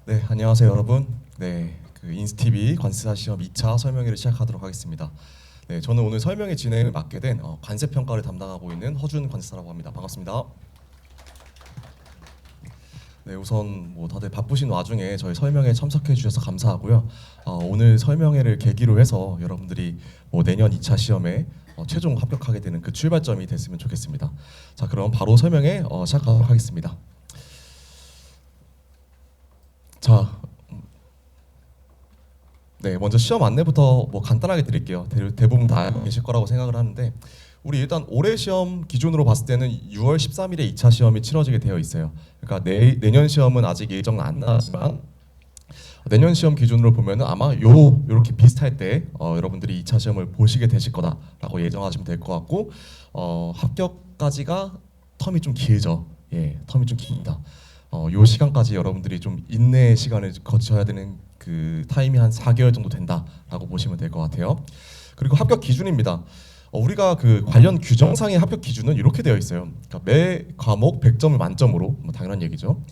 네, 안녕하세요 여러분. 네, 인스티비 관세사 시험 2차 설명회를 시작하도록 하겠습니다. 네, 저는 오늘 설명회 진행을 맡게 된 관세 평가를 담당하고 있는 허준 관세사라고 합니다. 반갑습니다. 네, 우선 다들 바쁘신 와중에 저희 설명회에 참석해 주셔서 감사하고요. 오늘 설명회를 계기로 해서 여러분들이 내년 2차 시험에 최종 합격하게 되는 그 출발점이 됐으면 좋겠습니다. 자, 그럼 바로 설명회 시작하도록 하겠습니다. 자, 네, 먼저 시험 안내부터 간단하게 드릴게요. 대부분 다 알고 계실 거라고 생각을 하는데, 우리 일단 올해 시험 기준으로 봤을 때는 6월 13일에 2차 시험이 치러지게 되어 있어요. 그러니까 내년 시험은 아직 예정은 안 나왔지만 내년 시험 기준으로 보면은 아마 요렇게 비슷할 때 여러분들이 2차 시험을 보시게 되실 거다라고 예정하시면 될 것 같고, 합격까지가 텀이 좀 길죠. 예, 텀이 좀 깁니다. 요 시간까지 여러분들이 좀 인내의 시간을 거쳐야 되는 그 타임이 한 4개월 정도 된다라고 보시면 될 것 같아요. 그리고 합격 기준입니다. 우리가 그 관련 규정상의 합격 기준은 이렇게 되어 있어요. 그러니까 매 과목 100점을 만점으로, 당연한 얘기죠.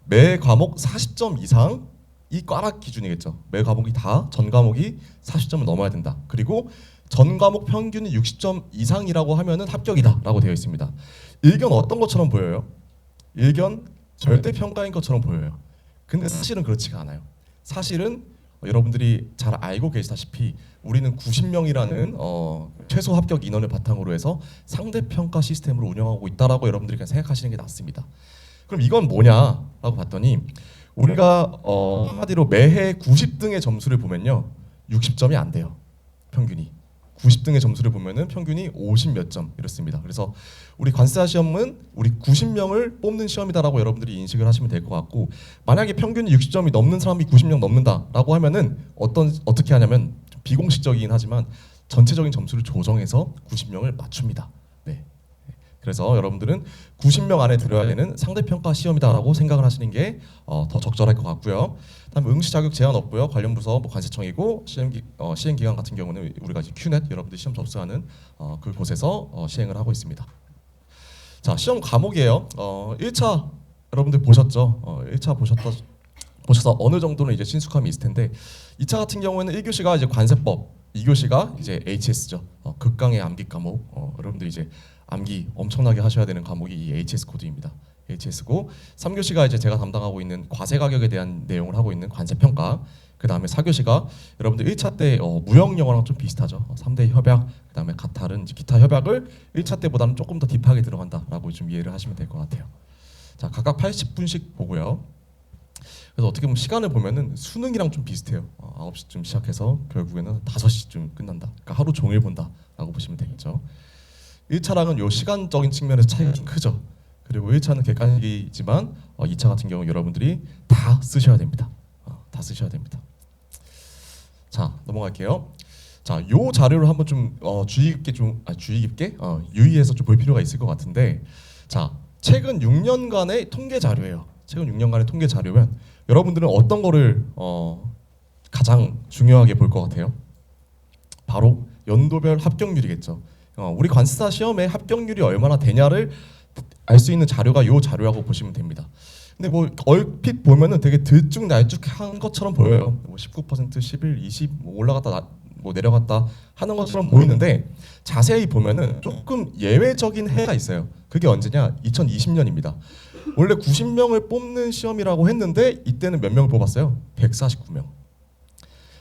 매 과목 40점 이상이 꽈락 기준이겠죠. 매 과목이 다 전 과목이 40점을 넘어야 된다. 그리고 전 과목 평균이 60점 이상이라고 하면은 합격이다라고 되어 있습니다. 일견 어떤 것처럼 보여요? 일견 절대 평가인 것처럼 보여요. 근데 사실은 그렇지가 않아요. 사실은 여러분들이 잘 알고 계시다시피 우리는 90명이라는 최소 합격 인원을 바탕으로 해서 상대 평가 시스템을 운영하고 있다라고 여러분들이 그냥 생각하시는 게 낫습니다. 그럼 이건 뭐냐라고 봤더니 우리가 한마디로 매해 90등의 점수를 보면요, 60점이 안 돼요. 평균이 90등의 점수를 보면은 평균이 50 몇 점 이렇습니다. 그래서 우리 관세사 시험은 우리 90명을 뽑는 시험이다라고 여러분들이 인식을 하시면 될 것 같고, 만약에 평균이 60점이 넘는 사람이 90명 넘는다라고 하면은 어떻게 하냐면, 좀 비공식적이긴 하지만 전체적인 점수를 조정해서 90명을 맞춥니다. 네. 그래서 여러분들은 90명 안에 들어야 되는 상대평가 시험이다라고 생각을 하시는 게 더 적절할 것 같고요. 다음 응시 자격 제한 없고요. 관련 부서 관세청이고 시행 기간 같은 경우는 우리가 이제 큐넷 여러분들 시험 접수하는 그곳에서 시행을 하고 있습니다. 자, 시험 과목이에요. 1차 여러분들 보셨죠? 1차 보셔서 어느 정도는 이제 친숙함이 있을 텐데, 2차 같은 경우에는 1교시가 이제 관세법, 2교시가 이제 HS죠. 극강의 암기 과목. 여러분들 이제 암기 엄청나게 하셔야 되는 과목이 이 HS 코드입니다. HS고, 3교시가 이제 제가 담당하고 있는 과세 가격에 대한 내용을 하고 있는 관세 평가. 그다음에 4교시가 여러분들 1차 때 무역 영어랑 좀 비슷하죠. 3대 협약, 그다음에 가탈은 이제 기타 협약을 1차 때보다는 조금 더 딥하게 들어간다라고 좀 이해를 하시면 될 것 같아요. 자, 각각 80분씩 보고요. 그래서 어떻게 보면 시간을 보면은 수능이랑 좀 비슷해요. 9시쯤 시작해서 결국에는 5시쯤 끝난다. 그러니까 하루 종일 본다라고 보시면 되겠죠. 1차랑은 요 시간적인 측면에서 차이가 좀 크죠. 그리고 1차는 객관식이지만 2차 같은 경우 여러분들이 다 쓰셔야 됩니다. 다 쓰셔야 됩니다. 자, 넘어갈게요. 자, 요 자료를 한번 좀 주의 깊게 유의해서 좀 볼 필요가 있을 것 같은데, 자, 최근 6년간의 통계 자료예요. 최근 6년간의 통계 자료면 여러분들은 어떤 거를 가장 중요하게 볼 것 같아요? 바로 연도별 합격률이겠죠. 우리 관세사 시험의 합격률이 얼마나 되냐를 알 수 있는 자료가 요 자료라고 보시면 됩니다. 근데 얼핏 보면은 되게 들쭉날쭉한 것처럼 보여요. 19%, 11, 20 올라갔다 내려갔다 하는 것처럼 보이는데, 자세히 보면은 조금 예외적인 해가 있어요. 그게 언제냐? 2020년입니다. 원래 90명을 뽑는 시험이라고 했는데 이때는 몇 명을 뽑았어요? 149명.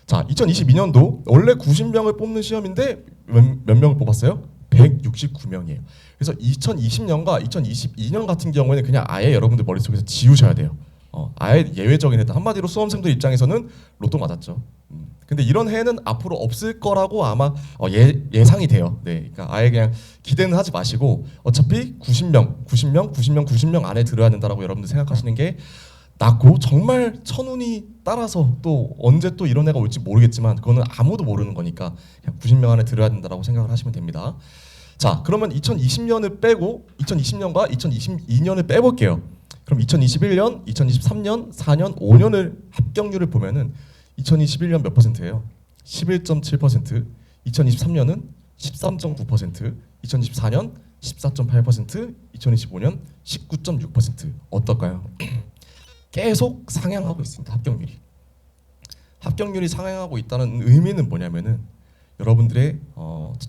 자, 2022년도 원래 90명을 뽑는 시험인데 몇 명을 뽑았어요? 169명이에요. 그래서 2020년과 2022년 같은 경우에는 그냥 아예 여러분들 머릿속에서 지우셔야 돼요. 아예 예외적인 해다. 한마디로 수험생들 입장에서는 로또 맞았죠. 근데 이런 해는 앞으로 없을 거라고 아마 예상이 돼요. 네, 그러니까 아예 그냥 기대는 하지 마시고, 어차피 90명 안에 들어야 된다라고 여러분들 생각하시는 게 낫고, 정말 천운이 따라서 또 언제 또 이런 애가 올지 모르겠지만 그거는 아무도 모르는 거니까 그냥 90명 안에 들어야 된다라고 생각을 하시면 됩니다. 자, 그러면 2020년을 빼고 2020년과 2022년을 빼볼게요. 그럼 2021년, 2023년, 4년, 5년을 합격률을 보면은 2021년 몇 %예요? 11.7%, 2023년은 13.9%, 2024년 14.8%, 2025년 19.6%. 어떨까요? 계속 상향하고 있습니다. 합격률이 상향하고 있다는 의미는 뭐냐면은 여러분들의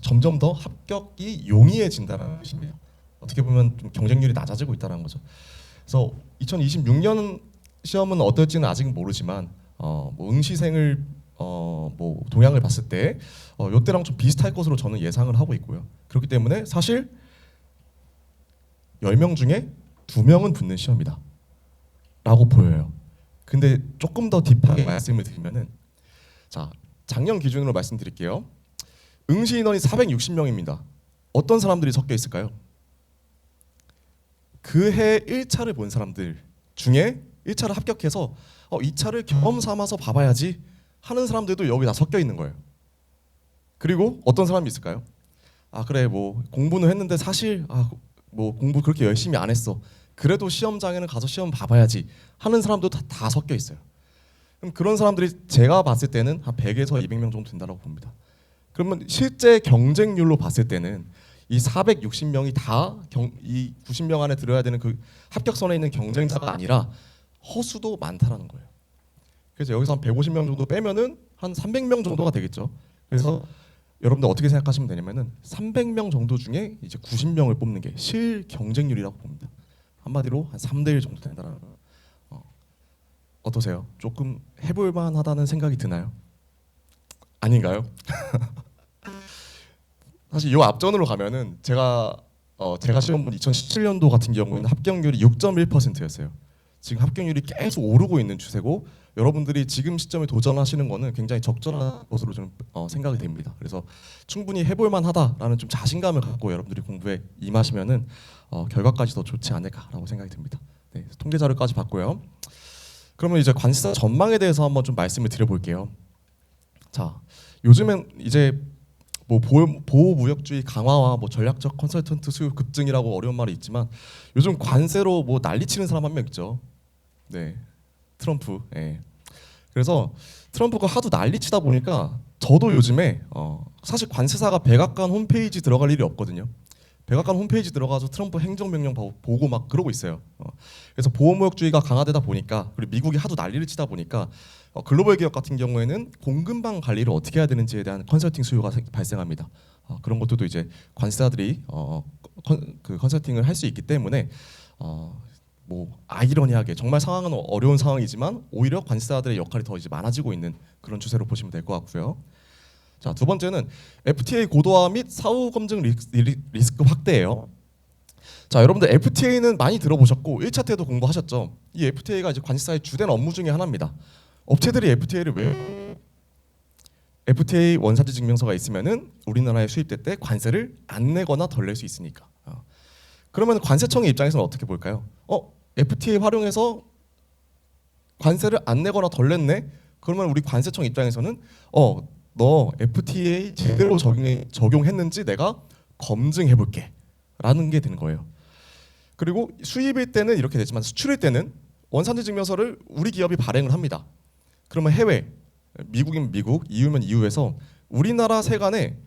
점점 더 합격이 용이해진다는 뜻입니다. 어떻게 보면 좀 경쟁률이 낮아지고 있다는 거죠. 그래서 2026년 시험은 어떨지는 아직 모르지만 뭐 응시생을 뭐 동향을 봤을 때 이때랑 좀 비슷할 것으로 저는 예상을 하고 있고요. 그렇기 때문에 사실 10명 중에 2명은 붙는 시험이다 라고 보여요. 근데 조금 더 딥하게 말씀을 드리면은, 자, 작년 기준으로 말씀드릴게요. 응시 인원이 460명입니다. 어떤 사람들이 섞여 있을까요? 그 해 1차를 본 사람들 중에 1차를 합격해서 2차를 경험 삼아서 봐봐야지 하는 사람들도 여기 다 섞여 있는 거예요. 그리고 어떤 사람이 있을까요? 아 그래 뭐 공부는 했는데 사실 뭐 공부 그렇게 열심히 안 했어. 그래도 시험장에는 가서 시험 봐봐야지 하는 사람도 다 섞여 있어요. 그럼 그런 사람들이 제가 봤을 때는 한 100에서 200명 정도 된다고 봅니다. 그러면 실제 경쟁률로 봤을 때는 이 460명이 다 이 90명 안에 들어야 되는 그 합격선에 있는 경쟁자가 아니라 허수도 많다라는 거예요. 그래서 여기서 한 150명 정도 빼면은 한 300명 정도가 되겠죠. 그래서 여러분들 어떻게 생각하시면 되냐면은 300명 정도 중에 이제 90명을 뽑는 게 실 경쟁률이라고 봅니다. 한마디로 한 3대1 정도 된다라는 거예요. 어떠세요? 조금 해볼 만하다는 생각이 드나요? 아닌가요? 사실 이 앞전으로 가면은 제가 시험 본 2017년도 같은 경우에는 합격률이 6.1%였어요. 지금 합격률이 계속 오르고 있는 추세고 여러분들이 지금 시점에 도전하시는 거는 굉장히 적절한 것으로 저는 생각이 됩니다. 그래서 충분히 해볼 만하다라는 좀 자신감을 갖고 여러분들이 공부에 임하시면은 결과까지 더 좋지 않을까라고 생각이 듭니다. 네, 통계 자료까지 봤고요. 그러면 이제 관세사 전망에 대해서 한번 좀 말씀을 드려볼게요. 자, 요즘엔 이제 뭐 보호무역주의 강화와 뭐 전략적 컨설턴트 수요 급증이라고 어려운 말이 있지만 요즘 관세로 뭐 난리치는 사람 한 명 있죠. 네, 트럼프. 예. 그래서 트럼프가 하도 난리치다 보니까 저도 요즘에 사실 관세사가 백악관 홈페이지 들어갈 일이 없거든요. 백악관 홈페이지 들어가서 트럼프 행정명령 보고 막 그러고 있어요. 그래서 보호무역주의가 강화되다 보니까 그리고 미국이 하도 난리를 치다 보니까 글로벌 기업 같은 경우에는 공급망 관리를 어떻게 해야 되는지에 대한 컨설팅 수요가 발생합니다. 그런 것들도 이제 관세사들이 그 컨설팅을 할 수 있기 때문에 뭐 아이러니하게 정말 상황은 어려운 상황이지만 오히려 관세사들의 역할이 더 이제 많아지고 있는 그런 추세로 보시면 될 것 같고요. 자, 두 번째는 FTA 고도화 및 사후 검증 리스크 확대예요. 자, 여러분들 FTA는 많이 들어보셨고 1차 때도 공부하셨죠. 이 FTA가 이제 관세사의 주된 업무 중에 하나입니다. 업체들이 FTA를 왜 FTA 원산지 증명서가 있으면은 우리나라에 수입될 때 관세를 안 내거나 덜 낼 수 있으니까. 그러면 관세청의 입장에서는 어떻게 볼까요? FTA 활용해서 관세를 안 내거나 덜 냈네? 그러면 우리 관세청 입장에서는 너 FTA 제대로 적용했는지 내가 검증해 볼게 라는 게 되는 거예요. 그리고 수입일 때는 이렇게 되지만 수출일 때는 원산지 증명서를 우리 기업이 발행을 합니다. 그러면 해외, 미국이면 미국, EU면 EU에서 우리나라 세관에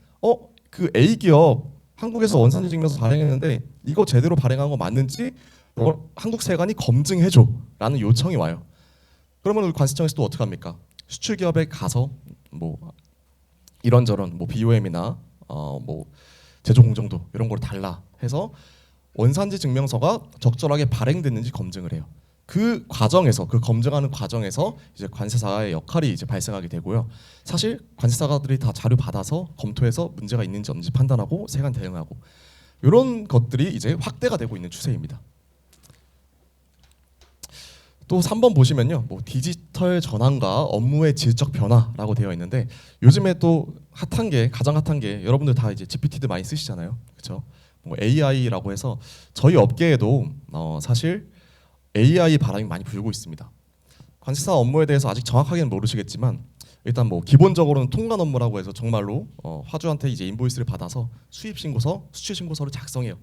그 A 기업 한국에서 원산지 증명서 발행했는데 이거 제대로 발행한 거 맞는지 한국 세관이 검증해줘 라는 요청이 와요. 그러면 우리 관세청에서 또 어떻게 합니까? 수출 기업에 가서 뭐 이런저런 뭐 BOM이나 뭐 제조 공정도 이런 걸 달라 해서 원산지 증명서가 적절하게 발행됐는지 검증을 해요. 그 과정에서 그 검증하는 과정에서 이제 관세사의 역할이 이제 발생하게 되고요. 사실 관세사들이 다 자료 받아서 검토해서 문제가 있는지 없는지 판단하고 세관 대응하고 이런 것들이 이제 확대가 되고 있는 추세입니다. 또 3번 보시면요, 뭐 디지털 전환과 업무의 질적 변화라고 되어 있는데 요즘에 또 가장 핫한 게 여러분들 다 이제 GPT들 많이 쓰시잖아요, 그렇죠? 뭐 AI라고 해서 저희 업계에도 사실 AI 바람이 많이 불고 있습니다. 관세사 업무에 대해서 아직 정확하게는 모르시겠지만 일단 뭐 기본적으로는 통관 업무라고 해서 정말로 화주한테 이제 인보이스를 받아서 수입 신고서, 수출 신고서를 작성해요.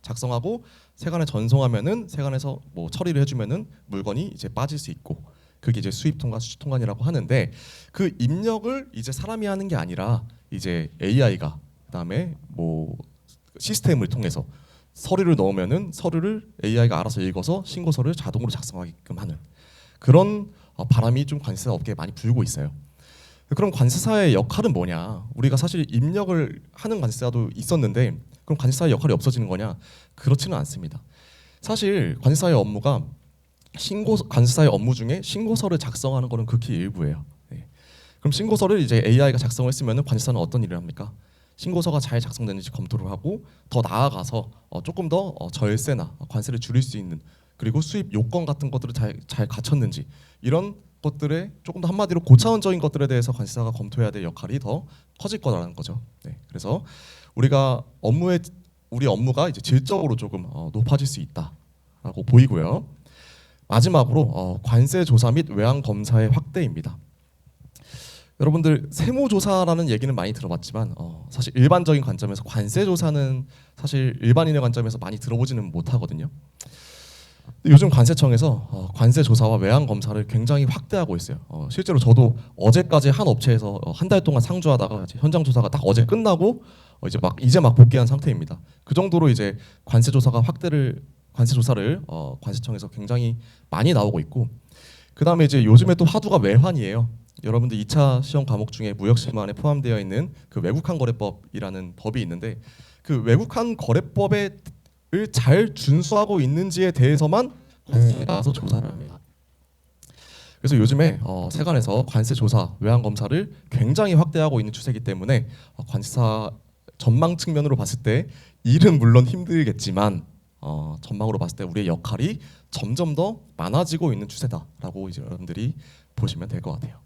작성하고 세관에 전송하면은 세관에서 뭐 처리를 해주면은 물건이 이제 빠질 수 있고 그게 이제 수입 통관, 수출 통관이라고 하는데 그 입력을 이제 사람이 하는 게 아니라 이제 AI가 그다음에 뭐 시스템을 통해서 서류를 넣으면은 서류를 AI가 알아서 읽어서 신고서를 자동으로 작성하게끔 하는 그런 바람이 좀 관세사 업계에 많이 불고 있어요. 그럼 관세사의 역할은 뭐냐? 우리가 사실 입력을 하는 관세사도 있었는데 그럼 관세사의 역할이 없어지는 거냐? 그렇지는 않습니다. 사실 관세사의 업무가 관세사의 업무 중에 신고서를 작성하는 거는 극히 일부예요. 네. 그럼 신고서를 이제 AI가 작성을 했으면 관세사는 어떤 일을 합니까? 신고서가 잘 작성되는지 검토를 하고 더 나아가서 조금 더 절세나 관세를 줄일 수 있는 그리고 수입 요건 같은 것들을 잘 갖췄는지 이런 것들에 조금 더 한마디로 고차원적인 것들에 대해서 관세사가 검토해야 될 역할이 더 커질 거라는 거죠. 네. 그래서 우리 업무가 이제 질적으로 조금 높아질 수 있다라고 보이고요. 마지막으로 관세 조사 및 외환 검사의 확대입니다. 여러분들 세무조사라는 얘기는 많이 들어봤지만 사실 일반적인 관점에서 관세 조사는 사실 일반인의 관점에서 많이 들어보지는 못하거든요. 요즘 관세청에서 관세 조사와 외환 검사를 굉장히 확대하고 있어요. 실제로 저도 어제까지 한 업체에서 한 달 동안 상주하다가 현장 조사가 딱 어제 끝나고 이제 막 복귀한 상태입니다. 그 정도로 이제 관세 조사를 관세청에서 굉장히 많이 나오고 있고, 그 다음에 이제 요즘에 또 화두가 외환이에요. 여러분들 2차 시험 과목 중에 무역심안에 포함되어 있는 그 외국환 거래법이라는 법이 있는데 그 외국환 거래법을 잘 준수하고 있는지에 대해서만 관세청에 나와서 조사를 합니다. 그래서 요즘에 세관에서 관세 조사, 외환 검사를 굉장히 확대하고 있는 추세이기 때문에 관세사 전망 측면으로 봤을 때 일은 물론 힘들겠지만 전망으로 봤을 때 우리의 역할이 점점 더 많아지고 있는 추세다라고 이제 여러분들이 보시면 될 것 같아요.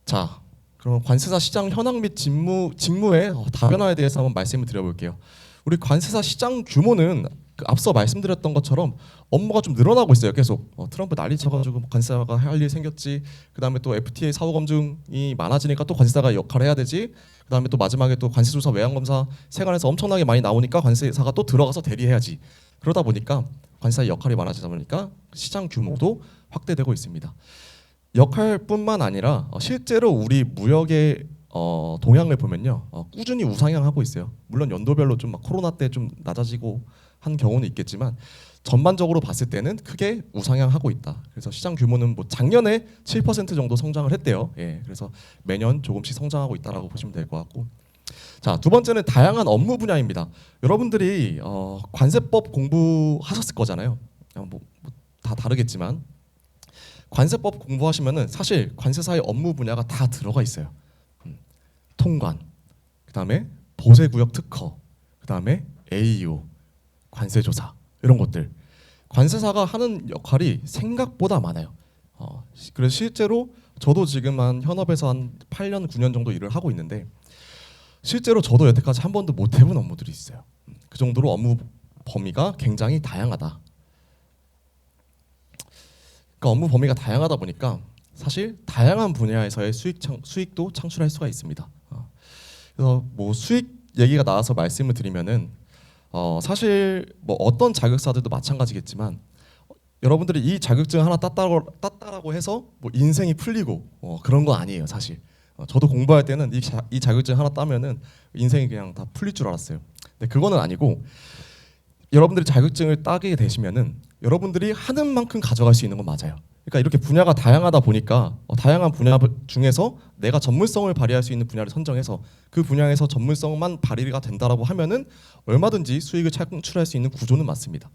자, 그럼 관세사 시장 현황 및 직무의 다변화에 대해서 한번 말씀을 드려볼게요. 우리 관세사 시장 규모는 앞서 말씀드렸던 것처럼 업무가 좀 늘어나고 있어요. 계속 트럼프 난리 쳐가지고 관세사가 할 일 생겼지. 그 다음에 또 FTA 사후 검증이 많아지니까 또 관세사가 역할을 해야 되지. 그 다음에 또 마지막에 또 관세조사 외환검사 세관에서 엄청나게 많이 나오니까 관세사가 또 들어가서 대리해야지. 그러다 보니까 관세사의 역할이 많아지다 보니까 시장 규모도 확대되고 있습니다. 역할뿐만 아니라 실제로 우리 무역의 동향을 보면요, 꾸준히 우상향하고 있어요. 물론 연도별로 좀 막 코로나 때 좀 낮아지고 한 경우는 있겠지만 전반적으로 봤을 때는 크게 우상향하고 있다. 그래서 시장 규모는 뭐 작년에 7% 정도 성장을 했대요. 예, 그래서 매년 조금씩 성장하고 있다라고 보시면 될 것 같고. 자, 두 번째는 다양한 업무 분야입니다. 여러분들이 관세법 공부하셨을 거잖아요. 다 다르겠지만 관세법 공부하시면은 사실 관세사의 업무 분야가 다 들어가 있어요. 통관, 그다음에 보세구역 특허, 그다음에 AO, 관세조사 이런 것들. 관세사가 하는 역할이 생각보다 많아요. 그래서 실제로 저도 지금 현업에서 한 8년, 9년 정도 일을 하고 있는데 실제로 저도 여태까지 한 번도 못 해본 업무들이 있어요. 그 정도로 업무 범위가 굉장히 다양하다. 그러니까 업무 범위가 다양하다 보니까 사실 다양한 분야에서의 수익도 창출할 수가 있습니다. 그래서 뭐 수익 얘기가 나와서 말씀을 드리면은 사실 뭐 어떤 자격사들도 마찬가지겠지만 여러분들이 이 자격증 하나 땄다라고 해서 뭐 인생이 풀리고 그런 건 아니에요. 사실 저도 공부할 때는 이 자격증 하나 따면은 인생이 그냥 다 풀릴 줄 알았어요. 근데 그거는 아니고 여러분들이 자격증을 따게 되시면은 여러분들이 하는 만큼 가져갈 수 있는 건 맞아요. 그러니까 이렇게 분야가 다양하다 보니까 다양한 분야 중에서 내가 전문성을 발휘할 수 있는 분야를 선정해서 그 분야에서 전문성만 발휘가 된다라고 하면은 얼마든지 수익을 창출할 수 있는 구조는 맞습니다.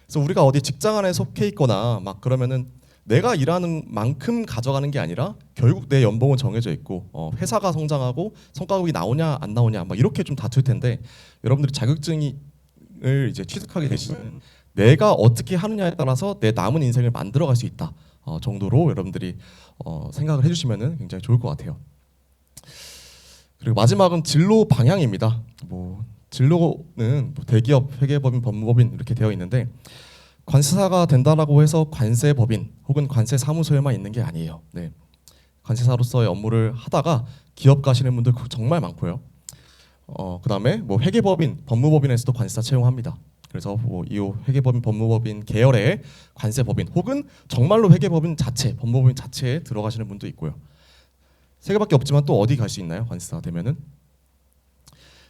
그래서 우리가 어디 직장 안에 속해 있거나 막 그러면은 내가 일하는 만큼 가져가는 게 아니라 결국 내 연봉은 정해져 있고 회사가 성장하고 성과급이 나오냐 안 나오냐 막 이렇게 좀 다툴 텐데 여러분들이 자격증을 이제 취득하게 되시면 내가 어떻게 하느냐에 따라서 내 남은 인생을 만들어갈 수 있다 정도로 여러분들이 생각을 해주시면 굉장히 좋을 것 같아요. 그리고 마지막은 진로 방향입니다. 뭐 진로는 뭐 대기업, 회계법인, 법무법인 이렇게 되어 있는데 관세사가 된다라고 해서 관세법인 혹은 관세사무소에만 있는 게 아니에요. 네. 관세사로서의 업무를 하다가 기업 가시는 분들 정말 많고요. 그다음에 뭐 회계법인, 법무법인에서도 관세사 채용합니다. 그래서 뭐 이 회계법인, 법무법인 계열의 관세법인 혹은 정말로 회계법인 자체, 법무법인 자체에 들어가시는 분도 있고요. 세 개밖에 없지만 또 어디 갈 수 있나요? 관세사 되면은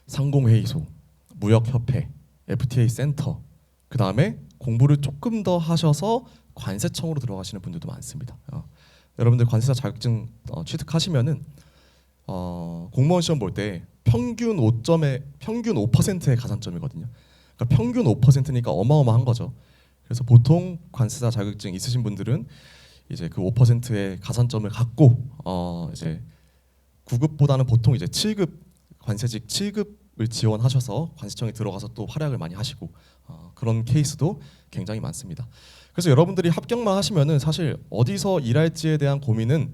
상공회의소, 무역협회, FTA 센터, 그 다음에 공부를 조금 더 하셔서 관세청으로 들어가시는 분들도 많습니다. 여러분들 관세사 자격증 취득하시면은 공무원 시험 볼 때 평균 5점에 평균 5%의 가산점이거든요. 그러니까 평균 5%니까 어마어마한 거죠. 그래서 보통 관세사 자격증 있으신 분들은 이제 그 5%의 가산점을 갖고 이제 9급보다는 보통 이제 7급 관세직 7급을 지원하셔서 관세청에 들어가서 또 활약을 많이 하시고 그런 케이스도 굉장히 많습니다. 그래서 여러분들이 합격만 하시면은 사실 어디서 일할지에 대한 고민은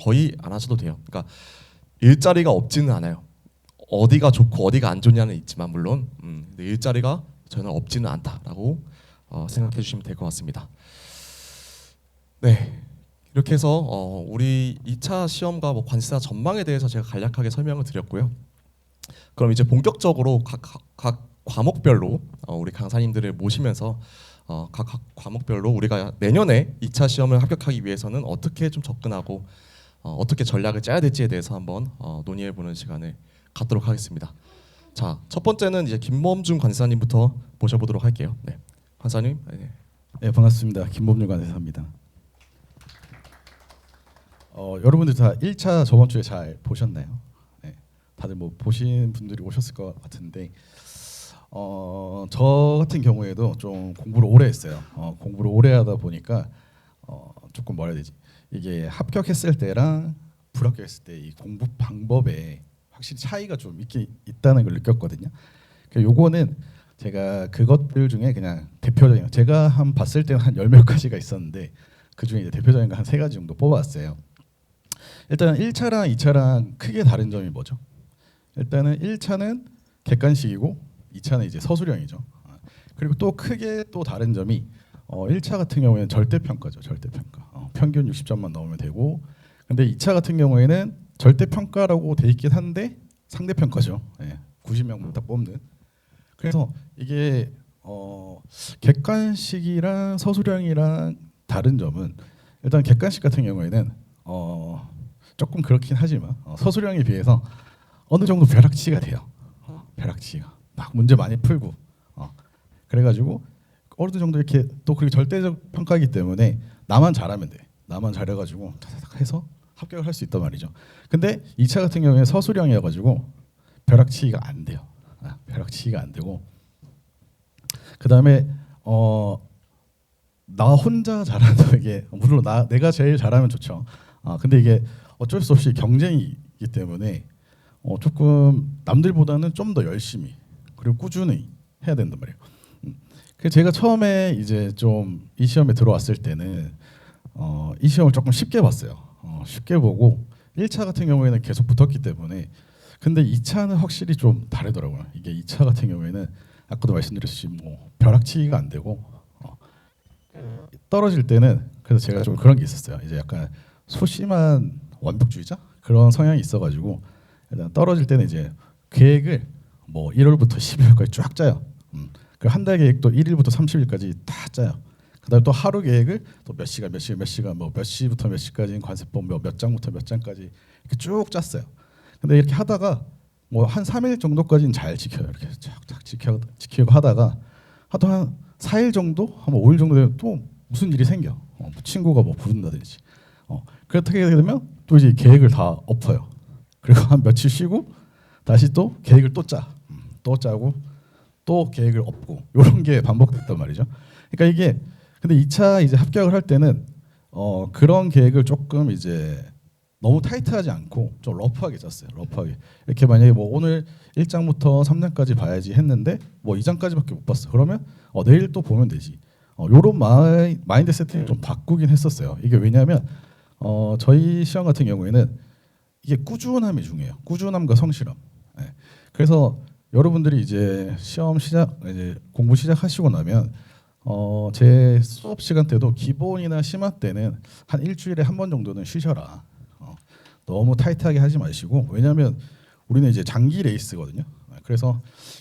거의 안 하셔도 돼요. 그러니까 일자리가 없지는 않아요. 어디가 좋고 어디가 안 좋냐는 있지만 물론 근데 일자리가 저는 없지는 않다라고 생각해 주시면 될 것 같습니다. 네, 이렇게 해서 우리 2차 시험과 뭐 관세사 전망에 대해서 제가 간략하게 설명을 드렸고요. 그럼 이제 본격적으로 각 과목별로 우리 강사님들을 모시면서 각 과목별로 우리가 내년에 2차 시험을 합격하기 위해서는 어떻게 좀 접근하고 어떻게 전략을 짜야 될지에 대해서 한번 논의해보는 시간을 갖도록 하겠습니다. 자, 첫 번째는 이제 김범준 관세사님부터 모셔보도록 할게요. 네, 관사님. 네, 반갑습니다. 김범준 관세사입니다. 여러분들 다 1차 저번 주에 잘 보셨나요? 네, 다들 뭐 보신 분들이 오셨을 것 같은데 저 같은 경우에도 좀 공부를 오래 했어요. 공부를 오래 하다 보니까 조금 뭐라 해야 되지? 이게 합격했을 때랑 불합격했을 때 이 공부 방법에 확실히 차이가 좀 있다는 걸 느꼈거든요. 그러니까 요거는 제가 그것들 중에 그냥 대표적인 제가 한 봤을 때는 한 10몇 가지가 있었는데 그 중에 이제 대표적인 거 한 3가지 정도 뽑아왔어요. 일단 1차랑 2차랑 크게 다른 점이 뭐죠? 일단은 1차는 객관식이고 2차는 이제 서술형이죠. 그리고 또 크게 또 다른 점이 1차 같은 경우에는 절대평가죠. 절대평가. 평균 60점만 넣으면 되고 근데 2차 같은 경우에는 절대평가라고 돼 있긴 한데 상대평가죠. 90명 딱 뽑는. 그래서 이게 객관식이랑 서술형이랑 다른 점은 일단 객관식 같은 경우에는 조금 그렇긴 하지만 서술형에 비해서 어느 정도 벼락치기가 돼요. 벼락치기가 막 문제 많이 풀고 그래가지고 어느 정도 이렇게 또 그리고 절대적 평가이기 때문에 나만 잘하면 돼. 나만 잘해가지고 타닥 해서 합격을 할 수 있단 말이죠. 근데 2차 같은 경우에 서술형이어가지고 벼락치기가 안 돼요. 벼락치기가 안 되고 그 다음에 나 혼자 잘한다 이게 물론 내가 제일 잘하면 좋죠. 근데 이게 어쩔 수 없이 경쟁이기 때문에 조금 남들보다는 좀 더 열심히 그리고 꾸준히 해야 된단 말이에요. 그래서 제가 처음에 이제 좀 이 시험에 들어왔을 때는 이 시험을 조금 쉽게 봤어요. 쉽게 보고 1차 같은 경우에는 계속 붙었기 때문에 근데 2차는 확실히 좀 다르더라고요. 이게 2차 같은 경우에는 아까도 말씀드렸듯이 뭐 벼락치기가 안 되고 떨어질 때는 그래서 제가 좀 그런 게 있었어요. 이제 약간 소심한 완벽주의자 그런 성향이 있어가지고 일단 떨어질 때는 이제 계획을 뭐 1월부터 12월까지 쫙 짜요. 그 한 달 계획도 1일부터 30일까지 다 짜요. 그다음에 또 하루 계획을 또 몇 시간 뭐 몇 시부터 몇 시까지 관세법 몇 장부터 몇 장까지 이렇게 쭉 짰어요. 근데 이렇게 하다가 뭐 한 3일 정도까지는 잘 지켜요. 이렇게 쫙쫙 지키고 하다가 하도 한 4일 정도, 한 5일 정도 되면 또 무슨 일이 생겨. 친구가 뭐 부른다든지. 그렇게 되면 또 이제 계획을 다 엎어요. 그리고 한 며칠 쉬고 다시 또 계획을 또 짜. 또 짜고 또 계획을 엎고 이런 게 반복됐단 말이죠. 그러니까 이게 근데 2차 이제 합격을 할 때는 그런 계획을 조금 이제 너무 타이트하지 않고 좀 러프하게 짰어요. 러프하게. 이렇게 만약에 뭐 오늘 1장부터 3장까지 봐야지 했는데 뭐 2장까지밖에 못 봤어. 그러면 내일 또 보면 되지. 요런 마인드 세팅을 좀 바꾸긴 했었어요. 이게 왜냐하면 저희 시험 같은 경우에는 이게 꾸준함이 중요해요. 꾸준함과 성실함. 네. 그래서 여러분들이 이제 시험 시작 이제 공부 시작하시고 나면 제 수업 시간 때도 기본이나 심화 때는 한 일주일에 한 번 정도는 쉬셔라. 너무 타이트하게 하지 마시고 왜냐하면 우리는 이제 장기 레이스거든요. 그래서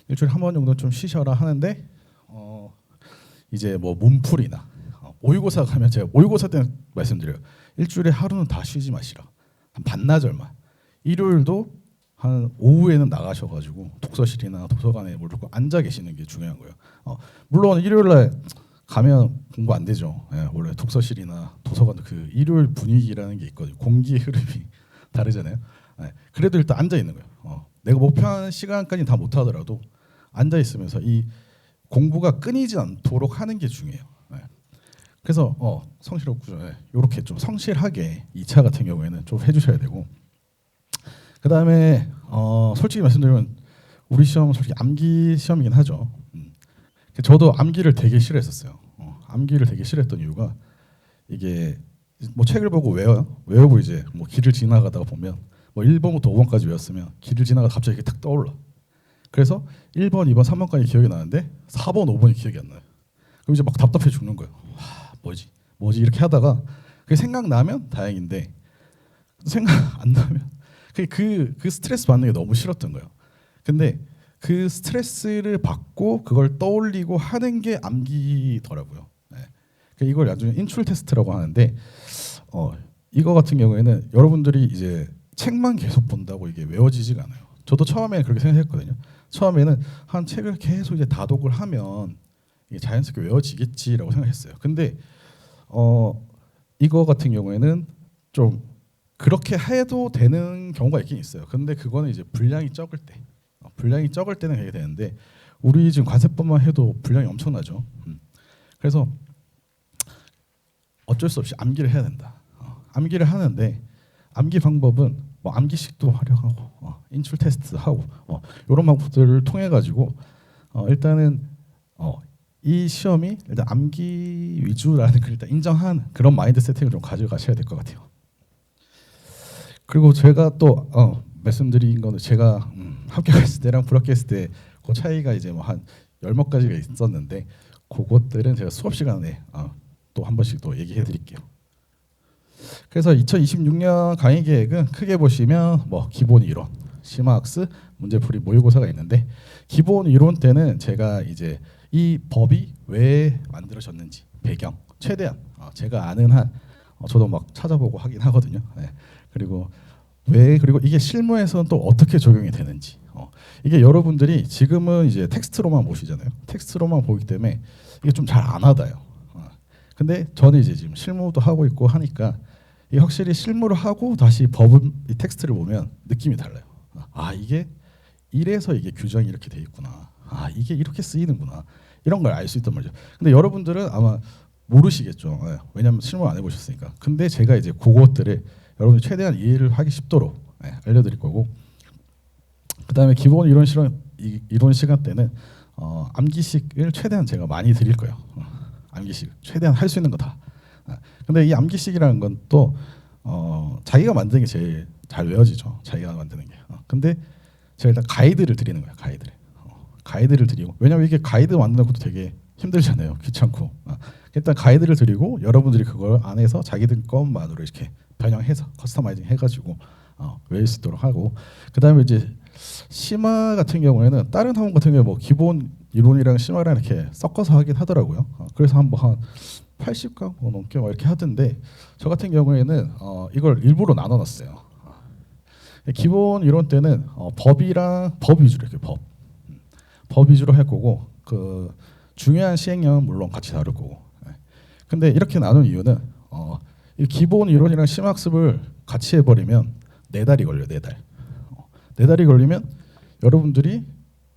일주일에 한 번 정도 좀 쉬셔라 하는데 이제 뭐 문풀이나 모의고사 가면 제가 모의고사 때는 말씀드려요. 일주일에 하루는 다 쉬지 마시라. 한 반나절만. 일요일도 한 오후에는 나가셔가지고 독서실이나 도서관에 무조건 앉아 계시는 게 중요한 거예요. 물론 일요일날 가면 공부 안 되죠. 예, 원래 독서실이나 도서관 그 일요일 분위기라는 게 있거든요. 공기의 흐름이 다르잖아요. 예, 그래도 일단 앉아 있는 거예요. 내가 목표한 시간까지 다 못 하더라도 앉아 있으면서 이 공부가 끊이지 않도록 하는 게 중요해요. 예. 그래서 성실하고 이렇게 좀 성실하게 2차 같은 경우에는 좀 해주셔야 되고, 그 다음에 솔직히 말씀드리면 우리 시험은 솔직히 암기 시험이긴 하죠. 저도 암기를 되게 싫어했었어요. 암기를 되게 싫어했던 이유가 이게 뭐 책을 보고 외우고 이제 뭐 길을 지나가다가 보면 뭐 1번부터 5번까지 외웠으면 길을 지나가다 갑자기 이렇게 탁 떠올라. 그래서 1번, 2번, 3번까지 기억이 나는데 4번, 5번이 기억이 안 나요. 그럼 이제 막 답답해 죽는 거예요. 뭐지 이렇게 하다가 그게 생각나면 다행인데 생각 안 나면 그 스트레스 받는 게 너무 싫었던 거예요. 근데 그 스트레스를 받고 그걸 떠올리고 하는 게 암기더라고요. 네. 이걸 나중에 인출 테스트라고 하는데 이거 같은 경우에는 여러분들이 이제 책만 계속 본다고 이게 외워지지가 않아요. 저도 처음에 그렇게 생각했거든요. 처음에는 한 책을 계속 이제 다독을 하면 이게 자연스럽게 외워지겠지라고 생각했어요. 근데 이거 같은 경우에는 좀 그렇게 해도 되는 경우가 있긴 있어요. 근데 그거는 이제 분량이 적을 때는 그게 되는데 우리 지금 과세법만 해도 분량이 엄청나죠. 그래서 어쩔 수 없이 암기를 해야 된다. 암기를 하는데 암기 방법은 뭐 암기식도 활용하고 인출 테스트 하고 이런 방법들을 통해 가지고 일단은 이 시험이 일단 암기 위주라는 걸 일단 인정하는 그런 마인드 세팅을 좀 가져가셔야 될 것 같아요. 그리고 제가 또 말씀드린 거는 제가 합격했을 때랑 불합격했을 때 그 차이가 이제 뭐 한 10몇 가지가 있었는데 그것들은 제가 수업 시간에 또 한 번씩 또 얘기해 드릴게요. 그래서 2026년 강의 계획은 크게 보시면 뭐 기본 이론, 심화학습, 문제풀이 모의고사가 있는데 기본 이론 때는 제가 이제 이 법이 왜 만들어졌는지 배경 최대한 제가 아는 한 저도 막 찾아보고 하긴 하거든요. 네. 그리고 이게 실무에서는 또 어떻게 적용이 되는지 이게 여러분들이 지금은 이제 텍스트로만 보시잖아요. 텍스트로만 보기 때문에 이게 좀 잘 안 와닿아요. 근데 저는 이제 지금 실무도 하고 있고 하니까 이게 확실히 실무를 하고 다시 이 텍스트를 보면 느낌이 달라요. 이게 이래서 이게 규정이 이렇게 돼 있구나. 이게 이렇게 쓰이는구나. 이런 걸 알 수 있단 말이죠. 근데 여러분들은 아마 모르시겠죠. 왜냐하면 실무 안 해보셨으니까. 근데 제가 이제 그것들을 여러분이 최대한 이해를 하기 쉽도록 알려드릴 거고, 그 다음에 기본 이론 시간 때는 암기식을 최대한 제가 많이 드릴 거예요. 암기식 최대한 할 수 있는 거 다. 근데 이 암기식이라는 건 또 자기가 만드는 게 제일 잘 외워지죠. 자기가 만드는 게. 근데 제가 일단 가이드를 드리는 거예요. 가이드를 드리고, 왜냐면 이게 가이드 만드는 것도 되게 힘들잖아요. 귀찮고. 일단 가이드를 드리고 여러분들이 그걸 안에서 자기들 것만으로 이렇게 변형해서 커스터마이징 해가지고 외울 수 있도록 하고, 그 다음에 이제 심화 같은 경우에는 다른 학원 같은 경우 뭐 기본 이론이랑 심화랑 이렇게 섞어서 하긴 하더라고요. 그래서 한 80강 넘게 막 이렇게 하던데 저 같은 경우에는 이걸 일부러 나눠놨어요. 기본 이론 때는 법이랑 법 위주로 이렇게 법 위주로 할 거고, 그 중요한 시행령은 물론 같이 다룰 거고. 근데 이렇게 나눈 이유는 이 기본 이론이랑 심학습을 같이 해버리면 4달이 걸려요. 4달. 4달이 걸리면 여러분들이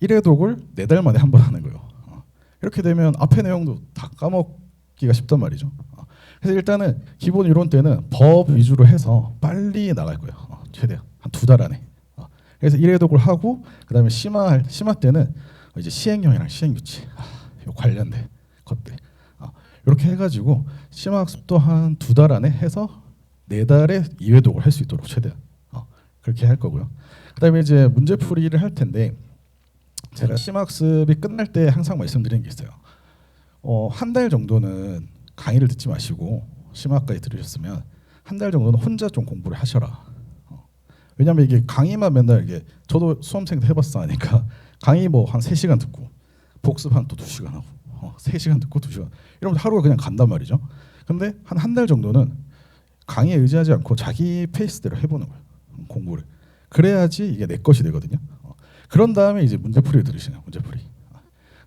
1회독을 4달 만에 한 번 하는 거예요. 이렇게 되면 앞에 내용도 다 까먹기가 쉽단 말이죠. 그래서 일단은 기본 이론 때는 법 위주로 해서 빨리 나갈 거예요. 최대한 한 2달 안에. 그래서 1회독을 하고, 그다음에 심화 때는 이제 시행령이랑 시행규칙 요 관련된 것들 이렇게 해가지고 심화학습도 한 2달 안에 해서 4달에 2회독을 할 수 있도록 최대한 그렇게 할 거고요. 그다음에 이제 문제풀이를 할 텐데 제가 심화학습이 끝날 때 항상 말씀드리는 게 있어요. 한 달 정도는 강의를 듣지 마시고 심화까지 들으셨으면 한 달 정도는 혼자 좀 공부를 하셔라. 왜냐면 이게 강의만 맨날 이게 저도 수험생 해봤어 하니까 강의 뭐 한 3시간 듣고 복습 한 또 2시간 하고 3시간 듣고 2시간 이러면 하루가 그냥 간단 말이죠. 근데 한 달 정도는 강의에 의지하지 않고 자기 페이스대로 해보는 거예요. 공부를. 그래야지 이게 내 것이 되거든요. 그런 다음에 이제 문제풀이를 들으시네요. 문제풀이.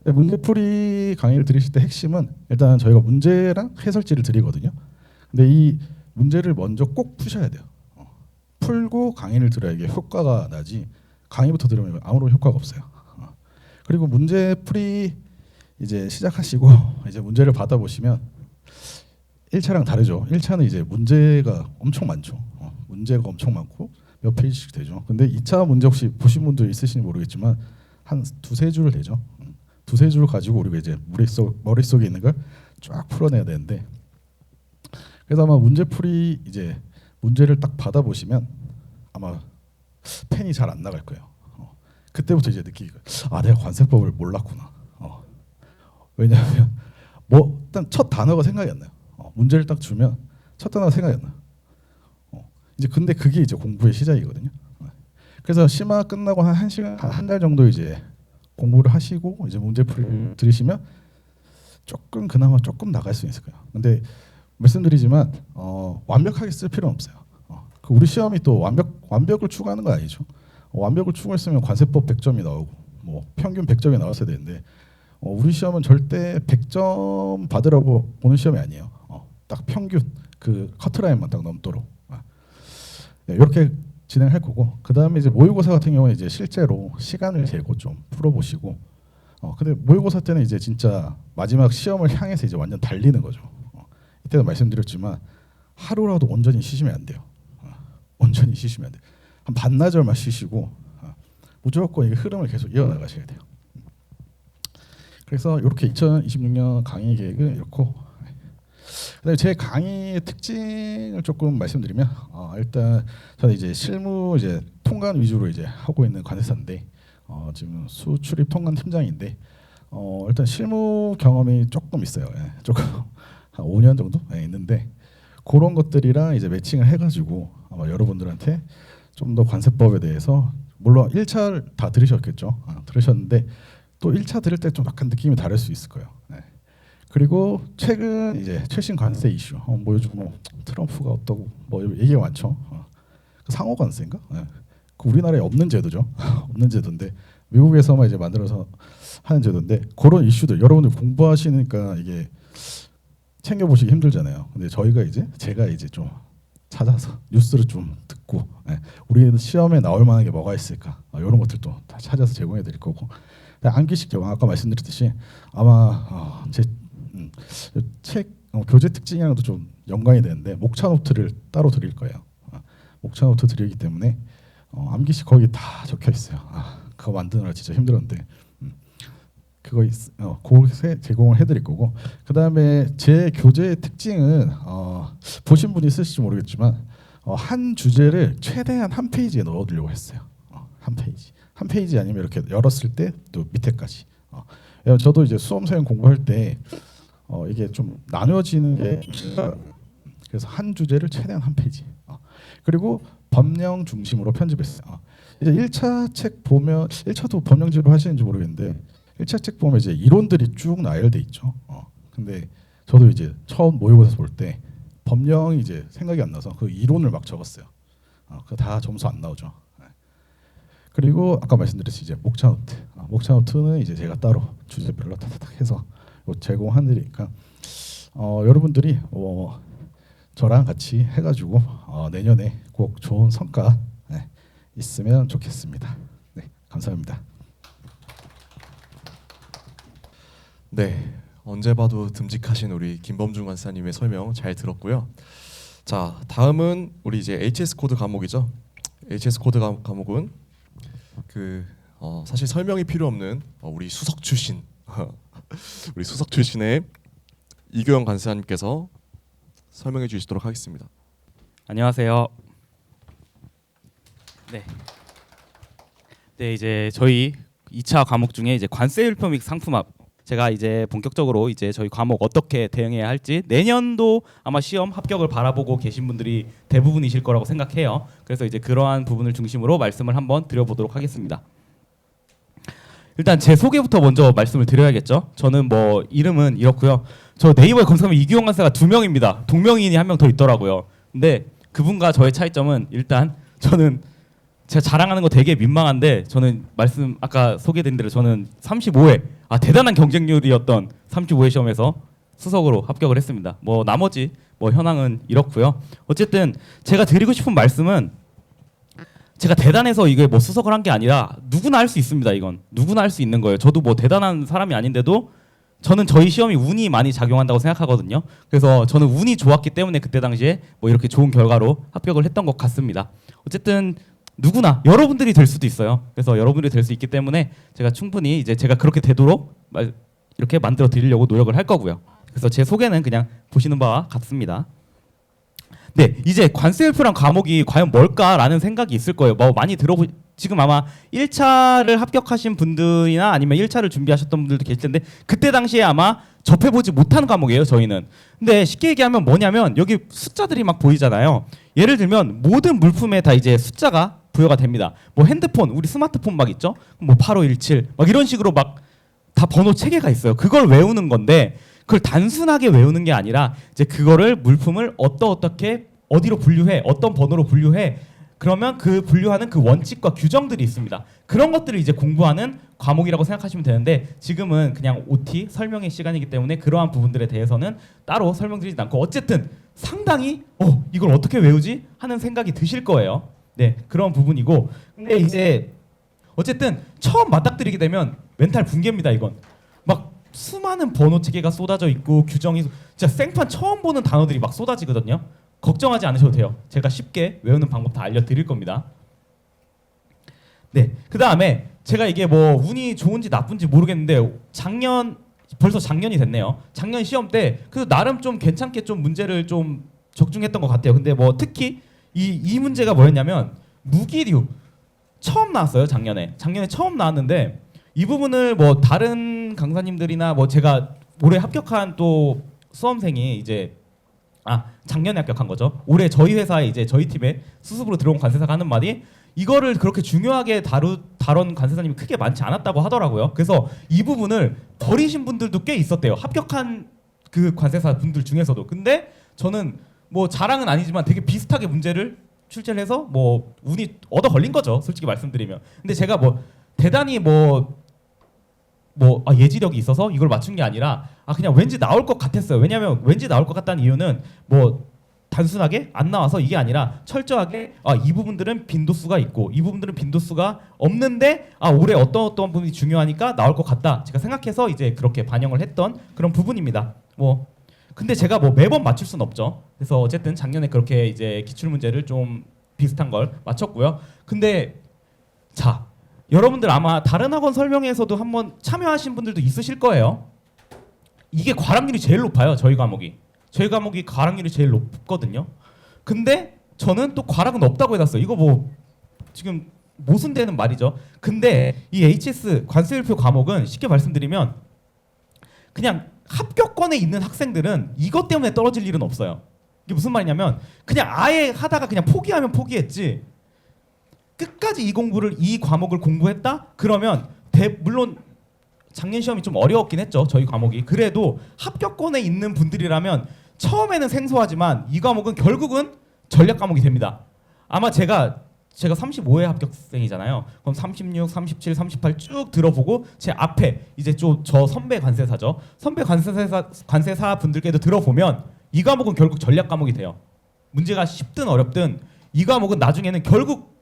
근데 문제풀이 강의를 들으실 때 핵심은 일단 저희가 문제랑 해설지를 드리거든요. 근데 이 문제를 먼저 꼭 푸셔야 돼요. 풀고 강의를 들어야 이게 효과가 나지 강의부터 들으면 아무런 효과가 없어요. 그리고 문제풀이 이제 시작하시고 이제 문제를 받아보시면 1차랑 다르죠. 1차는 이제 문제가 엄청 많죠. 문제가 엄청 많고 몇 페이지씩 되죠. 근데 2차 문제 혹시 보신 분도 있으신지 모르겠지만 한 두세 줄 되죠. 두세 줄 가지고 우리가 이제 머릿속에 있는 걸 쫙 풀어내야 되는데 그래서 아마 문제풀이 이제 문제를 딱 받아보시면 아마 펜이 잘 안 나갈 거예요. 그때부터 이제 느끼고 아 내가 관세법을 몰랐구나. 왜냐하면 뭐 일단 첫 단어가 생각이 안 나요. 문제를 딱 주면 첫 단어가 생각이 안 나요. 이제 근데 그게 이제 공부의 시작이거든요. 그래서 심화 끝나고 한 1시간 한 달 정도 이제 공부를 하시고 이제 문제풀이를 들으시면 조금 그나마 조금 나갈 수 있을 거예요. 근데 말씀드리지만 완벽하게 쓸 필요는 없어요. 그 우리 시험이 또 완벽을 추구하는 거 아니죠. 완벽을 추구했으면 관세법 100점이 나오고 뭐 평균 100점이 나왔어야 되는데 우리 시험은 절대 100점 받으라고 보는 시험이 아니에요. 딱 평균 그 커트라인만 딱 넘도록 이렇게 진행할 거고 그 다음에 이제 모의고사 같은 경우는 이제 실제로 시간을 재고 좀 풀어보시고 근데 모의고사 때는 이제 진짜 마지막 시험을 향해서 이제 완전 달리는 거죠. 이때도 말씀드렸지만 하루라도 온전히 쉬시면 안 돼요. 온전히 쉬시면 안 돼요. 한 반나절만 쉬시고 무조건 이 흐름을 계속 이어나가셔야 돼요. 그래서 이렇게 2026년 강의 계획은 이렇고 그다음에 제 강의의 특징을 조금 말씀드리면 일단 저는 이제 실무 이제 통관 위주로 이제 하고 있는 관세사인데 지금 수출입 통관 팀장인데 일단 실무 경험이 조금 있어요. 조금 한 5년 정도 있는데 그런 것들이랑 이제 매칭을 해가지고 아마 여러분들한테 좀 더 관세법에 대해서 물론 1차 다 들으셨겠죠. 들으셨는데 또 1차 들을 때 좀 약간 느낌이 다를 수 있을 거예요. 그리고 최근 이제 최신 관세 이슈 뭐 요즘 뭐 트럼프가 어떠고 뭐 얘기가 많죠. 그 상호 관세인가? 그 우리나라에 없는 제도죠. 없는 제도인데 미국에서만 이제 만들어서 하는 제도인데 그런 이슈들 여러분들 공부하시니까 이게 챙겨 보시기 힘들잖아요. 근데 제가 이제 좀 찾아서 뉴스를 좀 듣고 우리 시험에 나올 만한 게 뭐가 있을까 이런 것들도 다 찾아서 제공해 드릴 거고 암기식 적용 아까 말씀드렸듯이 아마 제 책 교재 특징이랑도 좀 연관이 되는데 목차 노트를 따로 드릴 거예요. 목차 노트 드리기 때문에 암기식 거기 다 적혀 있어요. 그거 만드느라 진짜 힘들었는데 그거 그곳에 제공을 해드릴 거고 그 다음에 제 교재의 특징은 보신 분이 있으실지 모르겠지만 한 주제를 최대한 한 페이지에 넣어두려고 했어요. 한 페이지 아니면 이렇게 열었을 때 또 밑에까지. 저도 이제 수험생 공부할 때 이게 좀 나뉘어지는 게 그래서 한 주제를 최대한 한 페이지. 그리고 법령 중심으로 편집했어요. 이제 1차 책 보면 1차도 법령지로 하시는지 모르겠는데 1차 책 보면 이제 이론들이 쭉 나열돼 있죠. 근데 저도 이제 처음 모의고사 볼 때 법령이 이제 생각이 안 나서 그 이론을 막 적었어요. 그 다 점수 안 나오죠. 그리고 아까 말씀드렸듯이 이제 목차 노트. 목차 노트는 이제 제가 따로 주제별로 탁탁 해서 제공하니까 여러분들이 저랑 같이 해가지고 내년에 꼭 좋은 성과 있으면 좋겠습니다. 네, 감사합니다. 네, 언제 봐도 듬직하신 우리 김범중 관사님의 설명 잘 들었고요. 자, 다음은 우리 이제 HS 코드 과목이죠. HS 코드 과목은 사실 설명이 필요 없는 우리 수석 출신 우리 수석 출신의 이교영 관사님께서 설명해 주시도록 하겠습니다. 안녕하세요. 네, 이제 저희 2차 과목 중에 이제 관세율표 및 상품화 제가 이제 본격적으로 이제 저희 과목 어떻게 대응해야 할지 내년도 아마 시험 합격을 바라보고 계신 분들이 대부분이실 거라고 생각해요. 그래서 이제 그러한 부분을 중심으로 말씀을 한번 드려보도록 하겠습니다. 일단 제 소개부터 먼저 말씀을 드려야겠죠. 저는 뭐 이름은 이렇고요. 저 네이버에 검색하면 이규영 관사가 2명입니다. 동명이인이 한 명 더 있더라고요. 근데 그분과 저의 차이점은 일단 저는 제가 자랑하는 거 되게 민망한데 저는 말씀 아까 소개된 대로 저는 35회 대단한 경쟁률이었던 35회 시험에서 수석으로 합격을 했습니다. 뭐 나머지 뭐 현황은 이렇고요. 어쨌든 제가 드리고 싶은 말씀은 제가 대단해서 이게 뭐 수석을 한 게 아니라 누구나 할 수 있습니다. 이건 누구나 할 수 있는 거예요. 저도 뭐 대단한 사람이 아닌데도 저는 저희 시험이 운이 많이 작용한다고 생각하거든요. 그래서 저는 운이 좋았기 때문에 그때 당시에 뭐 이렇게 좋은 결과로 합격을 했던 것 같습니다. 어쨌든 누구나 여러분들이 될 수도 있어요. 그래서 여러분들이 될 수 있기 때문에 제가 충분히 이제 제가 그렇게 되도록 이렇게 만들어 드리려고 노력을 할 거고요. 그래서 제 소개는 그냥 보시는 바와 같습니다. 네, 이제 관세율표란 과목이 과연 뭘까라는 생각이 있을 거예요. 뭐 많이 지금 아마 1차를 합격하신 분들이나 아니면 1차를 준비하셨던 분들도 계실 텐데 그때 당시에 아마 접해보지 못한 과목이에요, 저희는. 근데 쉽게 얘기하면 뭐냐면 여기 숫자들이 막 보이잖아요. 예를 들면 모든 물품에 다 이제 숫자가 부여가 됩니다. 뭐 핸드폰, 우리 스마트폰 막 있죠? 뭐 8517, 막 이런 식으로 막 다 번호 체계가 있어요. 그걸 외우는 건데 그걸 단순하게 외우는 게 아니라 이제 그거를 물품을 어떻게 어디로 분류해, 어떤 번호로 분류해. 그러면 그 분류하는 그 원칙과 규정들이 있습니다. 그런 것들을 이제 공부하는 과목이라고 생각하시면 되는데 지금은 그냥 OT 설명의 시간이기 때문에 그러한 부분들에 대해서는 따로 설명드리지 않고 어쨌든 상당히 이걸 어떻게 외우지 하는 생각이 드실 거예요. 네, 그런 부분이고 근데 이제 어쨌든 처음 맞닥뜨리게 되면 멘탈 붕괴입니다. 이건 막 수많은 번호 체계가 쏟아져 있고 규정이 진짜 생판 처음 보는 단어들이 막 쏟아지거든요. 걱정하지 않으셔도 돼요. 제가 쉽게 외우는 방법 다 알려드릴 겁니다. 네, 그 다음에 제가 이게 뭐 운이 좋은지 나쁜지 모르겠는데 벌써 작년이 됐네요. 작년 시험 때 그래도 나름 좀 괜찮게 좀 문제를 좀 적중했던 것 같아요. 근데 뭐 특히 이 문제가 뭐였냐면 무기류 처음 나왔어요. 작년에 처음 나왔는데 이 부분을 뭐 다른 강사님들이나 뭐 제가 올해 합격한 또 수험생이 이제 작년에 합격한 거죠. 올해 저희 회사에 이제 저희 팀에 수습으로 들어온 관세사가 하는 말이 이거를 그렇게 중요하게 다룬 관세사님이 크게 많지 않았다고 하더라고요. 그래서 이 부분을 버리신 분들도 꽤 있었대요. 합격한 그 관세사 분들 중에서도. 근데 저는 뭐 자랑은 아니지만 되게 비슷하게 문제를 출제를 해서 뭐 운이 얻어 걸린 거죠. 솔직히 말씀드리면. 근데 제가 뭐 대단히 예지력이 있어서 이걸 맞춘 게 아니라 그냥 왠지 나올 것 같았어요. 왜냐하면 왠지 나올 것 같다는 이유는 뭐 단순하게 안 나와서 이게 아니라 철저하게 이 부분들은 빈도수가 있고 이 부분들은 빈도수가 없는데 올해 어떤 부분이 중요하니까 나올 것 같다. 제가 생각해서 이제 그렇게 반영을 했던 그런 부분입니다. 근데 제가 뭐 매번 맞출 순 없죠. 그래서 어쨌든 작년에 그렇게 이제 기출 문제를 좀 비슷한 걸 맞췄고요. 근데 자, 여러분들 아마 다른 학원 설명회에서도 한번 참여하신 분들도 있으실 거예요. 이게 과락률이 제일 높아요. 저희 과목이 과락률이 제일 높거든요. 근데 저는 또 과락은 없다고 해놨어요. 이거 뭐 지금 모순되는 말이죠. 근데 이 HS 관세율표 과목은 쉽게 말씀드리면 그냥 합격권에 있는 학생들은 이것 때문에 떨어질 일은 없어요. 이게 무슨 말이냐면 그냥 아예 하다가 그냥 포기하면 포기했지 끝까지 이 과목을 공부했다? 그러면 물론 작년 시험이 좀 어려웠긴 했죠. 저희 과목이. 그래도 합격권에 있는 분들이라면 처음에는 생소하지만 이 과목은 결국은 전략 과목이 됩니다. 아마 제가 35회 합격생이잖아요. 그럼 36, 37, 38 쭉 들어보고 제 앞에 이제 저 선배 관세사죠. 선배 관세사 분들께도 들어보면 이 과목은 결국 전략 과목이 돼요. 문제가 쉽든 어렵든 이 과목은 나중에는 결국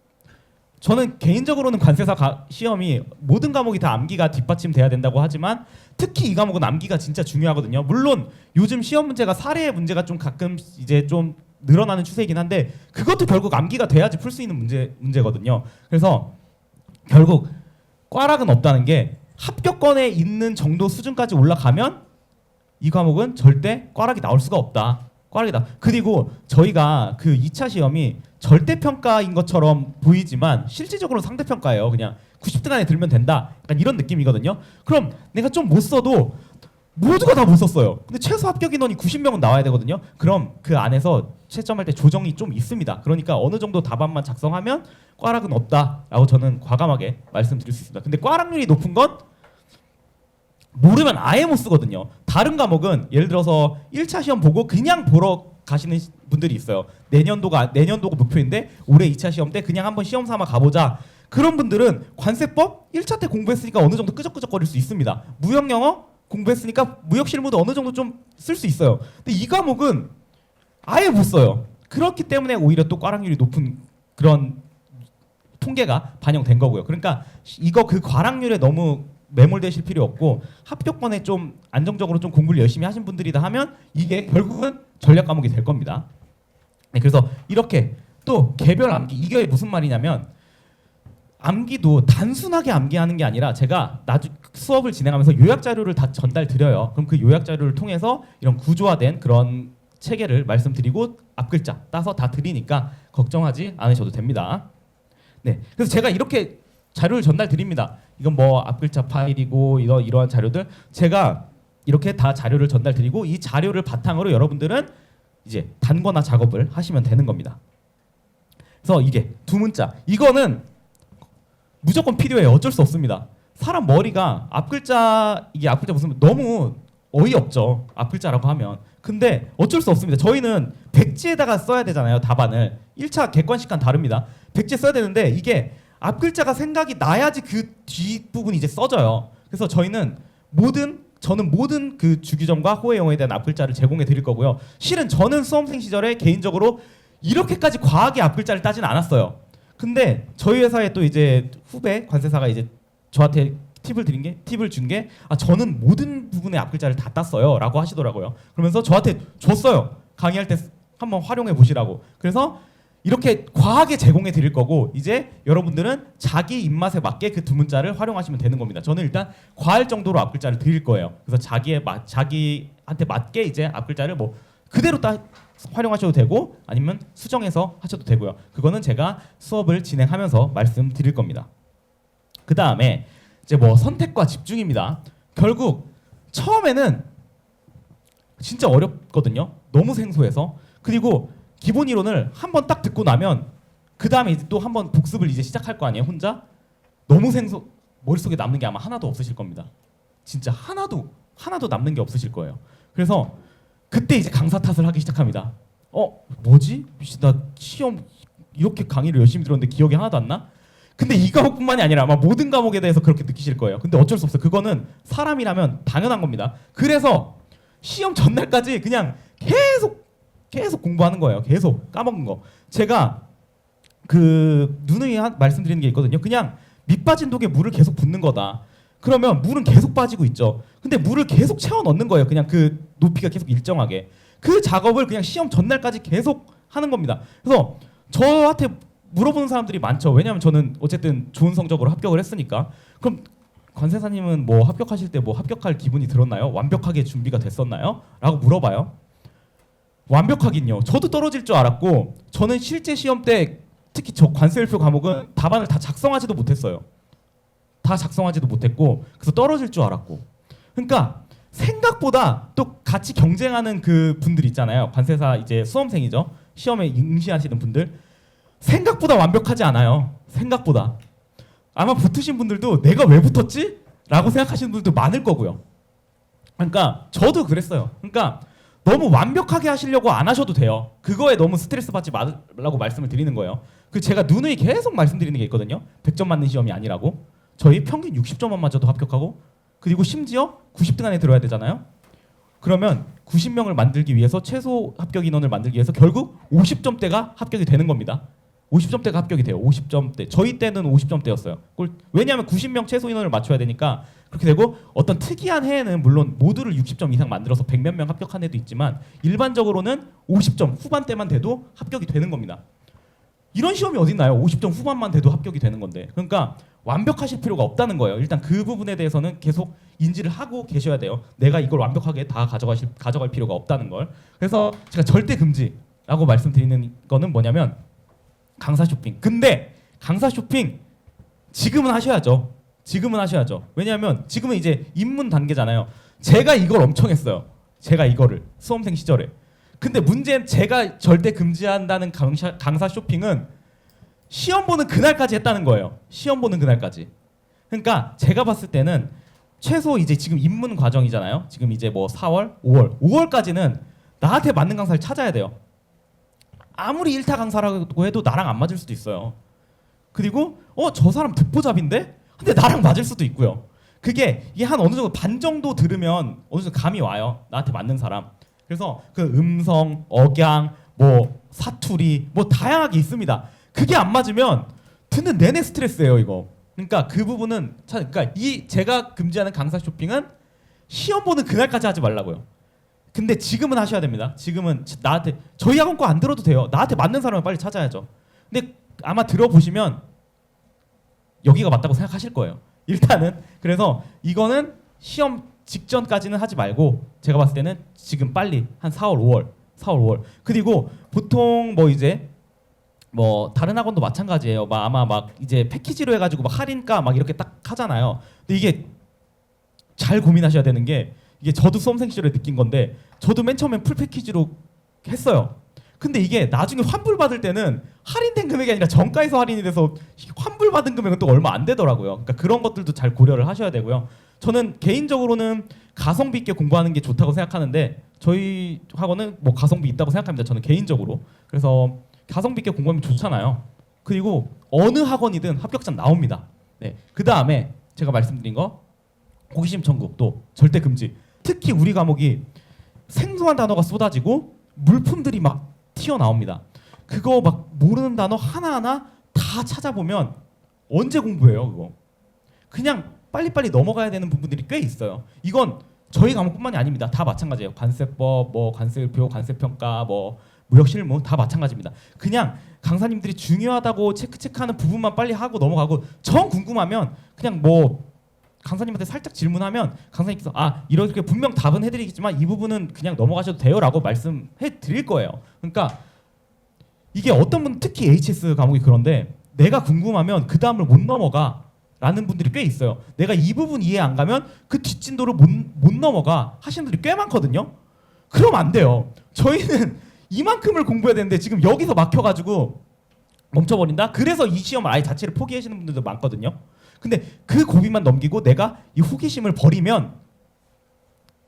저는 개인적으로는 관세사 시험이 모든 과목이 다 암기가 뒷받침돼야 된다고 하지만 특히 이 과목은 암기가 진짜 중요하거든요. 물론 요즘 시험 문제가 사례 문제가 좀 가끔 이제 좀 늘어나는 추세이긴 한데 그것도 결국 암기가 돼야지 풀 수 있는 문제거든요. 그래서 결국 꽈락은 없다는 게 합격권에 있는 정도 수준까지 올라가면 이 과목은 절대 꽈락이 나올 수가 없다. 그리고 저희가 그 2차 시험이 절대평가인 것처럼 보이지만 실질적으로 상대평가예요. 그냥 90등 안에 들면 된다. 약간 이런 느낌이거든요. 그럼 내가 좀 못 써도 모두가 다 못 썼어요. 근데 최소 합격 인원이 90명은 나와야 되거든요. 그럼 그 안에서 채점할 때 조정이 좀 있습니다. 그러니까 어느 정도 답안만 작성하면 꽈락은 없다라고 저는 과감하게 말씀드릴 수 있습니다. 근데 꽈락률이 높은 건 모르면 아예 못 쓰거든요. 다른 과목은 예를 들어서 1차 시험 보고 그냥 보러 가시는 분들이 있어요. 내년도가 목표인데 올해 2차 시험 때 그냥 한번 시험 삼아 가보자. 그런 분들은 관세법 1차 때 공부했으니까 어느 정도 끄적끄적거릴 수 있습니다. 무역 영어 공부했으니까 무역 실무도 어느 정도 좀 쓸 수 있어요. 근데 이 과목은 아예 못 써요. 그렇기 때문에 오히려 또 과락률이 높은 그런 통계가 반영된 거고요. 그러니까 이거 그 과락률에 너무 매몰되실 필요 없고 합격권에 좀 안정적으로 좀 공부를 열심히 하신 분들이다 하면 이게 결국은 전략 과목이 될 겁니다. 네, 그래서 이렇게 또 개별 암기 이게 무슨 말이냐면 암기도 단순하게 암기하는 게 아니라 제가 수업을 진행하면서 요약 자료를 다 전달 드려요. 그럼 그 요약 자료를 통해서 이런 구조화된 그런 체계를 말씀드리고 앞글자 따서 다 드리니까 걱정하지 않으셔도 됩니다. 네, 그래서 제가 이렇게 자료를 전달 드립니다. 이건 뭐 앞글자 파일이고 이러한 자료들 제가 이렇게 다 자료를 전달 드리고 이 자료를 바탕으로 여러분들은 이제 단권화 작업을 하시면 되는 겁니다. 그래서 이게 두 문자 이거는 무조건 필요해요. 어쩔 수 없습니다. 사람 머리가 앞글자 이게 앞글자 무슨 너무 어이없죠. 앞글자라고 하면. 근데 어쩔 수 없습니다. 저희는 백지에다가 써야 되잖아요. 답안을. 1차 객관식과는 다릅니다. 백지에 써야 되는데 이게 앞글자가 생각이 나야지 그 뒷부분이 이제 써져요. 그래서 저는 모든 그 주기점과 호의 용어에 대한 앞글자를 제공해 드릴 거고요. 실은 저는 수험생 시절에 개인적으로 이렇게까지 과하게 앞글자를 따지는 않았어요. 근데 저희 회사에 또 이제 후배 관세사가 이제 저한테 팁을 준 게 저는 모든 부분의 앞글자를 다 땄어요라고 하시더라고요. 그러면서 저한테 줬어요. 강의할 때 한번 활용해 보시라고. 그래서 이렇게 과하게 제공해 드릴 거고 이제 여러분들은 자기 입맛에 맞게 그 두 문자를 활용하시면 되는 겁니다. 저는 일단 과할 정도로 앞글자를 드릴 거예요. 그래서 자기한테 맞게 이제 앞글자를 뭐 그대로 다 활용하셔도 되고 아니면 수정해서 하셔도 되고요. 그거는 제가 수업을 진행하면서 말씀드릴 겁니다. 그 다음에 이제 뭐 선택과 집중입니다. 결국 처음에는 진짜 어렵거든요. 너무 생소해서. 그리고 기본 이론을 한번 딱 듣고 나면 그 다음에 이제 또 한번 복습을 이제 시작할 거 아니에요. 혼자 너무 머릿속에 남는 게 아마 하나도 없으실 겁니다. 진짜 하나도 남는 게 없으실 거예요. 그래서 그때 이제 강사 탓을 하기 시작합니다. 뭐지? 나 시험 이렇게 강의를 열심히 들었는데 기억이 하나도 안 나? 근데 이 과목뿐만이 아니라 아마 모든 과목에 대해서 그렇게 느끼실 거예요. 근데 어쩔 수 없어요. 그거는 사람이라면 당연한 겁니다. 그래서 시험 전날까지 그냥 계속 공부하는 거예요. 계속 까먹은 거. 제가 그 누누이 말씀드리는 게 있거든요. 그냥 밑 빠진 독에 물을 계속 붓는 거다. 그러면 물은 계속 빠지고 있죠. 근데 물을 계속 채워 넣는 거예요. 그냥 그 높이가 계속 일정하게. 그 작업을 그냥 시험 전날까지 계속 하는 겁니다. 그래서 저한테 물어보는 사람들이 많죠. 왜냐하면 저는 어쨌든 좋은 성적으로 합격을 했으니까. 그럼 관세사님은 뭐 합격하실 때 뭐 합격할 기분이 들었나요? 완벽하게 준비가 됐었나요? 라고 물어봐요. 완벽하긴요. 저도 떨어질 줄 알았고 저는 실제 시험 때 특히 저 관세일표 과목은 답안을 다 작성하지도 못했어요. 다 작성하지도 못했고 그래서 떨어질 줄 알았고. 그러니까 생각보다 또 같이 경쟁하는 그 분들 있잖아요. 관세사 이제 수험생이죠. 시험에 응시하시는 분들 생각보다 완벽하지 않아요. 생각보다. 아마 붙으신 분들도 내가 왜 붙었지? 라고 생각하시는 분들도 많을 거고요. 그러니까 저도 그랬어요. 그러니까 너무 완벽하게 하시려고 안 하셔도 돼요. 그거에 너무 스트레스 받지 말라고 말씀을 드리는 거예요. 그 제가 누누이 계속 말씀드리는 게 있거든요. 100점 맞는 시험이 아니라고. 저희 평균 60점만 맞아도 합격하고 그리고 심지어 90등 안에 들어야 되잖아요. 그러면 90명을 만들기 위해서 최소 합격 인원을 만들기 위해서 결국 50점대가 합격이 되는 겁니다. 50점대가 합격이 돼요. 50점대. 저희 때는 50점대였어요. 왜냐하면 90명 최소 인원을 맞춰야 되니까 그렇게 되고 어떤 특이한 해에는 물론 모두를 60점 이상 만들어서 100몇 명 합격한 애도 있지만 일반적으로는 50점 후반대만 돼도 합격이 되는 겁니다. 이런 시험이 어딨나요? 50점 후반만 돼도 합격이 되는 건데. 그러니까 완벽하실 필요가 없다는 거예요. 일단 그 부분에 대해서는 계속 인지를 하고 계셔야 돼요. 내가 이걸 완벽하게 다 가져갈 필요가 없다는 걸. 그래서 제가 절대 금지라고 말씀드리는 거는 뭐냐면 강사 쇼핑. 근데 강사 쇼핑 지금은 하셔야죠. 지금은 하셔야죠. 왜냐하면 지금은 이제 입문 단계잖아요. 제가 이걸 엄청 했어요. 제가 이거를 수험생 시절에. 근데 문제는 제가 절대 금지한다는 강사 쇼핑은 시험 보는 그날까지 했다는 거예요. 시험 보는 그날까지. 그러니까 제가 봤을 때는 최소 이제 지금 입문 과정이잖아요. 지금 이제 뭐 4월, 5월까지는 나한테 맞는 강사를 찾아야 돼요. 아무리 1타 강사라고 해도 나랑 안 맞을 수도 있어요. 그리고 저 사람 듣보잡인데? 근데 나랑 맞을 수도 있고요. 이게 한 어느 정도 반 정도 들으면 어느 정도 감이 와요. 나한테 맞는 사람. 그래서 그 음성, 억양, 뭐 사투리 뭐 다양하게 있습니다. 그게 안 맞으면 듣는 내내 스트레스예요, 이거. 그러니까 그 부분은 그러니까 제가 금지하는 강사 쇼핑은 시험 보는 그날까지 하지 말라고요. 근데 지금은 하셔야 됩니다. 지금은 나한테 저희 학원 거 안 들어도 돼요. 나한테 맞는 사람을 빨리 찾아야죠. 근데 아마 들어보시면 여기가 맞다고 생각하실 거예요. 일단은 그래서 이거는 시험 직전까지는 하지 말고 제가 봤을 때는 지금 빨리 한 4월 5월 그리고 보통 뭐 이제 뭐 다른 학원도 마찬가지예요. 아마 이제 패키지로 해가지고 막 할인가 막 이렇게 딱 하잖아요. 근데 이게 잘 고민하셔야 되는 게 이게 저도 수험생 시절에 느낀 건데 저도 맨 처음엔 풀 패키지로 했어요. 근데 이게 나중에 환불 받을 때는 할인된 금액이 아니라 정가에서 할인이 돼서 환불 받은 금액은 또 얼마 안 되더라고요. 그러니까 그런 것들도 잘 고려를 하셔야 되고요. 저는 개인적으로는 가성비 있게 공부하는 게 좋다고 생각하는데 저희 학원은 뭐 가성비 있다고 생각합니다. 저는 개인적으로. 그래서 가성비 있게 공부하면 좋잖아요. 그리고 어느 학원이든 합격자 나옵니다. 네. 그 다음에 제가 말씀드린 거 호기심 천국도 절대 금지. 특히 우리 과목이 생소한 단어가 쏟아지고 물품들이 막 튀어나옵니다. 그거 막 모르는 단어 하나하나 다 찾아보면 언제 공부해요, 그거. 그냥 빨리빨리 넘어가야 되는 부분들이 꽤 있어요. 이건 저희 과목뿐만이 아닙니다. 다 마찬가지예요. 관세법, 뭐 관세율표, 관세평가, 뭐 무역실무 다 마찬가지입니다. 그냥 강사님들이 중요하다고 체크하는 부분만 빨리 하고 넘어가고 정 궁금하면 그냥 뭐 강사님한테 살짝 질문하면 강사님께서 이렇게 분명 답은 해드리겠지만 이 부분은 그냥 넘어가셔도 돼요라고 말씀해 드릴 거예요. 그러니까 이게 어떤 분 특히 HS 과목이 그런데 내가 궁금하면 그 다음을 못 넘어가라는 분들이 꽤 있어요. 내가 이 부분 이해 안 가면 그 뒷진도를 못 넘어가 하시는 분들이 꽤 많거든요. 그럼 안 돼요. 저희는 이만큼을 공부해야 되는데 지금 여기서 막혀가지고 멈춰버린다? 그래서 이 시험을 아예 자체를 포기하시는 분들도 많거든요. 근데 그 고비만 넘기고 내가 이 호기심을 버리면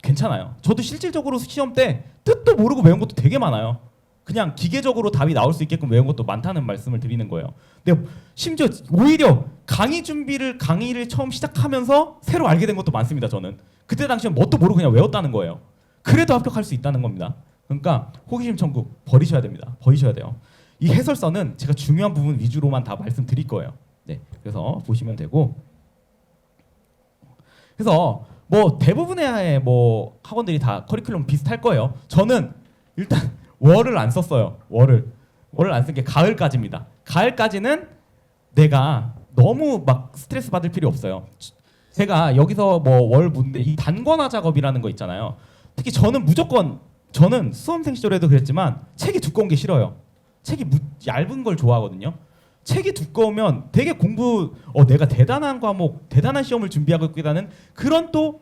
괜찮아요. 저도 실질적으로 시험 때 뜻도 모르고 외운 것도 되게 많아요. 그냥 기계적으로 답이 나올 수 있게끔 외운 것도 많다는 말씀을 드리는 거예요. 근데 심지어 오히려 강의를 처음 시작하면서 새로 알게 된 것도 많습니다. 저는 그때 당시엔 뭣도 모르고 그냥 외웠다는 거예요. 그래도 합격할 수 있다는 겁니다. 그러니까 호기심 천국 버리셔야 됩니다. 버리셔야 돼요. 이 해설서는 제가 중요한 부분 위주로만 다 말씀드릴 거예요. 네, 그래서 보시면 되고, 그래서 뭐 대부분의 뭐 학원들이 다 커리큘럼 비슷할 거예요. 저는 일단 월을 안 썼어요. 월을 안 쓴 게 가을까지입니다. 가을까지는 내가 너무 막 스트레스 받을 필요 없어요. 제가 여기서 뭐 월 문제 이 단권화 작업이라는 거 있잖아요. 특히 저는 수험생 시절에도 그랬지만 책이 두꺼운 게 싫어요. 책이 얇은 걸 좋아하거든요. 책이 두꺼우면 되게 내가 대단한 과목, 대단한 시험을 준비하고 있다는 그런 또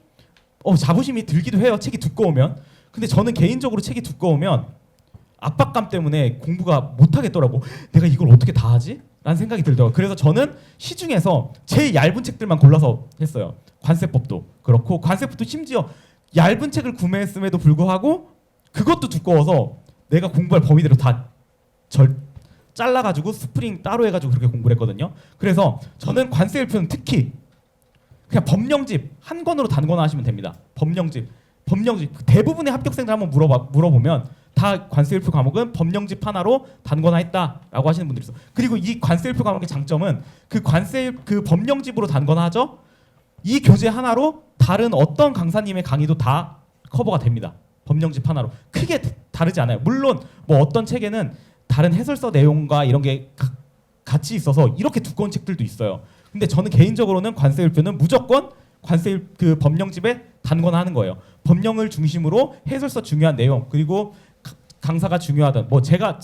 자부심이 들기도 해요. 책이 두꺼우면. 근데 저는 개인적으로 책이 두꺼우면 압박감 때문에 공부가 못하겠더라고. 내가 이걸 어떻게 다 하지? 라는 생각이 들더라고요. 그래서 저는 시중에서 제일 얇은 책들만 골라서 했어요. 관세법도 그렇고 관세법도 심지어 얇은 책을 구매했음에도 불구하고 그것도 두꺼워서 내가 공부할 범위대로 다 잘라가지고 스프링 따로 해가지고 그렇게 공부를 했거든요. 그래서 저는 관세율표는 특히 그냥 법령집 한 권으로 단권화 하시면 됩니다. 법령집 대부분의 합격생들 한번 물어보면 다 관세율표 과목은 법령집 하나로 단권화했다라고 하시는 분들이 있어. 그리고 이 관세율표 과목의 장점은 그 법령집으로 단권화하죠. 이 교재 하나로 다른 어떤 강사님의 강의도 다 커버가 됩니다. 법령집 하나로 크게 다르지 않아요. 물론 뭐 어떤 책에는 다른 해설서 내용과 이런 게 같이 있어서 이렇게 두꺼운 책들도 있어요. 근데 저는 개인적으로는 관세율표는 무조건 그 법령집에 단권화하는 거예요. 법령을 중심으로 해설서 중요한 내용 그리고 강사가 중요하던 뭐 제가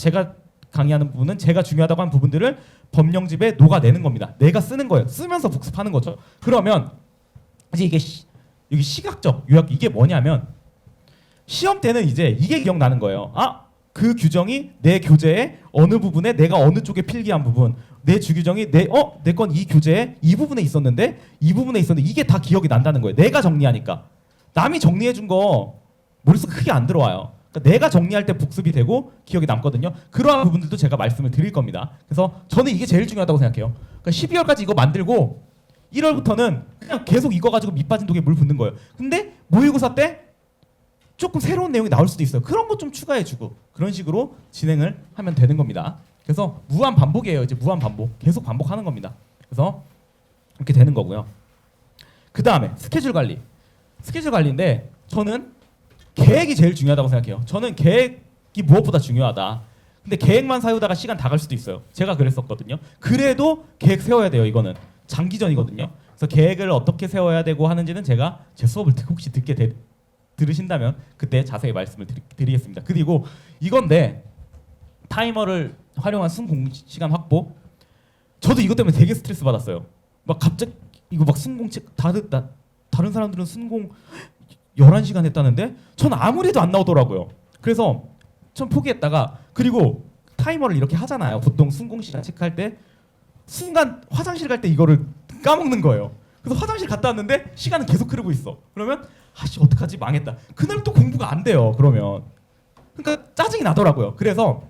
강의하는 부분은 제가 중요하다고 하는 부분들을 법령집에 녹아내는 겁니다. 내가 쓰는 거예요. 쓰면서 복습하는 거죠. 그러면 이제 여기 시각적 요약 이게 뭐냐면 시험 때는 이제 이게 기억나는 거예요. 그 규정이 내 교재의 어느 부분에 내가 어느 쪽에 필기한 부분, 내 주규정이 내 건 이 교재에 이 부분에 있었는데 이게 다 기억이 난다는 거예요. 내가 정리하니까. 남이 정리해 준 거 머릿속에 크게 안 들어와요. 그러니까 내가 정리할 때 복습이 되고 기억에 남거든요. 그러한 부분들도 제가 말씀을 드릴 겁니다. 그래서 저는 이게 제일 중요하다고 생각해요. 그러니까 12월까지 이거 만들고 1월부터는 그냥 계속 이거 가지고 밑 빠진 독에 물 붓는 거예요. 근데 모의고사 때 조금 새로운 내용이 나올 수도 있어요. 그런 거 좀 추가해주고 그런 식으로 진행을 하면 되는 겁니다. 그래서 무한 반복이에요. 이제 무한 반복, 계속 반복하는 겁니다. 그래서 이렇게 되는 거고요. 그 다음에 스케줄 관리. 스케줄 관리인데 저는 계획이 제일 중요하다고 생각해요. 저는 계획이 무엇보다 중요하다. 근데 계획만 세우다가 시간 다 갈 수도 있어요. 제가 그랬었거든요. 그래도 계획 세워야 돼요. 이거는 장기전이거든요. 그래서 계획을 어떻게 세워야 되고 하는지는 제가 제 수업을 혹시 들으신다면 그때 자세히 말씀을 드리겠습니다. 그리고 이건데 타이머를 활용한 순공 시간 확보. 저도 이것 때문에 되게 스트레스 받았어요. 막 갑자기 이거 막 순공 다른 사람들은 순공 11시간 했다는데 전 아무리도 안 나오더라고요. 그래서 전 포기했다가 그리고 타이머를 이렇게 하잖아요. 보통 순공 시간 체크할 때 순간 화장실 갈 때 이거를 까먹는 거예요. 그래서 화장실 갔다 왔는데 시간은 계속 흐르고 있어. 그러면 아씨 어떡하지 망했다. 그날 또 공부가 안 돼요. 그러면 그러니까 짜증이 나더라고요. 그래서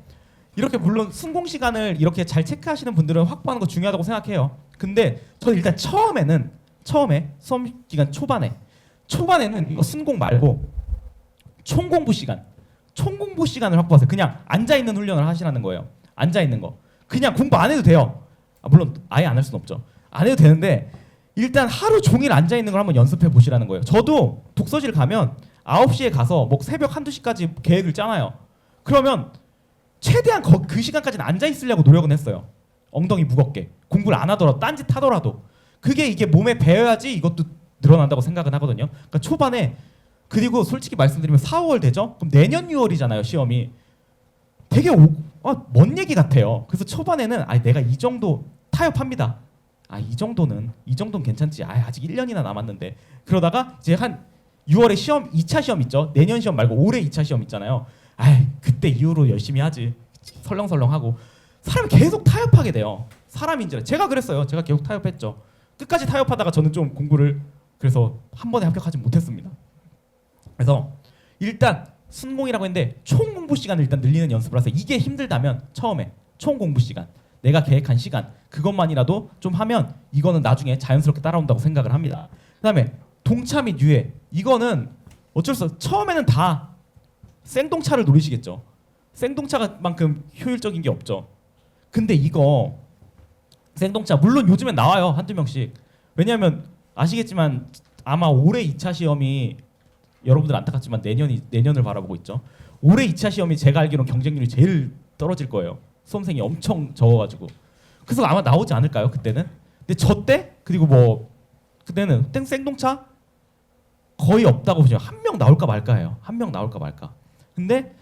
이렇게 물론 순공 시간을 이렇게 잘 체크하시는 분들은 확보하는 거 중요하다고 생각해요. 근데 저는 일단 처음에 수업 기간 초반에는 이거 순공 말고 총공부 시간을 확보하세요. 그냥 앉아 있는 훈련을 하시라는 거예요. 앉아 있는 거. 그냥 공부 안 해도 돼요. 물론 아예 안 할 수는 없죠. 안 해도 되는데 일단 하루 종일 앉아 있는 걸 한번 연습해 보시라는 거예요. 저도 독서실 가면 9시에 가서 뭐 새벽 1-2시까지 계획을 짜놔요. 그러면 최대한 그 시간까지는 앉아 있으려고 노력은 했어요. 엉덩이 무겁게. 공부를 안 하더라도 딴짓 하더라도. 그게 이게 몸에 배어야지 이것도 늘어난다고 생각은 하거든요. 그러니까 초반에 그리고 솔직히 말씀드리면 4월 되죠? 그럼 내년 6월이잖아요, 시험이. 되게 먼 얘기 같아요. 그래서 초반에는 내가 이 정도 타협합니다. 이 정도는 괜찮지. 아직 1년이나 남았는데. 그러다가 이제 한 6월에 시험 2차 시험 있죠. 내년 시험 말고 올해 2차 시험 있잖아요. 그때 이후로 열심히 하지. 설렁설렁하고 사람이 계속 타협하게 돼요. 사람인지 제가 그랬어요. 제가 계속 타협했죠. 끝까지 타협하다가 저는 좀 공부를 그래서 한 번에 합격하지 못했습니다. 그래서 일단 순공이라고 했는데 총 공부 시간을 일단 늘리는 연습을 하세요. 이게 힘들다면 처음에 총 공부 시간, 내가 계획한 시간 그것만이라도 좀 하면 이거는 나중에 자연스럽게 따라온다고 생각을 합니다. 그다음에 동차 및 유예. 이거는 어쩔 수 없어. 처음에는 다 생동차를 노리시겠죠. 생동차만큼 효율적인 게 없죠. 근데 이거 생동차 물론 요즘엔 나와요. 한두 명씩. 왜냐하면 아시겠지만 아마 올해 2차 시험이 여러분들 안타깝지만 내년을 바라보고 있죠. 올해 2차 시험이 제가 알기로는 경쟁률이 제일 떨어질 거예요. 수험생이 엄청 적어가지고. 그래서 아마 나오지 않을까요? 그때는. 근데 저 때 그리고 뭐 그때는 생동차 거의 없다고 보시면 한 명 나올까 말까 해요. 한 명 나올까 말까. 근데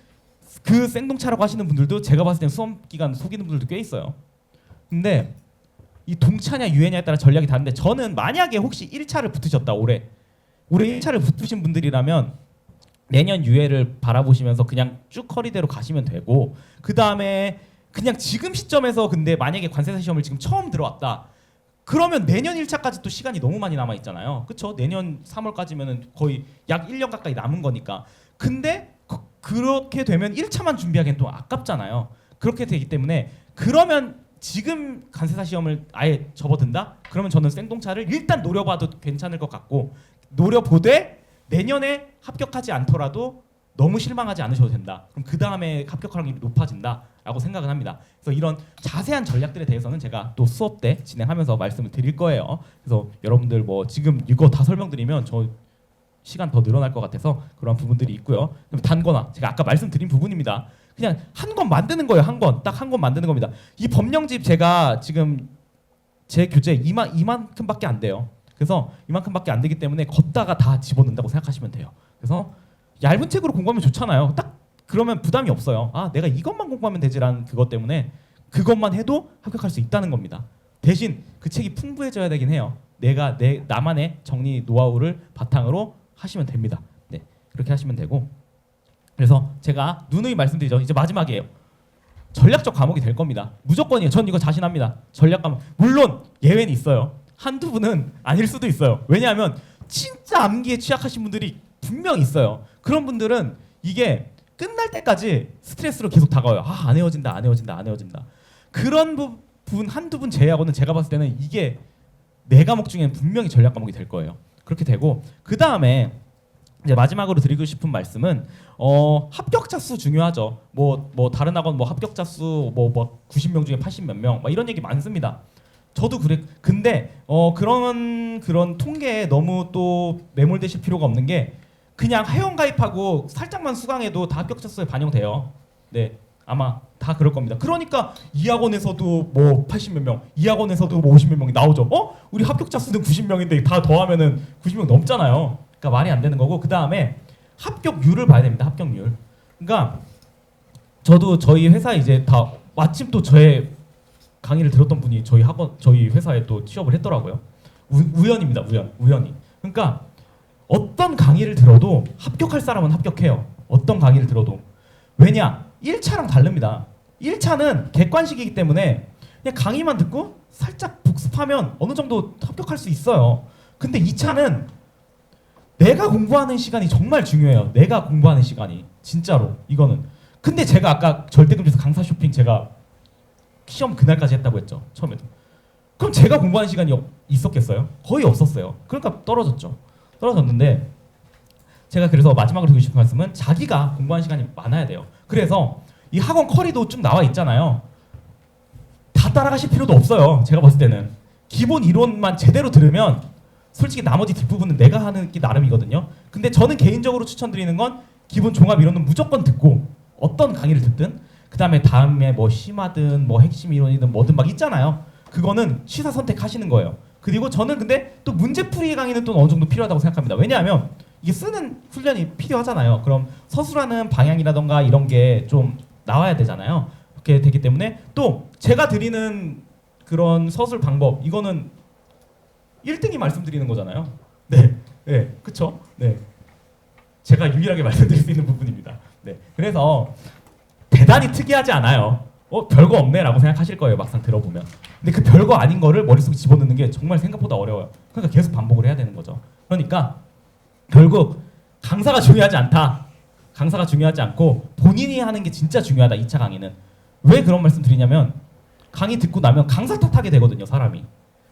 그 생동차라고 하시는 분들도 제가 봤을 때 수험 기간 속이는 분들도 꽤 있어요. 근데 이 동차냐 유예냐에 따라 전략이 다른데 저는 만약에 혹시 1차를 붙으셨다 올해 1차를 붙으신 분들이라면 내년 유예를 바라보시면서 그냥 쭉 커리대로 가시면 되고 그 다음에 그냥 지금 시점에서 근데 만약에 관세사 시험을 지금 처음 들어왔다 그러면 내년 1차까지 또 시간이 너무 많이 남아 있잖아요. 그렇죠? 내년 3월까지면은 거의 약 1년 가까이 남은 거니까. 근데 그렇게 되면 1차만 준비하기엔 또 아깝잖아요. 그렇게 되기 때문에 그러면 지금 관세사 시험을 아예 접어든다? 그러면 저는 생동차를 일단 노려봐도 괜찮을 것 같고 노려보되 내년에 합격하지 않더라도 너무 실망하지 않으셔도 된다. 그럼 그 다음에 합격할 확률이 높아진다라고 생각을 합니다. 그래서 이런 자세한 전략들에 대해서는 제가 또 수업 때 진행하면서 말씀을 드릴 거예요. 그래서 여러분들 뭐 지금 이거 다 설명드리면 저 시간 더 늘어날 것 같아서 그런 부분들이 있고요. 그럼 단권화 제가 아까 말씀드린 부분입니다. 그냥 한 권 만드는 거예요. 딱 한 권 만드는 겁니다. 이 법령집 제가 지금 제 교재 이만큼밖에 안 돼요. 그래서 이만큼밖에 안 되기 때문에 걷다가 다 집어넣는다고 생각하시면 돼요. 그래서 얇은 책으로 공부하면 좋잖아요. 딱 그러면 부담이 없어요. 내가 이것만 공부하면 되지라는 그것 때문에 그것만 해도 합격할 수 있다는 겁니다. 대신 그 책이 풍부해져야 되긴 해요. 나만의 정리 노하우를 바탕으로 하시면 됩니다. 네, 그렇게 하시면 되고 그래서 제가 누누이 말씀드리죠. 이제 마지막이에요. 전략적 과목이 될 겁니다. 무조건이에요. 전 이거 자신합니다. 전략 과목. 물론 예외는 있어요. 한두 분은 아닐 수도 있어요. 왜냐하면 진짜 암기에 취약하신 분들이 분명 있어요. 그런 분들은 이게 끝날 때까지 스트레스로 계속 다가와요. 아, 안 헤어진다, 안 헤어진다, 안 헤어진다. 그런 부분 한두 분 제외하고는 제가 봤을 때는 이게 네 과목 중에는 분명히 전략 과목이 될 거예요. 그렇게 되고 그 다음에 이제 마지막으로 드리고 싶은 말씀은 합격자 수 중요하죠. 뭐 다른 학원 뭐 합격자 수 뭐 90명 중에 80 몇 명 막 이런 얘기 많습니다. 저도 그래. 근데 그런 통계에 너무 또 매몰되실 필요가 없는 게 그냥 회원 가입하고 살짝만 수강해도 다 합격자 수에 반영돼요. 네, 아마 다 그럴 겁니다. 그러니까 이 학원에서도 뭐 80 몇 명, 이 학원에서도 뭐 50 몇 명이 나오죠. 우리 합격자 수는 90명인데 다 더하면은 90명 넘잖아요. 그러니까 말이 안 되는 거고 그 다음에 합격률을 봐야 됩니다. 합격률. 그러니까 저도 저희 회사 이제 다 마침 또 저의 강의를 들었던 분이 저희 회사에 또 취업을 했더라고요. 우연입니다. 우연히. 그러니까 어떤 강의를 들어도 합격할 사람은 합격해요. 어떤 강의를 들어도. 왜냐? 1차랑 다릅니다. 1차는 객관식이기 때문에 그냥 강의만 듣고 살짝 복습하면 어느 정도 합격할 수 있어요. 근데 2차는 내가 공부하는 시간이 정말 중요해요. 내가 공부하는 시간이. 진짜로. 이거는. 근데 제가 아까 절대금지에서 강사 쇼핑 제가 시험 그날까지 했다고 했죠. 처음에도. 그럼 제가 공부하는 시간이 있었겠어요? 거의 없었어요. 그러니까 떨어졌는데 제가 그래서 마지막으로 드리고 싶은 말씀은 자기가 공부하는 시간이 많아야 돼요. 그래서 이 학원 커리도 쭉 나와 있잖아요. 다 따라가실 필요도 없어요. 제가 봤을 때는. 기본 이론만 제대로 들으면 솔직히 나머지 뒷부분은 내가 하는 게 나름이거든요. 근데 저는 개인적으로 추천드리는 건 기본 종합 이론은 무조건 듣고 어떤 강의를 듣든 그 다음에 뭐 심화든 뭐 핵심 이론이든 뭐든 막 있잖아요. 그거는 취사 선택하시는 거예요. 그리고 저는 근데 또 문제풀이 강의는 또 어느 정도 필요하다고 생각합니다. 왜냐하면 이게 쓰는 훈련이 필요하잖아요. 그럼 서술하는 방향이라던가 이런 게 좀 나와야 되잖아요. 그렇게 되기 때문에 또 제가 드리는 그런 서술 방법 이거는 1등이 말씀드리는 거잖아요. 네, 그렇죠. 네, 제가 유일하게 말씀드릴 수 있는 부분입니다. 네, 그래서 대단히 특이하지 않아요. 별거 없네라고 생각하실 거예요. 막상 들어보면. 근데 그 별거 아닌 거를 머릿속에 집어넣는 게 정말 생각보다 어려워요. 그러니까 계속 반복을 해야 되는 거죠. 그러니까 결국 강사가 중요하지 않다. 강사가 중요하지 않고 본인이 하는 게 진짜 중요하다. 2차 강의는. 왜 그런 말씀 드리냐면 강의 듣고 나면 강사 탓하게 되거든요. 사람이.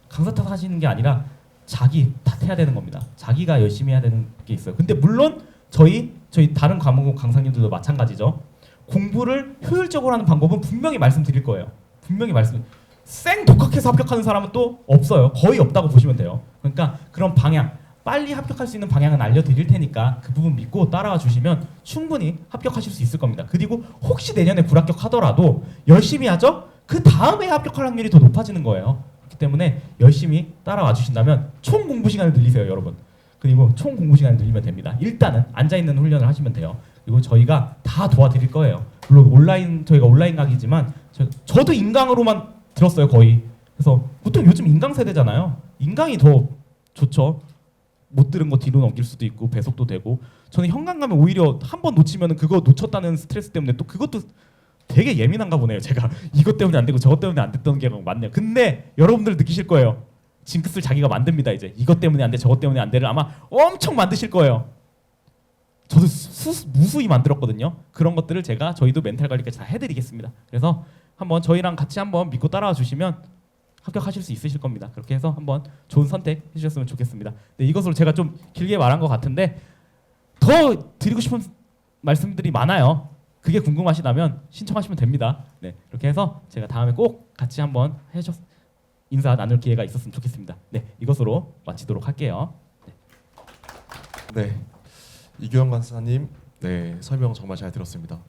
강사 탓하시는 게 아니라 자기 탓해야 되는 겁니다. 자기가 열심히 해야 되는 게 있어요. 근데 물론 저희 다른 과목 강사님들도 마찬가지죠. 공부를 효율적으로 하는 방법은 분명히 말씀드릴 거예요. 분명히 생 독학해서 합격하는 사람은 또 없어요. 거의 없다고 보시면 돼요. 그러니까 그런 방향, 빨리 합격할 수 있는 방향은 알려드릴 테니까 그 부분 믿고 따라와 주시면 충분히 합격하실 수 있을 겁니다. 그리고 혹시 내년에 불합격하더라도 열심히 하죠? 그 다음에 합격할 확률이 더 높아지는 거예요. 그렇기 때문에 열심히 따라와 주신다면 총 공부 시간을 늘리세요, 여러분. 그리고 총 공부 시간을 늘리면 됩니다. 일단은 앉아있는 훈련을 하시면 돼요. 그리고 저희가 다 도와드릴 거예요. 물론 저희가 온라인 강의지만 저도 인강으로만 들었어요, 거의. 그래서 보통 요즘 인강 세대잖아요. 인강이 더 좋죠. 못 들은 거 뒤로 넘길 수도 있고 배속도 되고. 저는 현강 가면 오히려 한 번 놓치면 그거 놓쳤다는 스트레스 때문에 또 그것도 되게 예민한가 보네요. 제가 이것 때문에 안 되고 저것 때문에 안 됐던 게 많네요. 근데 여러분들 느끼실 거예요. 징크스를 자기가 만듭니다. 이제 이것 때문에 안 돼, 저것 때문에 안 돼를 아마 엄청 만드실 거예요. 저도 무수히 만들었거든요. 그런 것들을 저희도 멘탈 관리까지 다 해드리겠습니다. 그래서 한번 저희랑 같이 한번 믿고 따라와 주시면 합격하실 수 있으실 겁니다. 그렇게 해서 한번 좋은 선택 해주셨으면 좋겠습니다. 네, 이것으로 제가 좀 길게 말한 것 같은데 더 드리고 싶은 말씀들이 많아요. 그게 궁금하시다면 신청하시면 됩니다. 네, 이렇게 해서 제가 다음에 꼭 같이 한번 인사 나눌 기회가 있었으면 좋겠습니다. 네, 이것으로 마치도록 할게요. 네, 이규영 강사님, 네, 설명 정말 잘 들었습니다.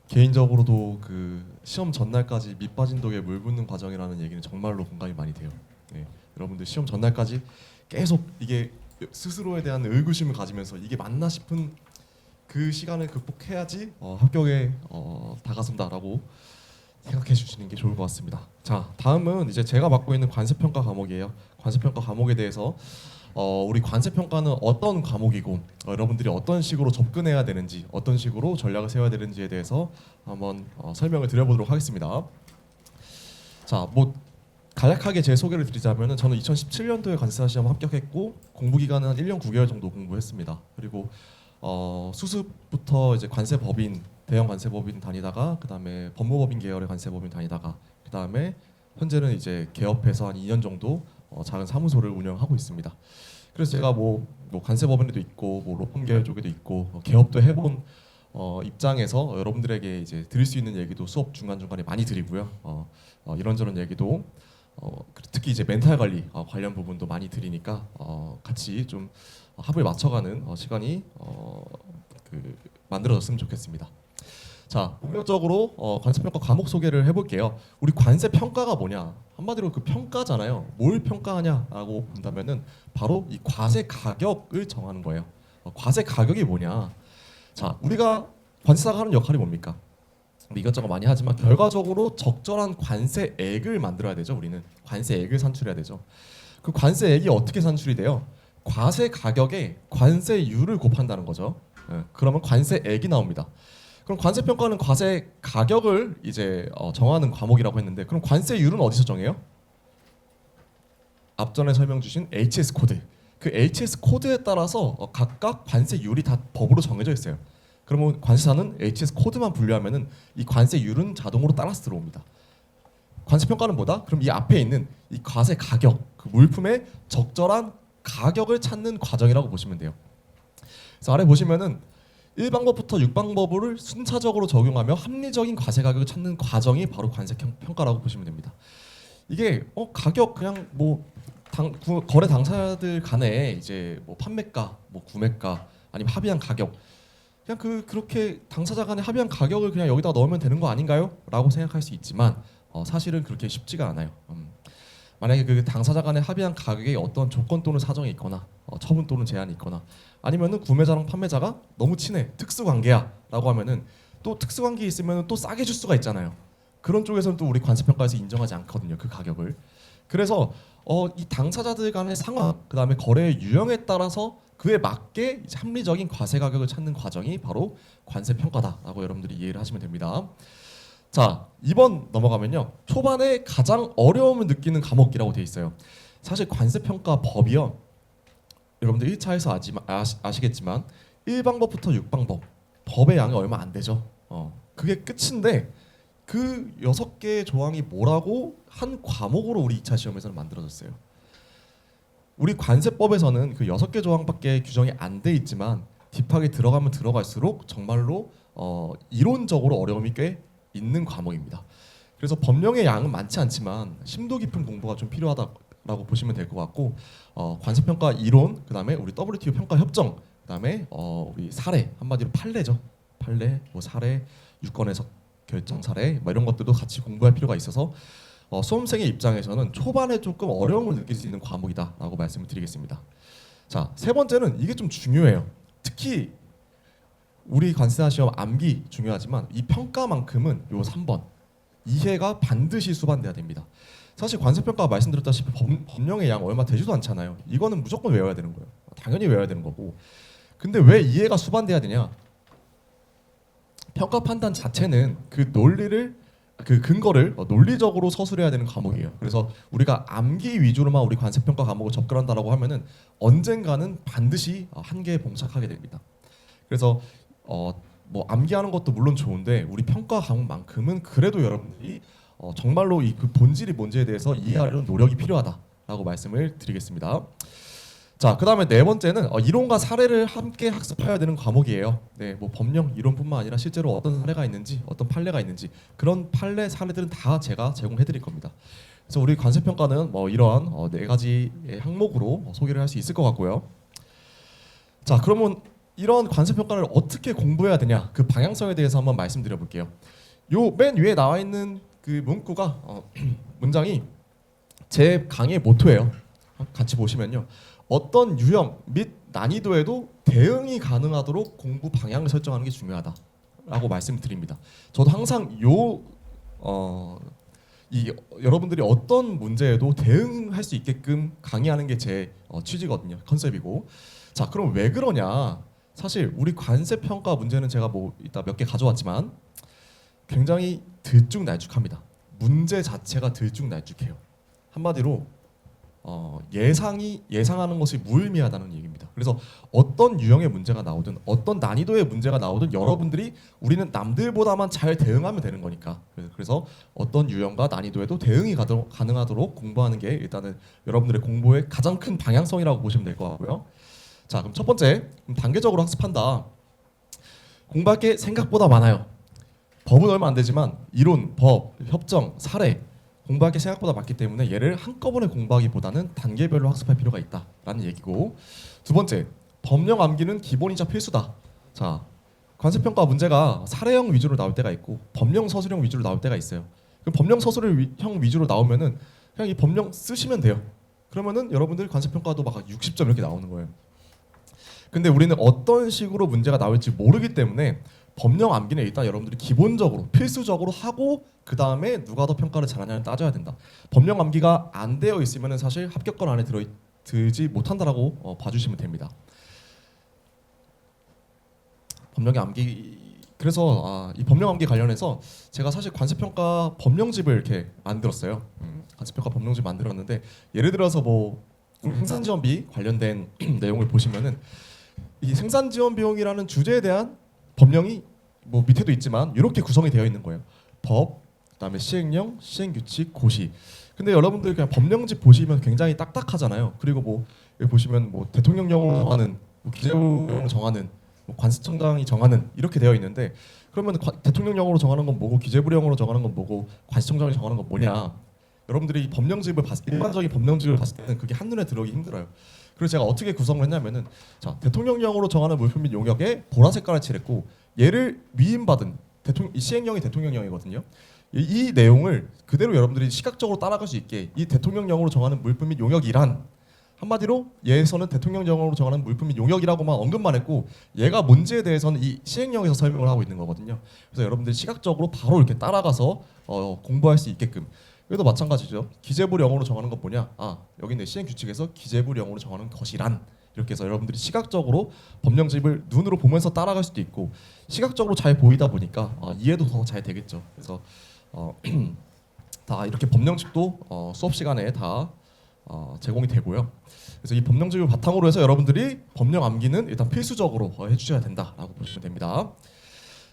개인적으로도 그 시험 전날까지 밑 빠진 독에 물 붓는 과정이라는 얘기는 정말로 공감이 많이 돼요. 네, 여러분들 시험 전날까지 계속 이게 스스로에 대한 의구심을 가지면서 이게 맞나 싶은 그 시간을 극복해야지 합격에 다가선다라고 생각해 주시는 게 좋을 것 같습니다. 자, 다음은 이제 제가 맡고 있는 관세평가 과목이에요. 관세평가 과목에 대해서 우리 관세평가는 어떤 과목이고 여러분들이 어떤 식으로 접근해야 되는지 어떤 식으로 전략을 세워야 되는지에 대해서 한번 설명을 드려보도록 하겠습니다. 자, 뭐 간략하게 제 소개를 드리자면은 저는 2017년도에 관세사 시험 합격했고 공부 기간은 한 1년 9개월 정도 공부했습니다. 그리고 수습부터 이제 관세법인 대형 관세법인 다니다가 그다음에 법무법인 계열의 관세법인 다니다가 그다음에 현재는 이제 개업해서 한 2년 정도 작은 사무소를 운영하고 있습니다. 그래서 제가 뭐 관세법인에도 있고 뭐 로펌 계열 쪽에도 있고 개업도 해본 입장에서 여러분들에게 이제 드릴 수 있는 얘기도 수업 중간 중간에 많이 드리고요. 이런저런 얘기도 특히 이제 멘탈 관리 관련 부분도 많이 드리니까 같이 좀 합을 맞춰가는 시간이 만들어졌으면 좋겠습니다. 자, 본격적으로 관세평가 과목 소개를 해볼게요. 우리 관세평가가 뭐냐? 한마디로 그 평가잖아요. 뭘 평가하냐라고 본다면은 바로 이 과세 가격을 정하는 거예요. 과세 가격이 뭐냐? 자, 우리가 관세사가 하는 역할이 뭡니까? 이것저것 많이 하지만 결과적으로 적절한 관세액을 만들어야 되죠. 우리는 관세액을 산출해야 되죠. 그 관세액이 어떻게 산출이 돼요? 과세 가격에 관세율을 곱한다는 거죠. 그러면 관세액이 나옵니다. 그럼 관세평가는 과세 가격을 이제 정하는 과목이라고 했는데 그럼 관세율은 어디서 정해요? 앞전에 설명 주신 HS 코드. 그 HS 코드에 따라서 각각 관세율이 다 법으로 정해져 있어요. 그러면 관세사는 HS 코드만 분류하면은 이 관세율은 자동으로 따라서 들어옵니다. 관세평가는 뭐다? 그럼 이 앞에 있는 이 과세 가격, 그 물품의 적절한 가격을 찾는 과정이라고 보시면 돼요. 그래서 아래 보시면은 1방법부터 6방법을 순차적으로 적용하며 합리적인 과세 가격을 찾는 과정이 바로 관세평가라고 보시면 됩니다. 이게 가격 그냥 뭐 거래 당사자들 간에 이제 뭐 판매가, 뭐 구매가, 아니면 합의한 가격 그냥 그렇게 당사자 간에 합의한 가격을 그냥 여기다 넣으면 되는 거 아닌가요? 라고 생각할 수 있지만 사실은 그렇게 쉽지가 않아요. 만약에 그 당사자 간에 합의한 가격에 어떤 조건 또는 사정이 있거나 처분 또는 제한이 있거나 아니면은 구매자랑 판매자가 너무 친해 특수관계야라고 하면은 또 특수관계 있으면 또 싸게 줄 수가 있잖아요. 그런 쪽에서는 또 우리 관세평가에서 인정하지 않거든요. 그 가격을. 그래서 이 당사자들 간의 상황 그다음에 거래의 유형에 따라서 그에 맞게 이제 합리적인 과세 가격을 찾는 과정이 바로 관세평가다라고 여러분들이 이해를 하시면 됩니다. 자, 2번 넘어가면요. 초반에 가장 어려움을 느끼는 과목이라고 돼 있어요. 사실 관세평가 법이요. 여러분들 1차에서 아시겠지만 1방법부터 6방법 법의 양이 얼마 안 되죠. 그게 끝인데 그 6개의 조항이 뭐라고 한 과목으로 우리 2차 시험에서는 만들어졌어요. 우리 관세법에서는 그 6개 조항밖에 규정이 안 돼 있지만 딥하게 들어가면 들어갈수록 정말로 이론적으로 어려움이 꽤 있는 과목입니다. 그래서 법령의 양은 많지 않지만 심도 깊은 공부가 좀 필요하다라고 보시면 될 것 같고 관세평가 이론, 그다음에 우리 WTO 평가 협정, 그다음에 우리 사례, 한마디로 판례죠. 판례, 뭐 사례, 유권에서 결정 사례, 뭐 이런 것들도 같이 공부할 필요가 있어서 수험생의 입장에서는 초반에 조금 어려움을 느낄 수 있는 과목이다라고 말씀을 드리겠습니다. 자, 세 번째는 이게 좀 중요해요. 특히 우리 관세사 시험 암기 중요하지만 이 평가만큼은 요 3번 이해가 반드시 수반돼야 됩니다. 사실 관세평가 말씀드렸다시피 법령의 양 얼마 되지도 않잖아요. 이거는 무조건 외워야 되는 거예요. 당연히 외워야 되는 거고. 근데 왜 이해가 수반돼야 되냐? 평가 판단 자체는 그 논리를 그 근거를 논리적으로 서술해야 되는 과목이에요. 그래서 우리가 암기 위주로만 우리 관세평가 과목을 접근한다라고 하면은 언젠가는 반드시 한계에 봉착하게 됩니다. 그래서 뭐 암기하는 것도 물론 좋은데 우리 평가 과목만큼은 그래도 여러분들이 정말로 이 그 본질이 뭔지에 대해서 이해하려는 노력이 필요하다라고 말씀을 드리겠습니다. 자, 그다음에 네 번째는 이론과 사례를 함께 학습해야 되는 과목이에요. 네, 뭐 법령 이론뿐만 아니라 실제로 어떤 사례가 있는지, 어떤 판례가 있는지 그런 판례 사례들은 다 제가 제공해드릴 겁니다. 그래서 우리 관세평가는 뭐 이러한 네 가지의 항목으로 소개를 할 수 있을 것 같고요. 자, 그러면 이런 관세평가를 어떻게 공부해야 되냐 그 방향성에 대해서 한번 말씀드려 볼게요. 요 맨 위에 나와 있는 그 문구가 문장이 제 강의의 모토예요. 같이 보시면요. 어떤 유형 및 난이도에도 대응이 가능하도록 공부 방향을 설정하는 게 중요하다라고 말씀드립니다. 저도 항상 여러분들이 어떤 문제에도 대응할 수 있게끔 강의하는 게 제 취지거든요. 컨셉이고. 자, 그럼 왜 그러냐? 사실 우리 관세평가 문제는 제가 뭐 이따 몇 개 가져왔지만 굉장히 들쭉날쭉합니다. 문제 자체가 들쭉날쭉해요. 한마디로 예상하는 것이 무의미하다는 얘기입니다. 그래서 어떤 유형의 문제가 나오든 어떤 난이도의 문제가 나오든 여러분들이 우리는 남들보다만 잘 대응하면 되는 거니까 그래서 어떤 유형과 난이도에도 대응이 가능하도록 공부하는 게 일단은 여러분들의 공부의 가장 큰 방향성이라고 보시면 될 것 같고요. 자, 그럼 첫 번째 단계적으로 학습한다. 공부할 게 생각보다 많아요. 법은 얼마 안 되지만 이론, 법, 협정, 사례 공부할 게 생각보다 많기 때문에 얘를 한꺼번에 공부하기보다는 단계별로 학습할 필요가 있다라는 얘기고, 두 번째 법령 암기는 기본이자 필수다. 자, 관세평가 문제가 사례형 위주로 나올 때가 있고 법령 서술형 위주로 나올 때가 있어요. 그럼 법령 서술형 위주로 나오면은 그냥 이 법령 쓰시면 돼요. 그러면은 여러분들 관세평가도 막 60점 이렇게 나오는 거예요. 근데 우리는 어떤 식으로 문제가 나올지 모르기 때문에 법령 암기는 일단 여러분들이 기본적으로 필수적으로 하고 그 다음에 누가 더 평가를 잘하냐를 따져야 된다. 법령 암기가 안 되어 있으면 사실 합격권 안에 들지 못한다라고 봐주시면 됩니다. 법령 암기 그래서 이 법령 암기 관련해서 제가 사실 관세평가 법령집을 이렇게 만들었어요. 관세평가 법령집 만들었는데 예를 들어서 뭐 생산지원비 관련된 내용을 보시면은 이 생산지원 비용이라는 주제에 대한 법령이 뭐 밑에도 있지만 이렇게 구성이 되어 있는 거예요. 법, 그다음에 시행령, 시행규칙, 고시. 근데 여러분들 그냥 법령집 보시면 굉장히 딱딱하잖아요. 그리고 뭐 여기 보시면 뭐 대통령령으로 정하는, 뭐 기재부령으로 정하는, 뭐 관세청장이 정하는 이렇게 되어 있는데 그러면 대통령령으로 정하는 건 뭐고 기재부령으로 정하는 건 뭐고 관세청장이 정하는 건 뭐냐? 여러분들이 법령집을 일반적인 법령집을 봤을 때는 그게 한눈에 들어오기 힘들어요. 그래서 제가 어떻게 구성을 했냐면은 자, 대통령령으로 정하는 물품 및 용역에 보라 색깔을 칠했고 얘를 위임받은 이 시행령이 대통령령이거든요. 이 내용을 그대로 여러분들이 시각적으로 따라갈 수 있게 이 대통령령으로 정하는 물품 및 용역이란 한마디로 얘에서는 대통령령으로 정하는 물품 및 용역이라고만 언급만 했고 얘가 뭔지에 대해서는 이 시행령에서 설명을 하고 있는 거거든요. 그래서 여러분들이 시각적으로 바로 이렇게 따라가서 공부할 수 있게끔. 여기도 마찬가지죠. 기재부령으로 정하는 건 뭐냐? 여기 있는 시행규칙에서 기재부령으로 정하는 것이란 이렇게 해서 여러분들이 시각적으로 법령집을 눈으로 보면서 따라갈 수도 있고 시각적으로 잘 보이다 보니까 이해도 더 잘 되겠죠. 그래서 다 이렇게 법령집도 수업 시간에 다 제공이 되고요. 그래서 이 법령집을 바탕으로 해서 여러분들이 법령 암기는 일단 필수적으로 해주셔야 된다라고 보시면 됩니다.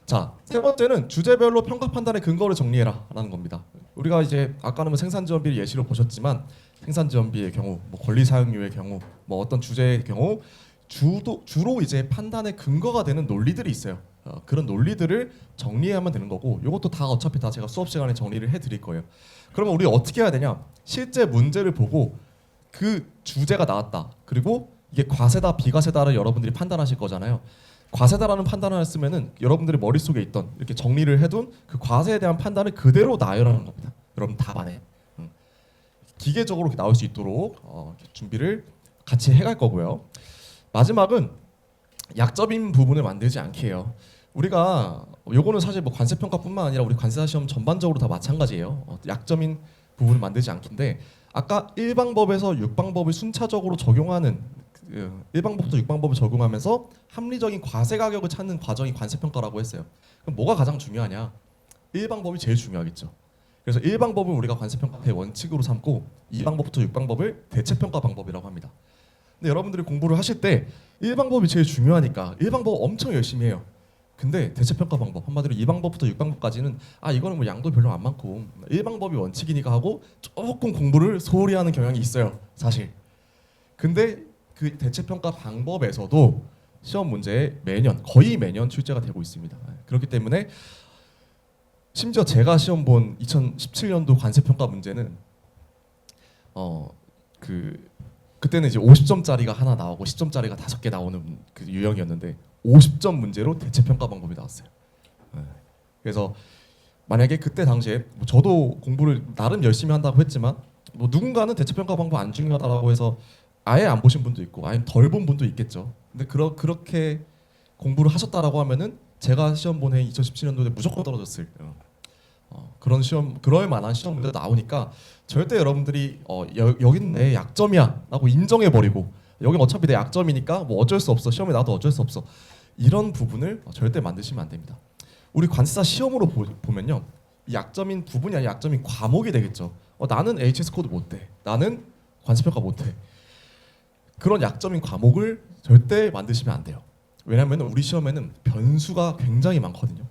자, 세 번째는 주제별로 평가 판단의 근거를 정리해라라는 겁니다. 우리가 이제 아까는 뭐 생산지원비를 예시로 보셨지만 생산지원비의 경우, 뭐 권리사용료의 경우, 뭐 어떤 주제의 경우 주로 이제 판단의 근거가 되는 논리들이 있어요. 그런 논리들을 정리하면 되는 거고 이것도 다 어차피 다 제가 수업 시간에 정리를 해드릴 거예요. 그러면 우리 어떻게 해야 되냐? 실제 문제를 보고 그 주제가 나왔다. 그리고 이게 과세다 비과세다를 여러분들이 판단하실 거잖아요. 과세다라는 판단을 했으면은 여러분들의 머릿속에 있던 이렇게 정리를 해둔 그 과세에 대한 판단을 그대로 나열하는 겁니다. 여러분 답안에 기계적으로 나올 수 있도록 준비를 같이 해갈 거고요. 마지막은 약점인 부분을 만들지 않게 해요. 우리가 요거는 사실 뭐 관세평가뿐만 아니라 우리 관세사 시험 전반적으로 다 마찬가지예요. 약점인 부분을 만들지 않긴데 아까 1방법에서 6방법을 순차적으로 적용하는 1방법부터 6방법을 적용하면서 합리적인 과세 가격을 찾는 과정이 관세평가라고 했어요. 그럼 뭐가 가장 중요하냐? 1방법이 제일 중요하겠죠. 그래서 1방법은 우리가 관세평가의 원칙으로 삼고 2방법부터 6방법을 대체평가 방법이라고 합니다. 근데 여러분들이 공부를 하실 때 1방법이 제일 중요하니까 1방법 엄청 열심히 해요. 근데 대체평가 방법 한마디로 2방법부터 6방법까지는 이거는 뭐 양도 별로 안 많고 1방법이 원칙이니까 하고 조금 공부를 소홀히 하는 경향이 있어요. 사실. 근데 그 대체평가 방법에서도 시험 문제에 거의 매년 출제가 되고 있습니다. 그렇기 때문에 심지어 제가 시험 본 2017년도 관세평가 문제는 그때는 이제 50점짜리가 하나 나오고 10점짜리가 5개 나오는 그 유형이었는데 50점 문제로 대체평가 방법이 나왔어요. 그래서 만약에 그때 당시에 뭐 저도 공부를 나름 열심히 한다고 했지만 뭐 누군가는 대체평가 방법 안 중요하다고 해서 아예 안 보신 분도 있고 아예 덜 본 분도 있겠죠. 근데 그렇게 공부를 하셨다라고 하면은 제가 시험 본 해 2017년도에 무조건 떨어졌을 그런 시험, 그럴 만한 시험 문제가 나오니까 절대 여러분들이 여기는 내 약점이야라고 인정해버리고 여긴 어차피 내 약점이니까 뭐 어쩔 수 없어 시험에 나도 어쩔 수 없어 이런 부분을 절대 만드시면 안 됩니다. 우리 관세사 시험으로 보면요, 약점인 부분이 아니라 약점인 과목이 되겠죠. 나는 HS 코드 못 돼. 나는 관습평가 못해. 그런 약점인 과목을 절대 만드시면 안 돼요. 왜냐하면 우리 시험에는 변수가 굉장히 많거든요.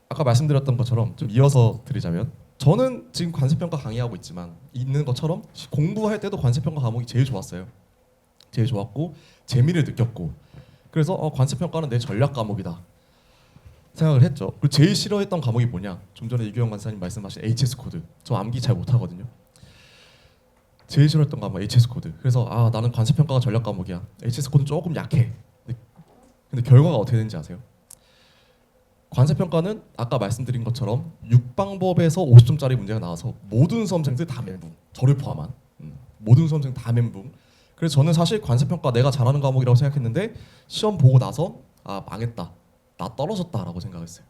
아까 말씀드렸던 것처럼 좀 이어서 드리자면 저는 지금 관습평가 강의하고 있는 것처럼 공부할 때도 관습평가 과목이 제일 좋았어요. 제일 좋았고 재미를 느꼈고 그래서 관습평가는 내 전략 과목이다 생각을 했죠. 그리고 제일 싫어했던 과목이 뭐냐? 좀 전에 이규영 간사님 말씀하신 HS 코드. 저 암기 잘 못하거든요. 제일 싫어했던 과목 HS 코드. 그래서 나는 관습평가가 전략 과목이야. HS 코드는 조금 약해. 근데 결과가 어떻게 되는지 아세요? 관습평가는 아까 말씀드린 것처럼 6방법에서 50점짜리 문제가 나와서 모든 수험생들 다 멘붕. 저를 포함한 모든 수험생 다 멘붕. 그래서 저는 사실 관습평가 내가 잘하는 과목이라고 생각했는데 시험 보고 나서 망했다. 나 떨어졌다라고 생각했어요.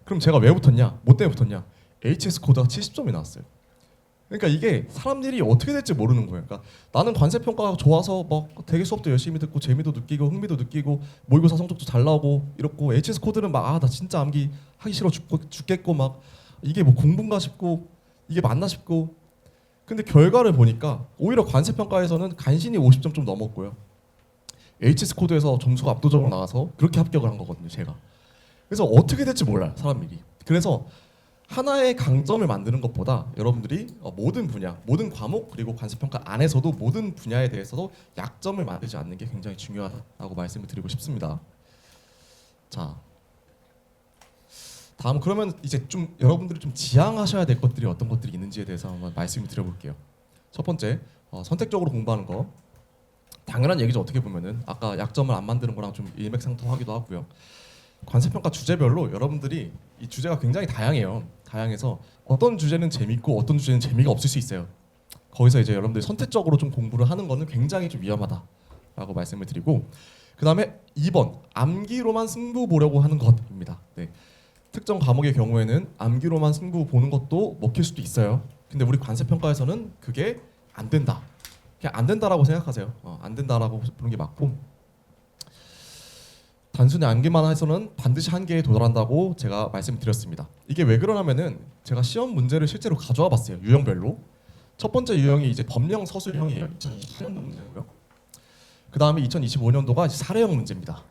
그럼 제가 왜 붙었냐? 뭐 때문에 붙었냐? HS 코드가 70점이 나왔어요. 그러니까 이게 사람들이 어떻게 될지 모르는 거예요. 그러니까 나는 관세평가가 좋아서 막 되게 수업도 열심히 듣고 재미도 느끼고 흥미도 느끼고 모의고사 성적도 잘 나오고 이렇고 HS 코드는 막 나 진짜 암기 하기 싫어 죽겠고 막 이게 뭐 공부인가 싶고 이게 맞나 싶고 근데 결과를 보니까 오히려 관세평가에서는 간신히 50점 좀 넘었고요. HS 코드에서 점수가 압도적으로 나와서 그렇게 합격을 한 거거든요, 제가. 그래서 어떻게 될지 몰라요, 사람들이. 그래서 하나의 강점을 만드는 것보다 여러분들이 모든 분야, 모든 과목 그리고 관습평가 안에서도 모든 분야에 대해서도 약점을 만들지 않는 게 굉장히 중요하다고 말씀을 드리고 싶습니다. 자, 다음 그러면 이제 좀 여러분들이 좀 지향하셔야 될 것들이 어떤 것들이 있는지에 대해서 한번 말씀을 드려볼게요. 첫 번째, 선택적으로 공부하는 거. 당연한 얘기죠. 어떻게 보면은 아까 약점을 안 만드는 거랑 좀 일맥상통하기도 하고요. 관습평가 주제별로 여러분들이 이 주제가 굉장히 다양해요. 다양해서 어떤 주제는 재밌고 어떤 주제는 재미가 없을 수 있어요. 거기서 이제 여러분들이 선택적으로 좀 공부를 하는 거는 굉장히 좀 위험하다라고 말씀을 드리고 그 다음에 2번 암기로만 승부 보려고 하는 것입니다. 네. 특정 과목의 경우에는 암기로만 승부 보는 것도 먹힐 수도 있어요. 근데 우리 관습평가에서는 그게 안 된다. 그냥 안 된다라고 생각하세요. 안 된다라고 보는 게 맞고 단순히 암기만 해서는 반드시 한계에 도달한다고 제가 말씀드렸습니다. 이게 왜 그러냐면은 제가 시험 문제를 실제로 가져와 봤어요. 유형별로. 첫 번째 유형이 이제 법령 서술형이에요. 2024년도 문제고요. 그 다음에 2025년도가 사례형 문제입니다.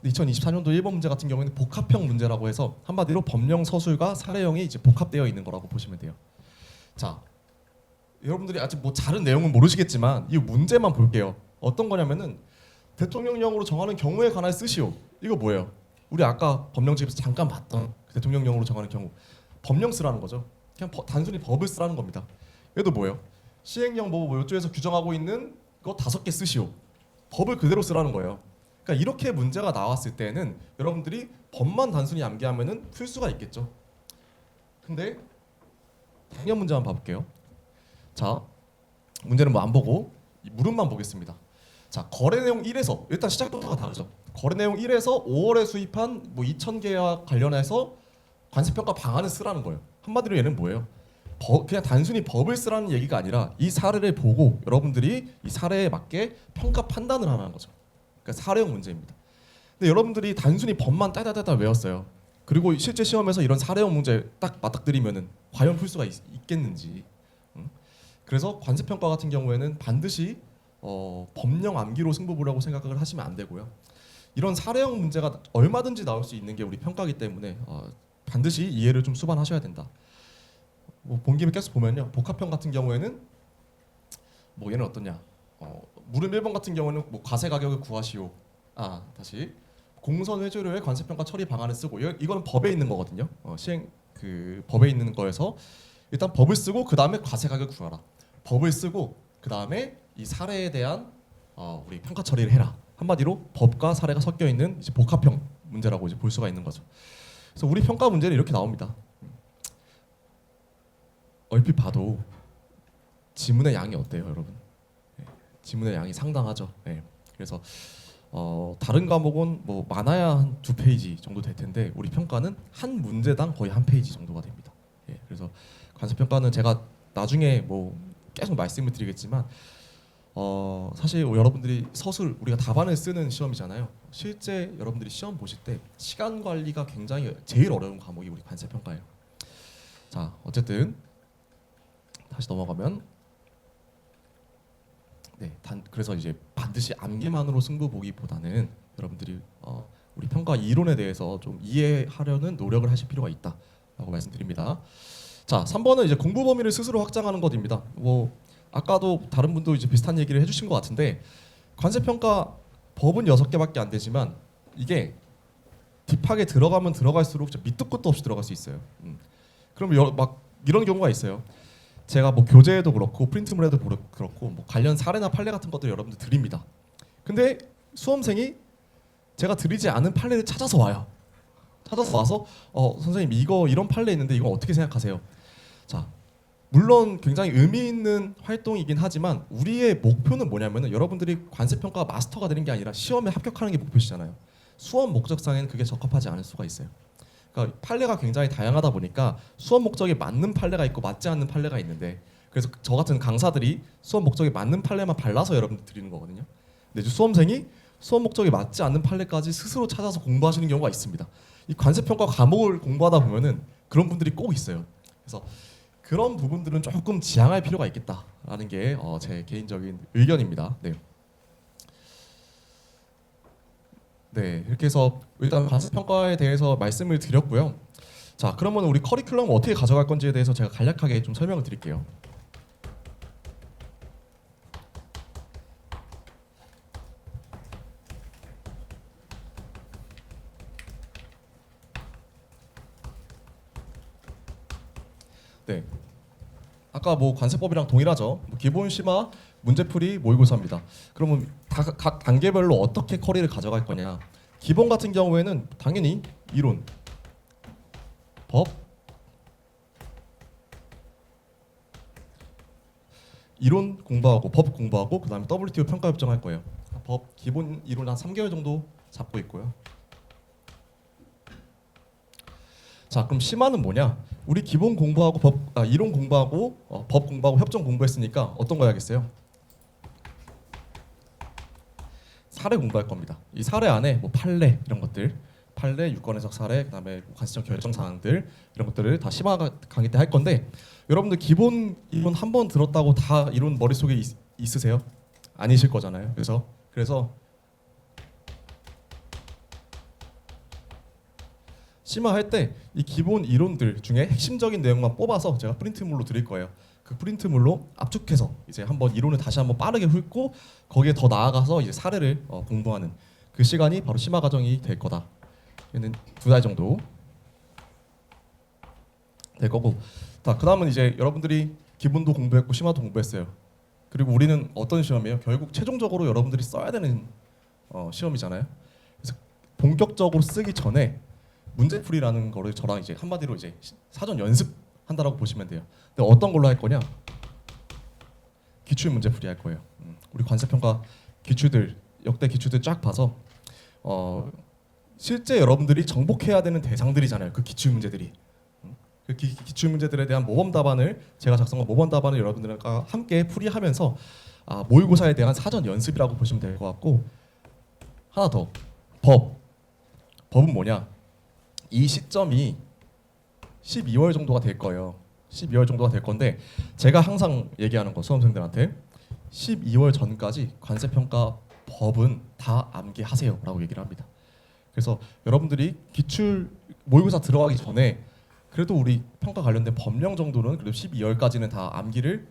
2024년도 1번 문제 같은 경우에는 복합형 문제라고 해서 한마디로 법령 서술과 사례형이 이제 복합되어 있는 거라고 보시면 돼요. 자, 여러분들이 아직 뭐 다른 내용은 모르시겠지만 이 문제만 볼게요. 어떤 거냐면은 대통령령으로 정하는 경우에 관하여 쓰시오. 이거 뭐예요? 우리 아까 법령집에서 잠깐 봤던 그 대통령령으로 정하는 경우 법령 쓰라는 거죠. 그냥 단순히 법을 쓰라는 겁니다. 얘도 뭐예요? 시행령 뭐 요조에서 규정하고 있는 거 5개 쓰시오. 법을 그대로 쓰라는 거예요. 그러니까 이렇게 문제가 나왔을 때는 여러분들이 법만 단순히 암기하면은 풀 수가 있겠죠. 근데 당연 문제 한번 봐볼게요. 자, 문제는 뭐 안 보고 물음만 보겠습니다. 자, 거래 내용 1에서 일단 시작부터가 다르죠. 거래 내용 1에서 5월에 수입한 뭐 2,000개와 관련해서 관세평가 방안을 쓰라는 거예요. 한마디로 얘는 뭐예요? 그냥 단순히 법을 쓰라는 얘기가 아니라 이 사례를 보고 여러분들이 이 사례에 맞게 평가 판단을 하는 거죠. 그러니까 사례형 문제입니다. 근데 여러분들이 단순히 법만 따다다다 외웠어요. 그리고 실제 시험에서 이런 사례형 문제 딱 맞닥뜨리면은 과연 풀 수가 있겠는지. 그래서 관세평가 같은 경우에는 반드시 법령 암기로 승부 보려고 생각을 하시면 안 되고요. 이런 사례형 문제가 얼마든지 나올 수 있는 게 우리 평가이기 때문에 반드시 이해를 좀 수반하셔야 된다. 뭐 본 김에 계속 보면요. 복합형 같은 경우에는 뭐 얘는 어떠냐? 물음 1번 같은 경우는 뭐 과세 가격을 구하시오. 다시 공선 회주료의 관세평가 처리 방안을 쓰고 이거는 법에 있는 거거든요. 시행 그 법에 있는 거에서 일단 법을 쓰고 그 다음에 과세 가격을 구하라. 법을 쓰고 그 다음에 이 사례에 대한 우리 평가 처리를 해라. 한마디로 법과 사례가 섞여 있는 이제 복합형 문제라고 이제 볼 수가 있는 거죠. 그래서 우리 평가 문제는 이렇게 나옵니다. 얼핏 봐도 지문의 양이 어때요, 여러분? 지문의 양이 상당하죠. 그래서 다른 과목은 뭐 많아야 한 2페이지 정도 될 텐데 우리 평가는 한 문제당 거의 1페이지 정도가 됩니다. 그래서 관세평가는 제가 나중에 뭐 계속 말씀을 드리겠지만 사실 여러분들이 서술 우리가 답안을 쓰는 시험이잖아요. 실제 여러분들이 시험 보실 때 시간 관리가 굉장히 제일 어려운 과목이 우리 관세평가예요. 자, 어쨌든 다시 넘어가면 네, 그래서 이제 반드시 암기만으로 승부 보기보다는 여러분들이 우리 평가 이론에 대해서 좀 이해하려는 노력을 하실 필요가 있다라고 말씀드립니다. 자, 3번은 이제 공부 범위를 스스로 확장하는 것입니다. 뭐 아까도 다른 분도 이제 비슷한 얘기를 해주신 것 같은데 관세 평가 법은 6개밖에 안 되지만 이게 딥하게 들어가면 들어갈수록 진짜 밑도 끝도 없이 들어갈 수 있어요. 그럼 막 이런 경우가 있어요. 제가 뭐 교재에도 그렇고 프린트물에도 그렇고 뭐 관련 사례나 판례 같은 것들 여러분들 드립니다. 근데 수험생이 제가 드리지 않은 판례를 찾아서 와요. 찾아서 와서 선생님 이거 이런 판례 있는데 이건 어떻게 생각하세요? 자, 물론 굉장히 의미 있는 활동이긴 하지만 우리의 목표는 뭐냐면은 여러분들이 관세 평가 마스터가 되는 게 아니라 시험에 합격하는 게 목표시잖아요. 수험 목적상에는 그게 적합하지 않을 수가 있어요. 그러니까 판례가 굉장히 다양하다 보니까 수험 목적에 맞는 판례가 있고 맞지 않는 판례가 있는데 그래서 저 같은 강사들이 수험 목적에 맞는 판례만 발라서 여러분들 드리는 거거든요. 근데 이제 수험생이 수험 목적에 맞지 않는 판례까지 스스로 찾아서 공부하시는 경우가 있습니다. 이 관세평가 과목을 공부하다 보면은 그런 분들이 꼭 있어요. 그래서 그런 부분들은 조금 지양할 필요가 있겠다라는 게 제 개인적인 의견입니다. 네. 네, 이렇게 해서 일단 관세평가에 대해서 말씀을 드렸고요. 자, 그러면 우리 커리큘럼을 어떻게 가져갈 건지에 대해서 제가 간략하게 좀 설명을 드릴게요. 네, 아까 뭐 관세법이랑 동일하죠. 뭐 기본 심화, 문제풀이, 모의고사입니다. 그러면 각 단계별로 어떻게 커리를 가져갈 거냐? 기본 같은 경우에는 당연히 이론, 법, 이론 공부하고 법 공부하고 그다음에 WTO 평가 협정할 거예요. 법 기본 이론 한 3개월 정도 잡고 있고요. 자, 그럼 심화는 뭐냐? 우리 기본 공부하고 이론 공부하고 법 공부하고 협정 공부했으니까 어떤 거 해야겠어요? 사례 공부할 겁니다. 이 사례 안에 뭐 판례 이런 것들, 판례, 유권 해석 사례, 그다음에 관세청 결정 사항들 이런 것들을 다 심화 강의 때 할 건데 여러분들 기본 이론 한 번 들었다고 다 이론 머릿속에 있으세요? 아니실 거잖아요. 그래서 심화할 때 이 기본 이론들 중에 핵심적인 내용만 뽑아서 제가 프린트물로 드릴 거예요. 그 프린트물로 압축해서 이제 한번 이론을 다시 한번 빠르게 훑고 거기에 더 나아가서 이제 사례를 공부하는 그 시간이 바로 심화 과정이 될 거다. 얘는 2달 정도 될 거고. 자, 그다음은 이제 여러분들이 기본도 공부했고 심화도 공부했어요. 그리고 우리는 어떤 시험이에요? 결국 최종적으로 여러분들이 써야 되는 시험이잖아요. 그래서 본격적으로 쓰기 전에 문제풀이라는 거를 저랑 이제 한마디로 이제 사전 연습한다라고 보시면 돼요. 근데 어떤 걸로 할 거냐? 기출 문제풀이 할 거예요. 우리 관세평가 기출들 역대 기출들 쫙 봐서 실제 여러분들이 정복해야 되는 대상들이잖아요. 그 기출 문제들이. 그 기출 문제들에 대한 모범 답안을 제가 작성한 모범 답안을 여러분들과 함께 풀이하면서 모의고사에 대한 사전 연습이라고 보시면 될 것 같고 하나 더 법은 뭐냐? 이 시점이 12월 정도가 될 거예요. 12월 정도가 될 건데 제가 항상 얘기하는 거 수험생들한테 12월 전까지 관세평가 법은 다 암기하세요라고 얘기를 합니다. 그래서 여러분들이 기출 모의고사 들어가기 전에 그래도 우리 평가 관련된 법령 정도는 그래도 12월까지는 다 암기를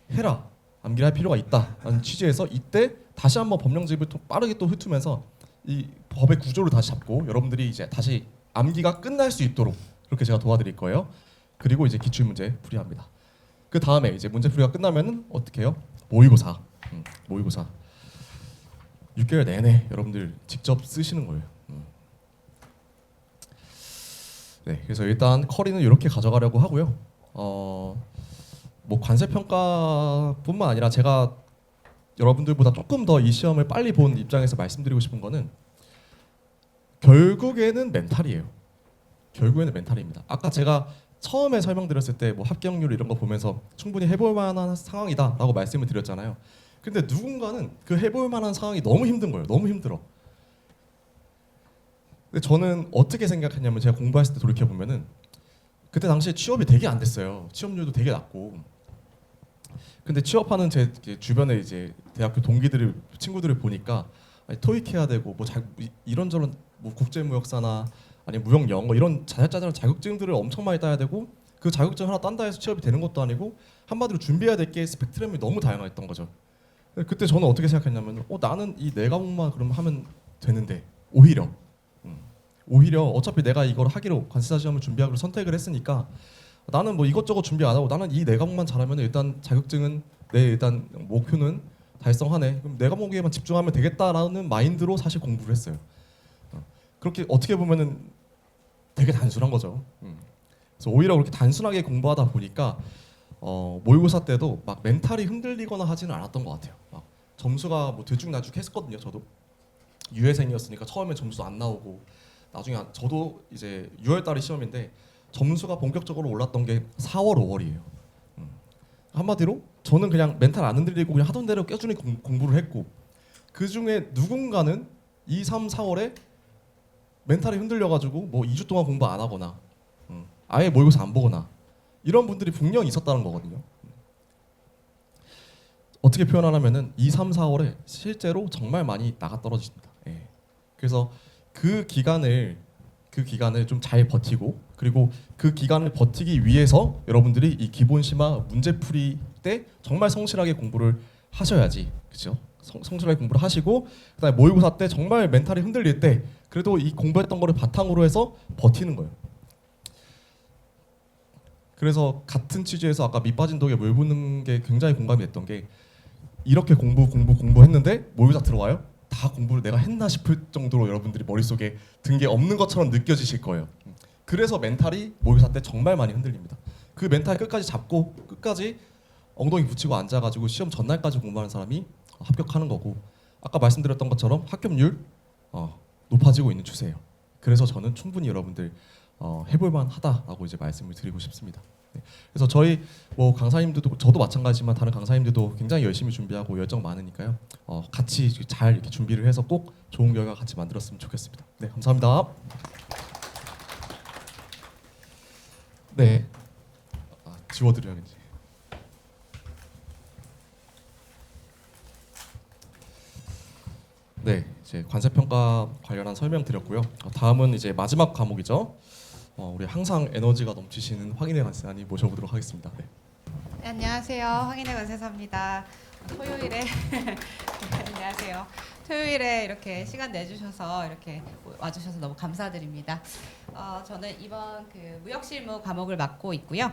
할 필요가 있다라는 취지에서 이때 다시 한번 법령집을 빠르게 또 훑으면서 이 법의 구조를 다시 잡고 여러분들이 이제 다시 암기가 끝날 수 있도록 그렇게 제가 도와드릴 거예요. 그리고 이제 기출 문제 풀이합니다. 그 다음에 이제 문제 풀이가 끝나면은 어떻게 해요? 모의고사. 모의고사. 6개월 내내 여러분들 직접 쓰시는 거예요. 네, 그래서 일단 커리는 이렇게 가져가려고 하고요. 뭐 관세 평가뿐만 아니라 제가 여러분들보다 조금 더 이 시험을 빨리 본 입장에서 말씀드리고 싶은 거는 결국에는 멘탈이에요. 결국에는 멘탈입니다. 아까 제가 처음에 설명드렸을 때 뭐 합격률 이런 거 보면서 충분히 해볼 만한 상황이다라고 말씀을 드렸잖아요. 근데 누군가는 그 해볼 만한 상황이 너무 힘든 거예요. 너무 힘들어. 근데 저는 어떻게 생각했냐면 제가 공부했을 때 돌이켜 보면은 그때 당시에 취업이 되게 안 됐어요. 취업률도 되게 낮고 근데 취업하는 제 주변에 이제 대학교 동기들을 친구들을 보니까 아니, 토익 해야 되고 뭐 이런저런 뭐 국제무역사나 아니 무역 영어 이런 자잘자잘한 자격증들을 엄청 많이 따야 되고 그 자격증 하나 딴다 해서 취업이 되는 것도 아니고 한마디로 준비해야 될 게 스펙트럼이 너무 다양했던 거죠. 그때 저는 어떻게 생각했냐면 나는 이 네 과목만 그럼 하면 되는데 오히려 어차피 내가 이걸 하기로 관세사 시험을 준비하기로 선택을 했으니까 나는 뭐 이것저것 준비 안 하고 나는 이 네 과목만 잘하면 일단 자격증은 내 일단 목표는 달성하네. 그럼 네 과목에만 집중하면 되겠다라는 마인드로 사실 공부를 했어요. 그렇게 어떻게 보면은 되게 단순한 거죠. 그래서 오히려 그렇게 단순하게 공부하다 보니까 모의고사 때도 막 멘탈이 흔들리거나 하지는 않았던 것 같아요. 막 점수가 뭐 들쭉날쭉했었거든요. 저도 유예생이었으니까 처음에 점수 안 나오고 나중에 저도 이제 6월달에 시험인데 점수가 본격적으로 올랐던 게 4월, 5월이에요. 한마디로 저는 그냥 멘탈 안 흔들리고 그냥 하던 대로 껴준히 공부를 했고 그 중에 누군가는 2, 3, 4월에 멘탈이 흔들려가지고 뭐 2주 동안 공부 안 하거나 아예 모의고사 안 보거나 이런 분들이 분명히 있었다는 거거든요. 어떻게 표현하냐면은 2, 3, 4월에 실제로 정말 많이 나가 떨어집니다. 예. 그래서 그 기간을 좀 잘 버티고 그리고 그 기간을 버티기 위해서 여러분들이 이 기본 심화 문제풀이 때 정말 성실하게 공부를 하셔야지, 그렇죠? 성실하게 공부를 하시고 그다음에 모의고사 때 정말 멘탈이 흔들릴 때 그래도 이 공부했던 거를 바탕으로 해서 버티는 거예요. 그래서 같은 취지에서 아까 밑 빠진 독에 물 붓는 게 굉장히 공감이 됐던 게 이렇게 공부했는데 모의고사 들어와요? 다 공부를 내가 했나 싶을 정도로 여러분들이 머릿속에 든 게 없는 것처럼 느껴지실 거예요. 그래서 멘탈이 모의고사 때 정말 많이 흔들립니다. 그 멘탈 끝까지 잡고 끝까지 엉덩이 붙이고 앉아가지고 시험 전날까지 공부하는 사람이 합격하는 거고 아까 말씀드렸던 것처럼 합격률 높아지고 있는 추세예요. 그래서 저는 충분히 여러분들 해볼만 하다라고 이제 말씀을 드리고 싶습니다. 네. 그래서 저희 뭐 강사님들도 저도 마찬가지지만 다른 강사님들도 굉장히 열심히 준비하고 열정 많으니까요. 같이 잘 이렇게 준비를 해서 꼭 좋은 결과 같이 만들었으면 좋겠습니다. 네, 감사합니다. 네, 지워드려야겠지. 네, 이제 관세평가 관련한 설명 드렸고요. 다음은 이제 마지막 과목이죠. 우리 항상 에너지가 넘치시는 황인혜 관세사님 모셔보도록 하겠습니다. 네. 네, 안녕하세요. 황인혜 관세사입니다. 토요일에 안녕하세요. 토요일에 이렇게 시간 내주셔서 이렇게 와주셔서 너무 감사드립니다. 저는 이번 그 무역실무 과목을 맡고 있고요.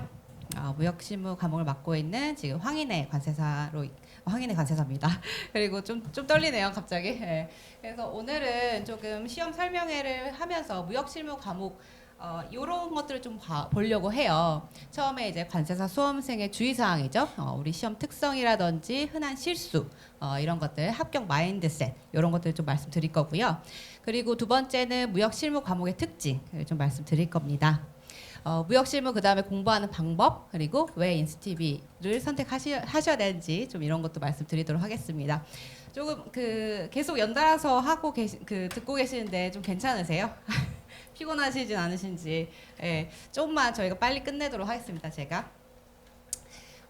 무역실무 과목을 맡고 있는 지금 황인혜 관세사입니다. 그리고 좀 떨리네요, 갑자기. 네. 그래서 오늘은 조금 시험 설명회를 하면서 무역실무 과목 이런 것들을 좀 보려고 해요. 처음에 이제 관세사 수험생의 주의사항이죠. 우리 시험 특성이라든지 흔한 실수 이런 것들, 합격 마인드셋 이런 것들을 좀 말씀드릴 거고요. 그리고 두 번째는 무역실무 과목의 특징을 좀 말씀드릴 겁니다. 무역실무 그 다음에 공부하는 방법 그리고 왜 인스티비를 선택하셔야 되는지 좀 이런 것도 말씀드리도록 하겠습니다. 조금 계속 연달아서 듣고 계시는데 좀 괜찮으세요? 피곤하시진 않으신지 조금만 저희가 빨리 끝내도록 하겠습니다. 제가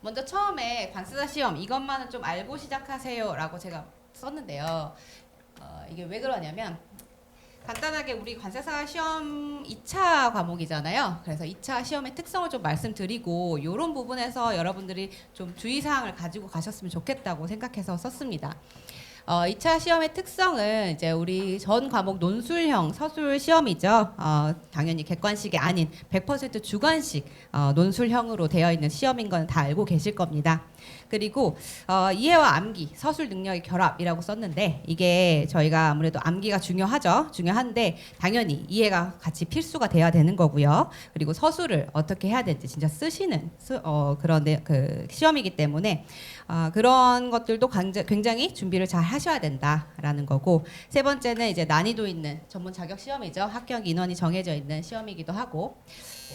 먼저 처음에 관세사 시험 이것만은 좀 알고 시작하세요라고 제가 썼는데요. 이게 왜 그러냐면 간단하게 우리 관세사 시험 2차 과목이잖아요. 그래서 2차 시험의 특성을 좀 말씀드리고 이런 부분에서 여러분들이 좀 주의사항을 가지고 가셨으면 좋겠다고 생각해서 썼습니다. 2차 시험의 특성은 이제 우리 전 과목 논술형 서술 시험이죠. 당연히 객관식이 아닌 100% 주관식 논술형으로 되어 있는 시험인 건 다 알고 계실 겁니다. 그리고 이해와 암기, 서술 능력의 결합이라고 썼는데 이게 저희가 아무래도 암기가 중요한데 당연히 이해가 같이 필수가 돼야 되는 거고요. 그리고 서술을 어떻게 해야 될지 진짜 쓰시는 그런 시험이기 때문에 그런 것들도 굉장히 준비를 잘 하셔야 된다라는 거고 세 번째는 이제 난이도 있는 전문 자격 시험이죠. 합격 인원이 정해져 있는 시험이기도 하고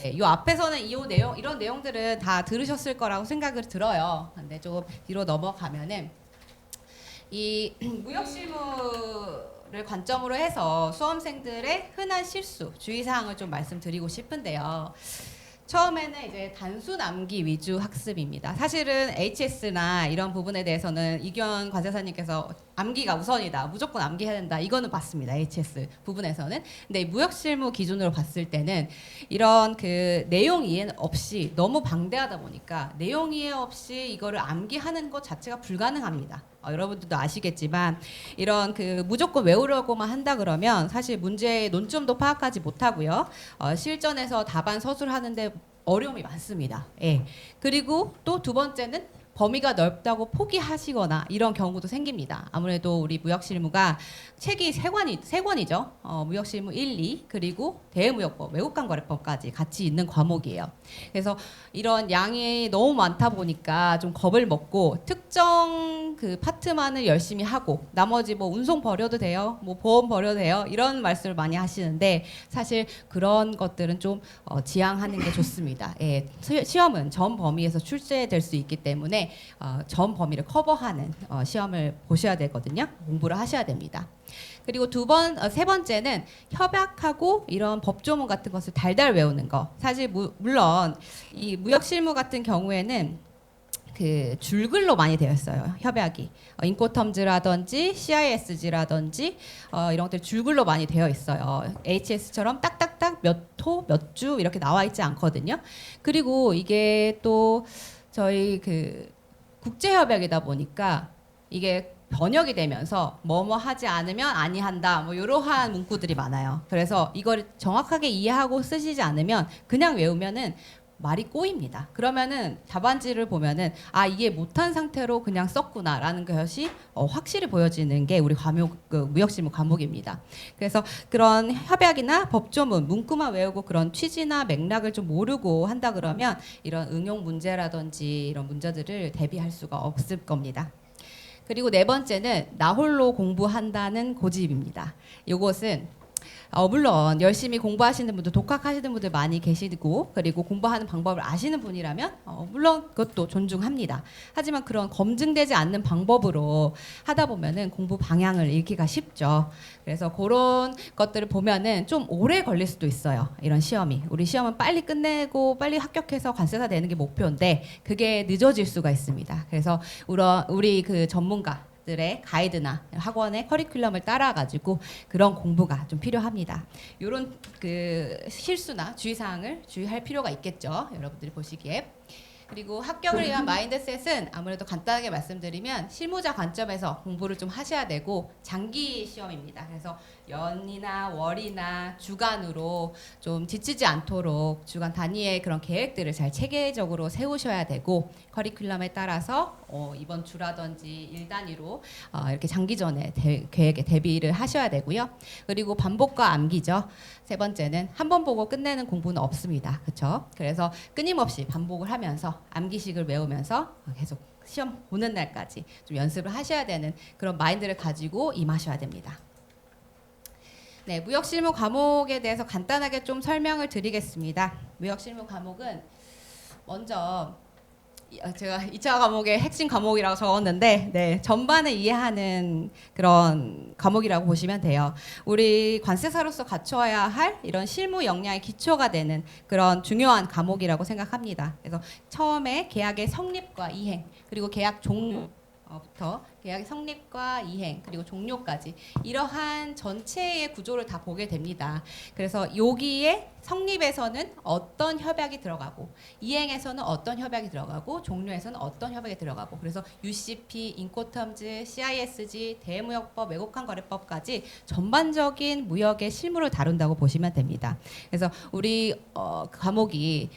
이 앞에서는 이런 내용들은 다 들으셨을 거라고 생각을 들어요. 근데 조금 뒤로 넘어가면은 이 무역실무를 관점으로 해서 수험생들의 흔한 실수, 주의사항을 좀 말씀드리고 싶은데요. 처음에는 이제 단순 암기 위주 학습입니다. 사실은 HS나 이런 부분에 대해서는 이규현 관세사님께서 암기가 우선이다, 무조건 암기해야 된다, 이거는 맞습니다. HS 부분에서는. 근데 무역 실무 기준으로 봤을 때는 이런 그 내용 이해 없이 너무 방대하다 보니까 내용 이해 없이 이거를 암기하는 것 자체가 불가능합니다. 여러분들도 아시겠지만 이런 그 무조건 외우려고만 한다 그러면 사실 문제의 논점도 파악하지 못하고요. 실전에서 답안 서술하는데 어려움이 많습니다. 예. 그리고 또 두 번째는 범위가 넓다고 포기하시거나 이런 경우도 생깁니다. 아무래도 우리 무역실무가 책이 세 권이죠. 무역실무 1, 2 그리고 대외무역법, 외국간거래법까지 같이 있는 과목이에요. 그래서 이런 양이 너무 많다 보니까 좀 겁을 먹고 특정 그 파트만을 열심히 하고 나머지 뭐 운송 버려도 돼요, 뭐 보험 버려도 돼요, 이런 말씀을 많이 하시는데 사실 그런 것들은 좀 지양하는 게 좋습니다. 예, 시험은 전 범위에서 출제될 수 있기 때문에 전 범위를 커버하는 시험을 보셔야 되거든요. 공부를 하셔야 됩니다. 그리고 세 번째는 협약하고 이런 법조문 같은 것을 달달 외우는 거. 사실 물론 이 무역실무 같은 경우에는 그 줄글로 많이 되어 있어요. 협약이 인코텀즈라든지 CISG라든지 이런 것들 줄글로 많이 되어 있어요. HS처럼 딱딱딱 몇 호, 몇 주 이렇게 나와 있지 않거든요. 그리고 이게 또 저희 그 국제협약이다 보니까 이게 번역이 되면서 뭐뭐 하지 않으면 아니한다 뭐 이러한 문구들이 많아요. 그래서 이걸 정확하게 이해하고 쓰시지 않으면 그냥 외우면은 말이 꼬입니다. 그러면은 답안지를 보면은 아 이게 못한 상태로 그냥 썼구나라는 것이 확실히 보여지는 게 우리 무역실무 과목입니다. 그래서 그런 협약이나 법조문 문구만 외우고 그런 취지나 맥락을 좀 모르고 한다 그러면 이런 응용 문제라든지 이런 문제들을 대비할 수가 없을 겁니다. 그리고 네 번째는 나 홀로 공부한다는 고집입니다. 이것은 물론 열심히 공부하시는 분들, 독학하시는 분들 많이 계시고 그리고 공부하는 방법을 아시는 분이라면 물론 그것도 존중합니다. 하지만 그런 검증되지 않는 방법으로 하다 보면은 공부 방향을 잃기가 쉽죠. 그래서 그런 것들을 보면은 좀 오래 걸릴 수도 있어요. 이런 시험이. 우리 시험은 빨리 끝내고 빨리 합격해서 관세사 되는 게 목표인데 그게 늦어질 수가 있습니다. 그래서 우리 그 전문가들의 가이드나 학원의 커리큘럼을 따라가지고 그런 공부가 좀 필요합니다. 이런 그 실수나 주의사항을 주의할 필요가 있겠죠. 여러분들이 보시기에. 그리고 합격을 위한 마인드셋은 아무래도 간단하게 말씀드리면 실무자 관점에서 공부를 좀 하셔야 되고 장기 시험입니다. 그래서 연이나 월이나 주간으로 좀 지치지 않도록 주간 단위의 그런 계획들을 잘 체계적으로 세우셔야 되고 커리큘럼에 따라서 이번 주라든지 일 단위로 이렇게 장기전에 계획에 대비를 하셔야 되고요. 그리고 반복과 암기죠. 세 번째는 한 번 보고 끝내는 공부는 없습니다. 그렇죠? 그래서 끊임없이 반복을 하면서 암기식을 외우면서 계속 시험 보는 날까지 좀 연습을 하셔야 되는 그런 마인드를 가지고 임하셔야 됩니다. 네, 무역실무 과목에 대해서 간단하게 좀 설명을 드리겠습니다. 무역실무 과목은 먼저 제가 2차 과목의 핵심 과목이라고 적었는데 네, 전반을 이해하는 그런 과목이라고 보시면 돼요. 우리 관세사로서 갖춰야 할 이런 실무 역량의 기초가 되는 그런 중요한 과목이라고 생각합니다. 그래서 처음에 계약의 성립과 이행 그리고 계약 종료부터 계약의 성립과 이행 그리고 종료까지 이러한 전체의 구조를 다 보게 됩니다. 그래서 여기에 성립에서는 어떤 협약이 들어가고 이행에서는 어떤 협약이 들어가고 종료에서는 어떤 협약이 들어가고 그래서 UCP, 인코텀즈, CISG, 대무역법, 외국간거래법까지 전반적인 무역의 실무를 다룬다고 보시면 됩니다. 그래서 우리 과목이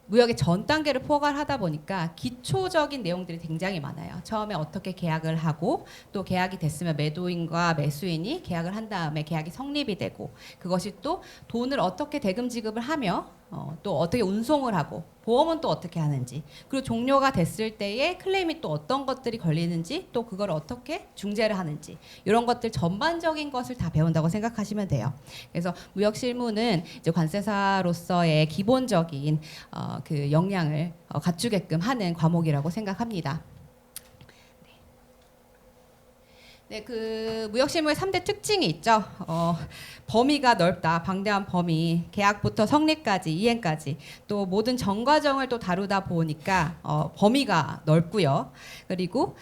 무역의 전 단계를 포괄하다 보니까 기초적인 내용들이 굉장히 많아요. 처음에 어떻게 계약을 하고 또 계약이 됐으면 매도인과 매수인이 계약을 한 다음에 계약이 성립이 되고 그것이 또 돈을 어떻게 대금 지급을 하며 또 어떻게 운송을 하고 보험은 또 어떻게 하는지 그리고 종료가 됐을 때에 클레임이 또 어떤 것들이 걸리는지 또 그걸 어떻게 중재를 하는지 이런 것들 전반적인 것을 다 배운다고 생각하시면 돼요. 그래서 무역 실무는 이제 관세사로서의 기본적인 그 역량을 갖추게끔 하는 과목이라고 생각합니다. 네, 그 무역실무의 3대 특징이 있죠. 범위가 넓다, 방대한 범위, 계약부터 성립까지, 이행까지 또 모든 전 과정을 또 다루다 보니까 범위가 넓고요. 그리고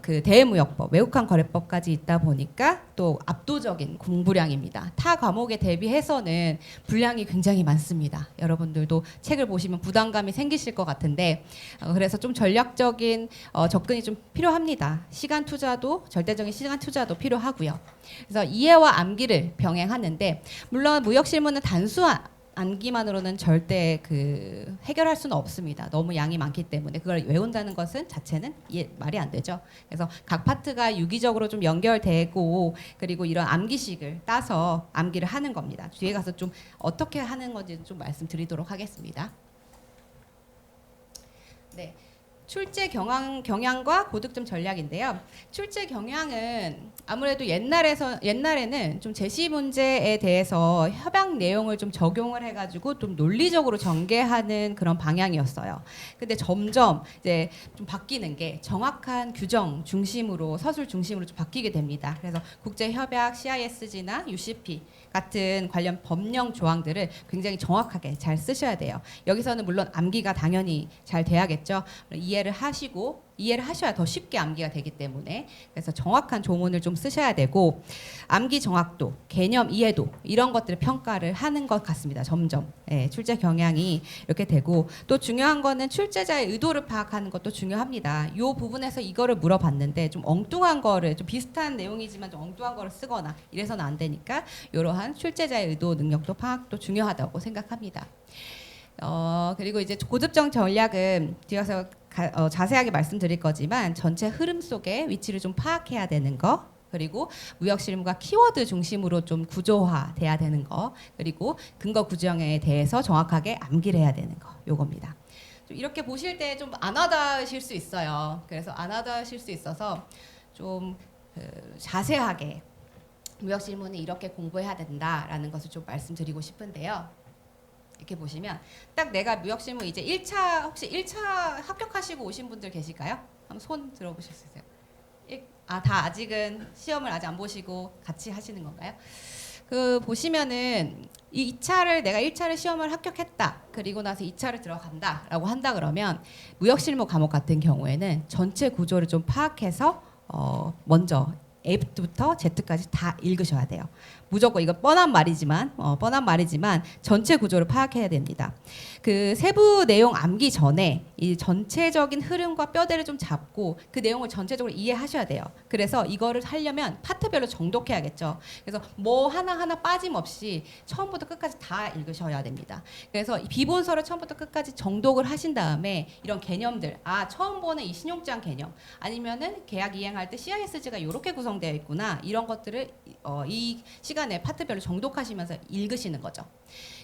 그 대무역법, 외국환 거래법까지 있다 보니까 또 압도적인 공부량입니다. 타 과목에 대비해서는 분량이 굉장히 많습니다. 여러분들도 책을 보시면 부담감이 생기실 것 같은데 그래서 좀 전략적인 접근이 좀 필요합니다. 시간 투자도 절대적인 시간 투자도 필요하고요. 그래서 이해와 암기를 병행하는데 물론 무역실무는 단순한 암기만으로는 절대 그 해결할 수는 없습니다. 너무 양이 많기 때문에 그걸 외운다는 것은 자체는 말이 안 되죠. 그래서 각 파트가 유기적으로 좀 연결되고 그리고 이런 암기식을 따서 암기를 하는 겁니다. 뒤에 가서 좀 어떻게 하는 건지 좀 말씀드리도록 하겠습니다. 네. 출제 경향과 고득점 전략인데요. 출제 경향은 아무래도 옛날에는 좀 제시 문제에 대해서 협약 내용을 좀 적용을 해가지고 좀 논리적으로 전개하는 그런 방향이었어요. 근데 점점 이제 좀 바뀌는 게 정확한 규정 중심으로 서술 중심으로 좀 바뀌게 됩니다. 그래서 국제협약 CISG나 UCP 같은 관련 법령 조항들을 굉장히 정확하게 잘 쓰셔야 돼요. 여기서는 물론 암기가 당연히 잘 돼야겠죠. 이해를 하셔야 더 쉽게 암기가 되기 때문에 그래서 정확한 조문을 좀 쓰셔야 되고 암기 정확도, 개념 이해도 이런 것들을 평가를 하는 것 같습니다. 점점 출제 경향이 이렇게 되고 또 중요한 거는 출제자의 의도를 파악하는 것도 중요합니다. 이 부분에서 이거를 물어봤는데 좀 엉뚱한 거를 좀 비슷한 내용이지만 좀 엉뚱한 거를 쓰거나 이래서는 안 되니까 이러한 출제자의 의도 능력도 파악도 중요하다고 생각합니다. 그리고 이제 고득점 전략은 뒤에서 자세하게 말씀드릴 거지만 전체 흐름 속에 위치를 좀 파악해야 되는 거 그리고 무역실무가 키워드 중심으로 좀 구조화돼야 되는 거 그리고 근거 구정에 대해서 정확하게 암기를 해야 되는 거 요겁니다. 좀 이렇게 보실 때 좀 안 와닿으실 수 있어요. 그래서 안 와닿으실 수 있어서 좀 자세하게 무역실무는 이렇게 공부해야 된다라는 것을 좀 말씀드리고 싶은데요. 이렇게 보시면 딱 내가 무역실무 이제 1차 혹시 1차 합격하시고 오신 분들 계실까요? 한번 손 들어보실 수 있어요? 다 아직은 시험을 아직 안 보시고 같이 하시는 건가요? 그 보시면은 이 2차를 내가 1차를 시험을 합격했다. 그리고 나서 2차를 들어간다라고 한다 그러면 무역실무 과목 같은 경우에는 전체 구조를 좀 파악해서 먼저 A부터 Z까지 다 읽으셔야 돼요. 무조건 이거 뻔한 말이지만 전체 구조를 파악해야 됩니다. 그 세부 내용 암기 전에 이 전체적인 흐름과 뼈대를 좀 잡고 그 내용을 전체적으로 이해하셔야 돼요. 그래서 이거를 하려면 파트별로 정독해야겠죠. 그래서 뭐 하나하나 빠짐없이 처음부터 끝까지 다 읽으셔야 됩니다. 그래서 이 비본서를 처음부터 끝까지 정독을 하신 다음에 이런 개념들 처음 보는 이 신용장 개념 아니면은 계약 이행할 때 CISG가 이렇게 구성되어 있구나 이런 것들을 이 시간에 파트별로 정독하시면서 읽으시는 거죠.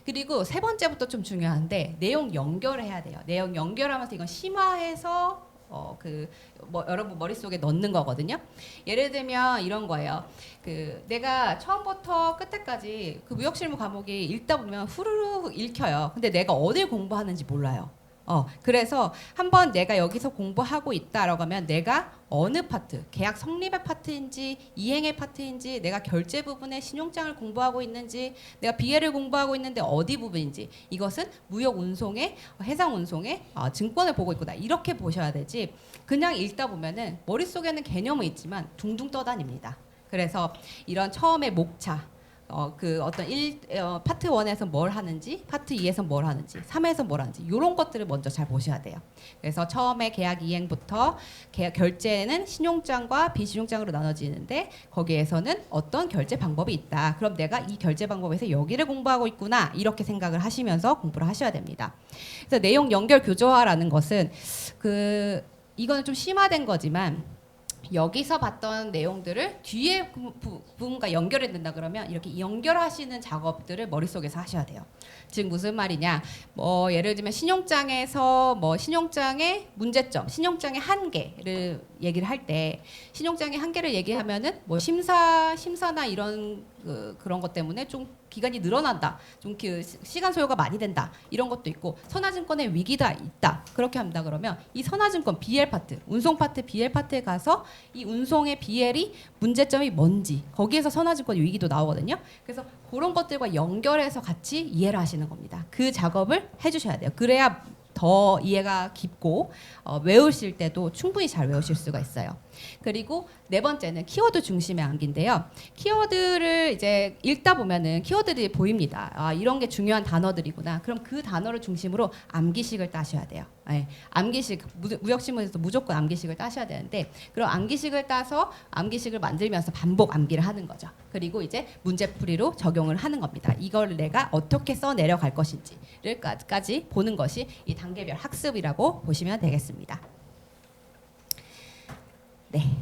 그리고 세 번째부터 좀 중요한데 내용 연결을 해야 돼요. 내용 연결하면서 이건 심화해서 여러분 머릿속에 넣는 거거든요. 예를 들면 이런 거예요. 내가 처음부터 끝에까지 그 무역실무 과목이 읽다 보면 후루룩 읽혀요. 근데 내가 어딜 공부하는지 몰라요. 그래서 한번 내가 여기서 공부하고 있다라고 하면 내가 어느 파트, 계약 성립의 파트인지 이행의 파트인지 내가 결제 부분에 신용장을 공부하고 있는지 내가 비해를 공부하고 있는데 어디 부분인지 이것은 무역 운송의 해상 운송의 증권을 보고 있구나 이렇게 보셔야 되지 그냥 읽다 보면은 머릿속에는 개념은 있지만 둥둥 떠다닙니다. 그래서 이런 처음에 목차 파트 1에서 뭘 하는지, 파트 2에서 뭘 하는지, 3에서 뭘 하는지 이런 것들을 먼저 잘 보셔야 돼요. 그래서 처음에 계약 이행부터 결제는 신용장과 비신용장으로 나눠지는데 거기에서는 어떤 결제 방법이 있다. 그럼 내가 이 결제 방법에서 여기를 공부하고 있구나 이렇게 생각을 하시면서 공부를 하셔야 됩니다. 그래서 내용 연결 교조화라는 것은 이거는 좀 심화된 거지만 여기서 봤던 내용들을 뒤에 부분과 연결해 된다 그러면 이렇게 연결하시는 작업들을 머릿속에서 하셔야 돼요. 즉 무슨 말이냐? 예를 들면 신용장에서 신용장의 문제점, 신용장의 한계를 얘기를 할 때 신용장의 한계를 얘기하면은 심사나 이런 그런 것 때문에 좀 기간이 늘어난다, 좀 그 시간 소요가 많이 된다 이런 것도 있고 선화증권의 위기가 있다 그렇게 한다 그러면 이 선화증권 BL 파트, 운송 파트 BL 파트에 가서 이 운송의 BL이 문제점이 뭔지 거기에서 선화증권 위기도 나오거든요. 그래서 그런 것들과 연결해서 같이 이해를 하시는 겁니다. 그 작업을 해주셔야 돼요. 그래야 더 이해가 깊고 외우실 때도 충분히 잘 외우실 수가 있어요. 그리고 네 번째는 키워드 중심의 암기인데요. 키워드를 이제 읽다 보면은 키워드들이 보입니다. 아, 이런 게 중요한 단어들이구나. 그럼 그 단어를 중심으로 암기식을 따셔야 돼요. 네, 암기식 무역신문에서 무조건 암기식을 따셔야 되는데 그럼 암기식을 따서 암기식을 만들면서 반복 암기를 하는 거죠. 그리고 이제 문제풀이로 적용을 하는 겁니다. 이걸 내가 어떻게 써 내려갈 것인지를까지 보는 것이 이 단계별 학습이라고 보시면 되겠습니다. 네.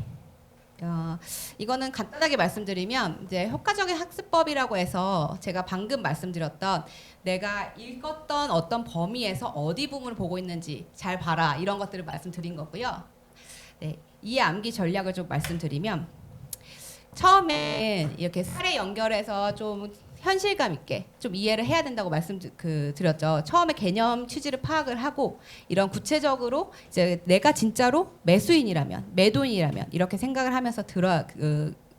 이거는 간단하게 말씀드리면 이제 효과적인 학습법이라고 해서 제가 방금 말씀드렸던 내가 읽었던 어떤 범위에서 어디 부분을 보고 있는지 잘 봐라 이런 것들을 말씀드린 거고요. 네, 이 암기 전략을 좀 말씀드리면 처음에 이렇게 사례 연결해서 좀 현실감 있게 좀 이해를 해야 된다고 드렸죠. 처음에 개념 취지를 파악을 하고 이런 구체적으로 이제 내가 진짜로 매수인이라면 매도인이라면 이렇게 생각을 하면서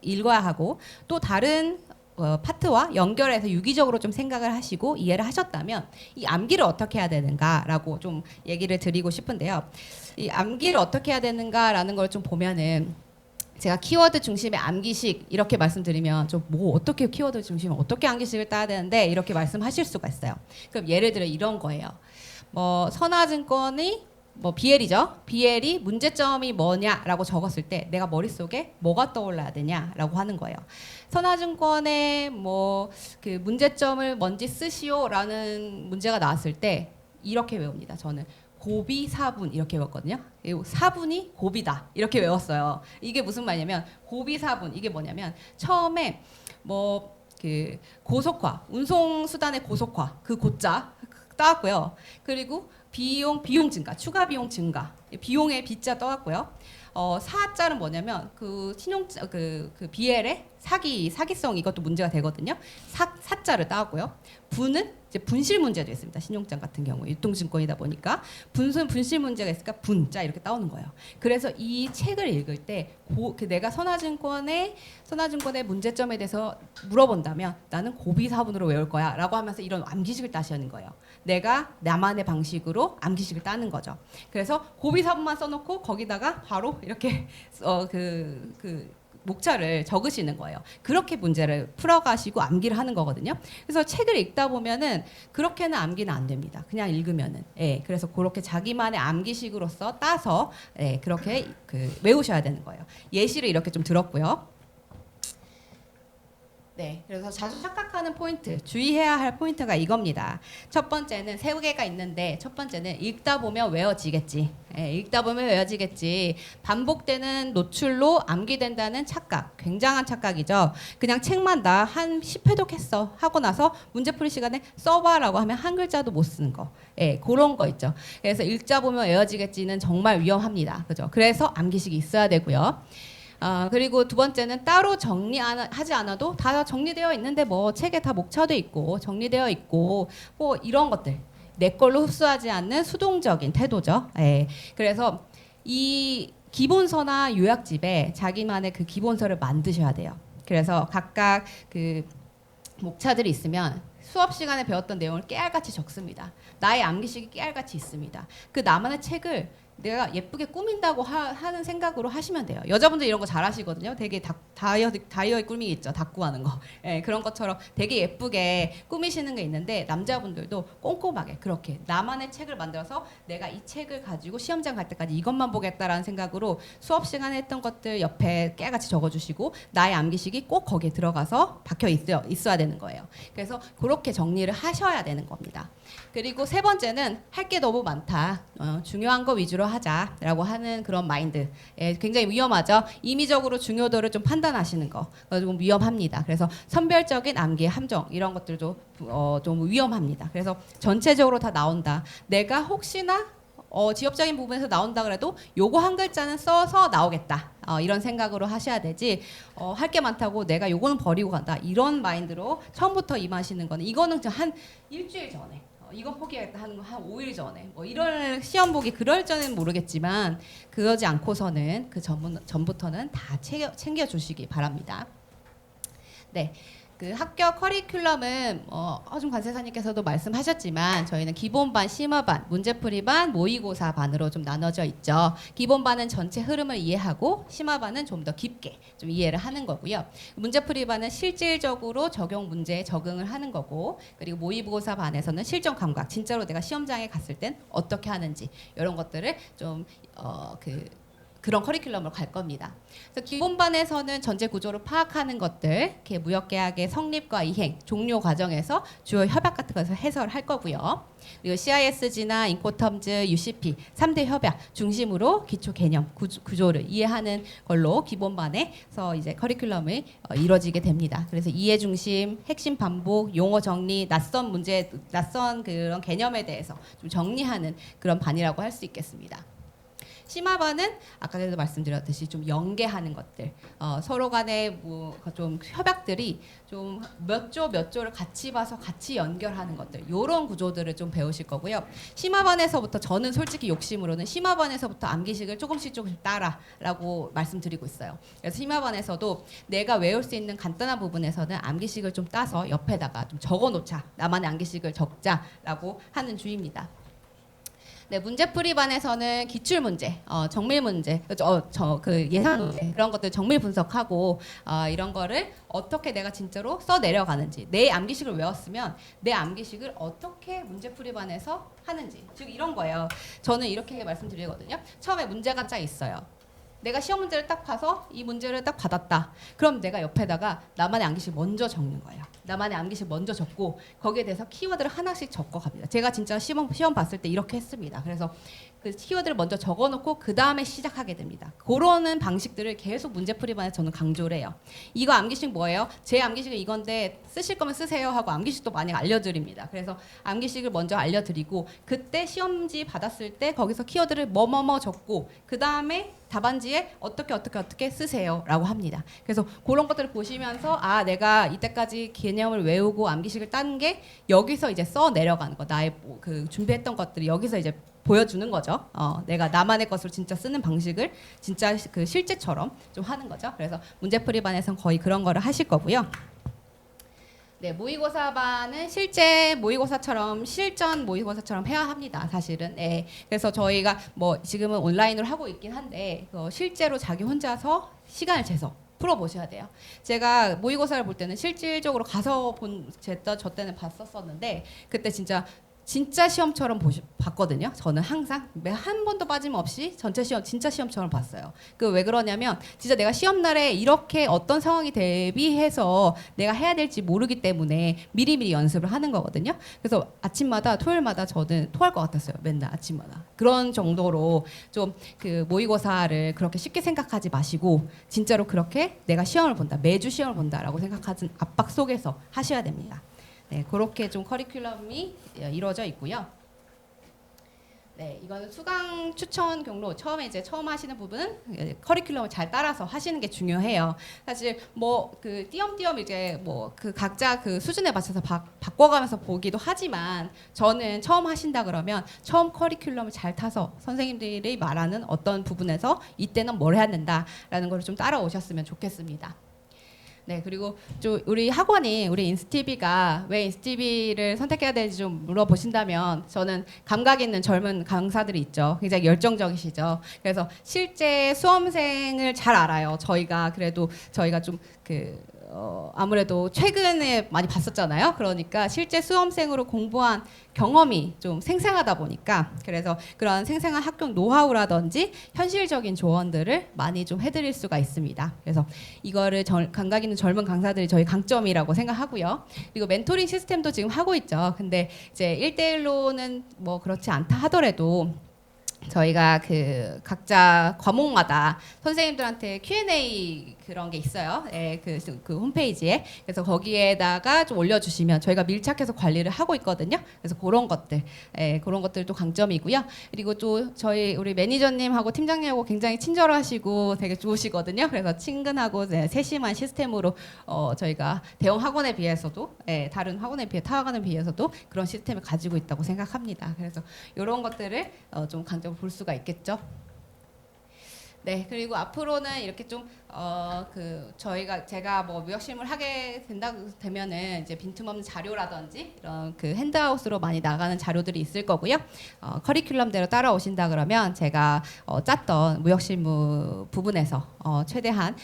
읽어야 하고 또 다른 파트와 연결해서 유기적으로 좀 생각을 하시고 이해를 하셨다면 이 암기를 어떻게 해야 되는가라고 좀 얘기를 드리고 싶은데요. 이 암기를 어떻게 해야 되는가라는 걸 좀 보면은 제가 키워드 중심의 암기식 이렇게 말씀드리면 좀 뭐 어떻게 키워드 중심에 어떻게 암기식을 따야 되는데 이렇게 말씀하실 수가 있어요. 그럼 예를 들어 이런 거예요. 뭐 선화증권이 뭐 BL이죠. BL이 문제점이 뭐냐라고 적었을 때 내가 머릿속에 뭐가 떠올라야 되냐라고 하는 거예요. 선화증권의 뭐 그 문제점을 뭔지 쓰시오라는 문제가 나왔을 때 이렇게 외웁니다. 저는 고비 사분 이렇게 외웠거든요. 사분이 고비다 이렇게 외웠어요. 이게 무슨 말이냐면 고비 사분 이게 뭐냐면 처음에 뭐 그 고속화 운송 수단의 고속화 그 고자 따왔고요. 그리고 비용 증가 추가 비용 증가 비용의 비자 떠왔고요. 사자는 뭐냐면 그 신용자 그 BL의 사기성 이것도 문제가 되거든요. 사자를 따왔고요. 분은 이제 분실 문제도 있습니다. 신용장 같은 경우 유통증권이다 보니까 분실 문제가 있으니까 분자 이렇게 따오는 거예요. 그래서 이 책을 읽을 때 내가 선화증권의 문제점에 대해서 물어본다면 나는 고비사분으로 외울 거야라고 하면서 이런 암기식을 따시는 거예요. 내가 나만의 방식으로 암기식을 따는 거죠. 그래서 고비사분만 써놓고 거기다가 바로 이렇게 목차를 적으시는 거예요. 그렇게 문제를 풀어가시고 암기를 하는 거거든요. 그래서 책을 읽다 보면은 그렇게는 암기는 안 됩니다. 그냥 읽으면은. 예, 그래서 그렇게 자기만의 암기식으로서 따서 그렇게 외우셔야 되는 거예요. 예시를 이렇게 좀 들었고요. 네, 그래서 자주 착각하는 포인트, 주의해야 할 포인트가 이겁니다. 첫 번째는 세 개가 있는데 첫 번째는 읽다 보면 외워지겠지. 읽다 보면 외워지겠지. 반복되는 노출로 암기된다는 착각, 굉장한 착각이죠. 그냥 책만 나 한 10회독 했어 하고 나서 문제풀이 시간에 써봐라고 하면 한 글자도 못 쓰는 거. 그런 거 있죠. 그래서 읽다 보면 외워지겠지는 정말 위험합니다. 그죠? 그래서 암기식이 있어야 되고요. 그리고 두 번째는 따로 정리하지 않아도 다 정리되어 있는데 뭐 책에 다 목차돼 있고 정리되어 있고 뭐 이런 것들 내 걸로 흡수하지 않는 수동적인 태도죠. 그래서 이 기본서나 요약집에 자기만의 그 기본서를 만드셔야 돼요. 그래서 각각 그 목차들이 있으면 수업 시간에 배웠던 내용을 깨알같이 적습니다. 나의 암기식이 깨알같이 있습니다. 그 나만의 책을 내가 예쁘게 꾸민다고 하는 생각으로 하시면 돼요. 여자분들 이런 거 잘하시거든요. 되게 다이어리 꾸미기 있죠. 다꾸하는 거. 그런 것처럼 되게 예쁘게 꾸미시는 게 있는데 남자분들도 꼼꼼하게 그렇게 나만의 책을 만들어서 내가 이 책을 가지고 시험장 갈 때까지 이것만 보겠다라는 생각으로 수업 시간에 했던 것들 옆에 깨같이 적어주시고 나의 암기식이 꼭 거기에 들어가서 박혀 있어야 되는 거예요. 그래서 그렇게 정리를 하셔야 되는 겁니다. 그리고 세 번째는 할 게 너무 많다. 중요한 거 위주로 하자라고 하는 그런 마인드. 굉장히 위험하죠. 임의적으로 중요도를 좀 판단하시는 거. 좀 위험합니다. 그래서 선별적인 암기의 함정 이런 것들도 좀 위험합니다. 그래서 전체적으로 다 나온다. 내가 혹시나 지엽적인 부분에서 나온다 그래도 요거 한 글자는 써서 나오겠다. 이런 생각으로 하셔야 되지. 할 게 많다고 내가 요거는 버리고 간다. 이런 마인드로 처음부터 임하시는 거는 이거는 한 일주일 전에 이건 포기하겠다 하는 거 한 5일 전에 뭐 이런 시험 보기 그럴 전에는 모르겠지만 그러지 않고서는 그 전부터는 다 챙겨 주시기 바랍니다. 네. 그 합격 커리큘럼은 허준 관세사님께서도 말씀하셨지만 저희는 기본반, 심화반, 문제풀이반, 모의고사반으로 좀 나눠져 있죠. 기본반은 전체 흐름을 이해하고 심화반은 좀 더 깊게 좀 이해를 하는 거고요. 문제풀이반은 실질적으로 적용 문제에 적응을 하는 거고, 그리고 모의고사반에서는 실전 감각, 진짜로 내가 시험장에 갔을 땐 어떻게 하는지 이런 것들을 좀 그런 커리큘럼으로 갈 겁니다. 그래서 기본반에서는 전체 구조를 파악하는 것들, 이렇게 무역계약의 성립과 이행, 종료 과정에서 주요 협약 같은 것을 해설할 거고요. 그리고 CISG나 인코텀즈, UCP 3대 협약 중심으로 기초 개념 구조를 이해하는 걸로 기본반에서 이제 커리큘럼이 이루어지게 됩니다. 그래서 이해 중심, 핵심 반복, 용어 정리, 낯선 문제, 낯선 그런 개념에 대해서 좀 정리하는 그런 반이라고 할 수 있겠습니다. 심화반은 아까도 말씀드렸듯이 좀 연계하는 것들, 서로 간의 뭐 좀 협약들이 좀 몇 조를 같이 봐서 같이 연결하는 것들, 이런 구조들을 좀 배우실 거고요. 심화반에서부터 저는 솔직히 욕심으로는 심화반에서부터 암기식을 조금씩 따라라고 말씀드리고 있어요. 그래서 심화반에서도 내가 외울 수 있는 간단한 부분에서는 암기식을 좀 따서 옆에다가 좀 적어놓자, 나만의 암기식을 적자라고 하는 주의입니다. 네, 문제풀이반에서는 기출 문제, 정밀 문제, 그 예상 문제 그런 것들 정밀 분석하고 이런 거를 어떻게 내가 진짜로 써 내려가는지, 내 암기식을 외웠으면 내 암기식을 어떻게 문제풀이반에서 하는지, 즉 이런 거예요. 저는 이렇게 말씀드리거든요. 처음에 문제가 짜 있어요. 내가 시험 문제를 딱 봐서 이 문제를 딱 받았다. 그럼 내가 옆에다가 나만의 암기식 먼저 적는 거예요. 나만의 암기식 먼저 적고 거기에 대해서 키워드를 하나씩 적어갑니다. 제가 진짜 시험 봤을 때 이렇게 했습니다. 그래서 그 키워드를 먼저 적어놓고 그 다음에 시작하게 됩니다. 그러는 방식들을 계속 문제풀이반에 저는 강조를 해요. 이거 암기식 뭐예요? 제 암기식은 이건데 쓰실 거면 쓰세요 하고 암기식도 많이 알려드립니다. 그래서 암기식을 먼저 알려드리고 그때 시험지 받았을 때 거기서 키워드를 뭐뭐뭐 적고 그 다음에 답안지에 어떻게 쓰세요 라고 합니다. 그래서 그런 것들을 보시면서 내가 이때까지 개념을 외우고 암기식을 딴 게 여기서 이제 써 내려가는 거, 나의 그 준비했던 것들이 여기서 이제 보여주는 거죠. 내가 나만의 것으로 진짜 쓰는 방식을 진짜 그 실제처럼 좀 하는 거죠. 그래서 문제풀이반에서는 거의 그런 거를 하실 거고요. 네, 모의고사반은 실제 모의고사처럼 실전 모의고사처럼 해야 합니다. 사실은. 네. 그래서 저희가 뭐 지금은 온라인으로 하고 있긴 한데 실제로 자기 혼자서 시간을 재서 풀어보셔야 돼요. 제가 모의고사를 볼 때는 실질적으로 가서 저 때는 봤었었는데 그때 진짜 시험처럼 봤거든요. 저는 항상 한 번도 빠짐없이 전체 시험 진짜 시험처럼 봤어요. 그 왜 그러냐면 진짜 내가 시험 날에 이렇게 어떤 상황이 대비해서 내가 해야 될지 모르기 때문에 미리미리 연습을 하는 거거든요. 그래서 아침마다 토요일마다 저는 토할 것 같았어요. 맨날 아침마다. 그런 정도로 좀 그 모의고사를 그렇게 쉽게 생각하지 마시고 진짜로 그렇게 내가 시험을 본다, 매주 시험을 본다라고 생각하는 압박 속에서 하셔야 됩니다. 네, 그렇게 좀 커리큘럼이 이루어져 있고요. 네, 이거는 수강 추천 경로 처음 하시는 부분은 커리큘럼을 잘 따라서 하시는 게 중요해요. 사실 뭐 그 띄엄띄엄 이제 뭐 그 각자 그 수준에 맞춰서 바꿔가면서 보기도 하지만 저는 처음 하신다 그러면 처음 커리큘럼을 잘 타서 선생님들이 말하는 어떤 부분에서 이때는 뭘 해야 된다라는 걸 좀 따라오셨으면 좋겠습니다. 네, 그리고 우리 학원이 우리 인스티비가 왜 인스티비를 선택해야 되는지 좀 물어보신다면 저는 감각 있는 젊은 강사들이 있죠. 굉장히 열정적이시죠. 그래서 실제 수험생을 잘 알아요. 저희가 좀 아무래도 최근에 많이 봤었잖아요. 그러니까 실제 수험생으로 공부한 경험이 좀 생생하다 보니까 그래서 그런 생생한 학교 노하우라든지 현실적인 조언들을 많이 좀 해드릴 수가 있습니다. 그래서 이거를 감각 있는 젊은 강사들이 저희 강점이라고 생각하고요. 그리고 멘토링 시스템도 지금 하고 있죠. 근데 이제 1대1로는 뭐 그렇지 않다 하더라도 저희가 그 각자 과목마다 선생님들한테 Q&A 그런 게 있어요. 예, 그 홈페이지에. 그래서 거기에다가 좀 올려주시면 저희가 밀착해서 관리를 하고 있거든요. 그래서 그런 것들, 예, 그런 것들도 강점이고요. 그리고 또 저희 우리 매니저님하고 팀장님하고 굉장히 친절하시고 되게 좋으시거든요. 그래서 친근하고 세심한 시스템으로 저희가 대형 학원에 비해서도, 예, 다른 학원에 비해 타 학원에 비해서도 그런 시스템을 가지고 있다고 생각합니다. 그래서 이런 것들을 좀 강점을 볼 수가 있겠죠. 네, 그리고 앞으로는 이렇게 좀 제가 뭐 무역실무를 하게 되면은 이제 빈틈없는 자료라든지 이런 그 핸드아웃으로 많이 나가는 자료들이 있을 거고요. 커리큘럼대로 따라오신다 그러면 제가 짰던 무역실무 부분에서 최대한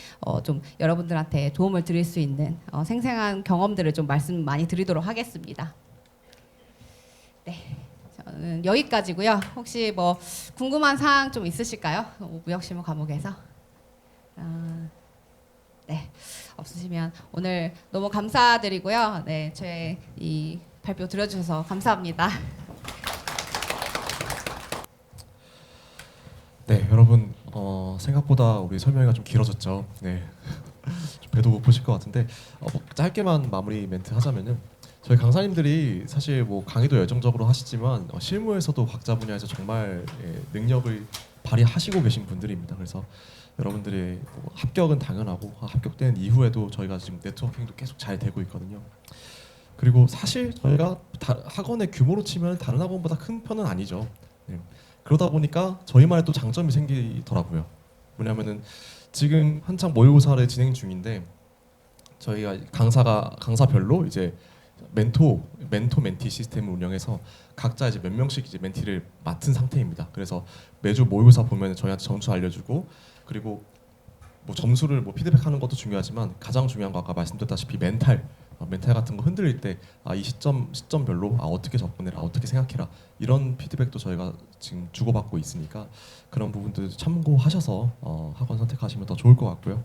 좀 여러분들한테 도움을 드릴 수 있는 생생한 경험들을 좀 말씀 많이 드리도록 하겠습니다. 네. 저는 여기까지고요. 혹시 뭐 궁금한 사항 좀 있으실까요? 무역실무 과목에서? 네, 없으시면 오늘 너무 감사드리고요. 네, 제 이 발표 들어주셔서 감사합니다. 네, 여러분 생각보다 우리 설명회가 좀 길어졌죠. 네, 좀 배도 고프실 것 같은데 뭐 짧게만 마무리 멘트 하자면은 저희 강사님들이 사실 뭐 강의도 열정적으로 하시지만 실무에서도 각자 분야에서 정말 능력을 발휘하시고 계신 분들입니다. 그래서 여러분들의 뭐 합격은 당연하고 합격된 이후에도 저희가 지금 네트워킹도 계속 잘 되고 있거든요. 그리고 사실 저희가 학원의 규모로 치면 다른 학원보다 큰 편은 아니죠. 네. 그러다 보니까 저희만의 또 장점이 생기더라고요. 뭐냐면은 지금 한창 모의고사를 진행 중인데 저희가 강사별로 이제 멘토 멘티 시스템을 운영해서 각자 이제 몇 명씩 이제 멘티를 맡은 상태입니다. 그래서 매주 모의고사 보면 저희한테 점수 알려주고 그리고 뭐 점수를 뭐 피드백하는 것도 중요하지만 가장 중요한 거 아까 말씀드렸다시피 멘탈 같은 거 흔들릴 때 이 시점별로 어떻게 접근해라 어떻게 생각해라 이런 피드백도 저희가 지금 주고받고 있으니까 그런 부분들 참고하셔서 학원 선택하시면 더 좋을 것 같고요.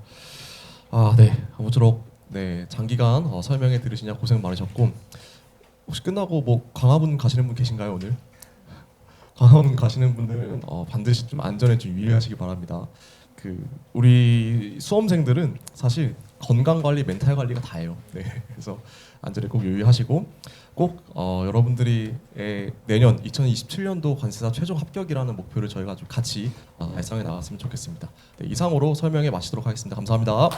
네, 아무쪼록 네, 장기간 설명회 들으시냐 고생 많으셨고 혹시 끝나고 뭐 광화문 가시는 분 계신가요 오늘? 광화문 가시는 분들은 반드시 좀 안전에 좀 유의하시기 바랍니다. 그 우리 수험생들은 사실 건강 관리, 멘탈 관리가 다예요. 네, 그래서 안전에 꼭 유의하시고 꼭 여러분들이 내년 2027년도 관세사 최종 합격이라는 목표를 저희가 좀 같이 달성해 나갔으면 좋겠습니다. 네, 이상으로 설명회 마치도록 하겠습니다. 감사합니다.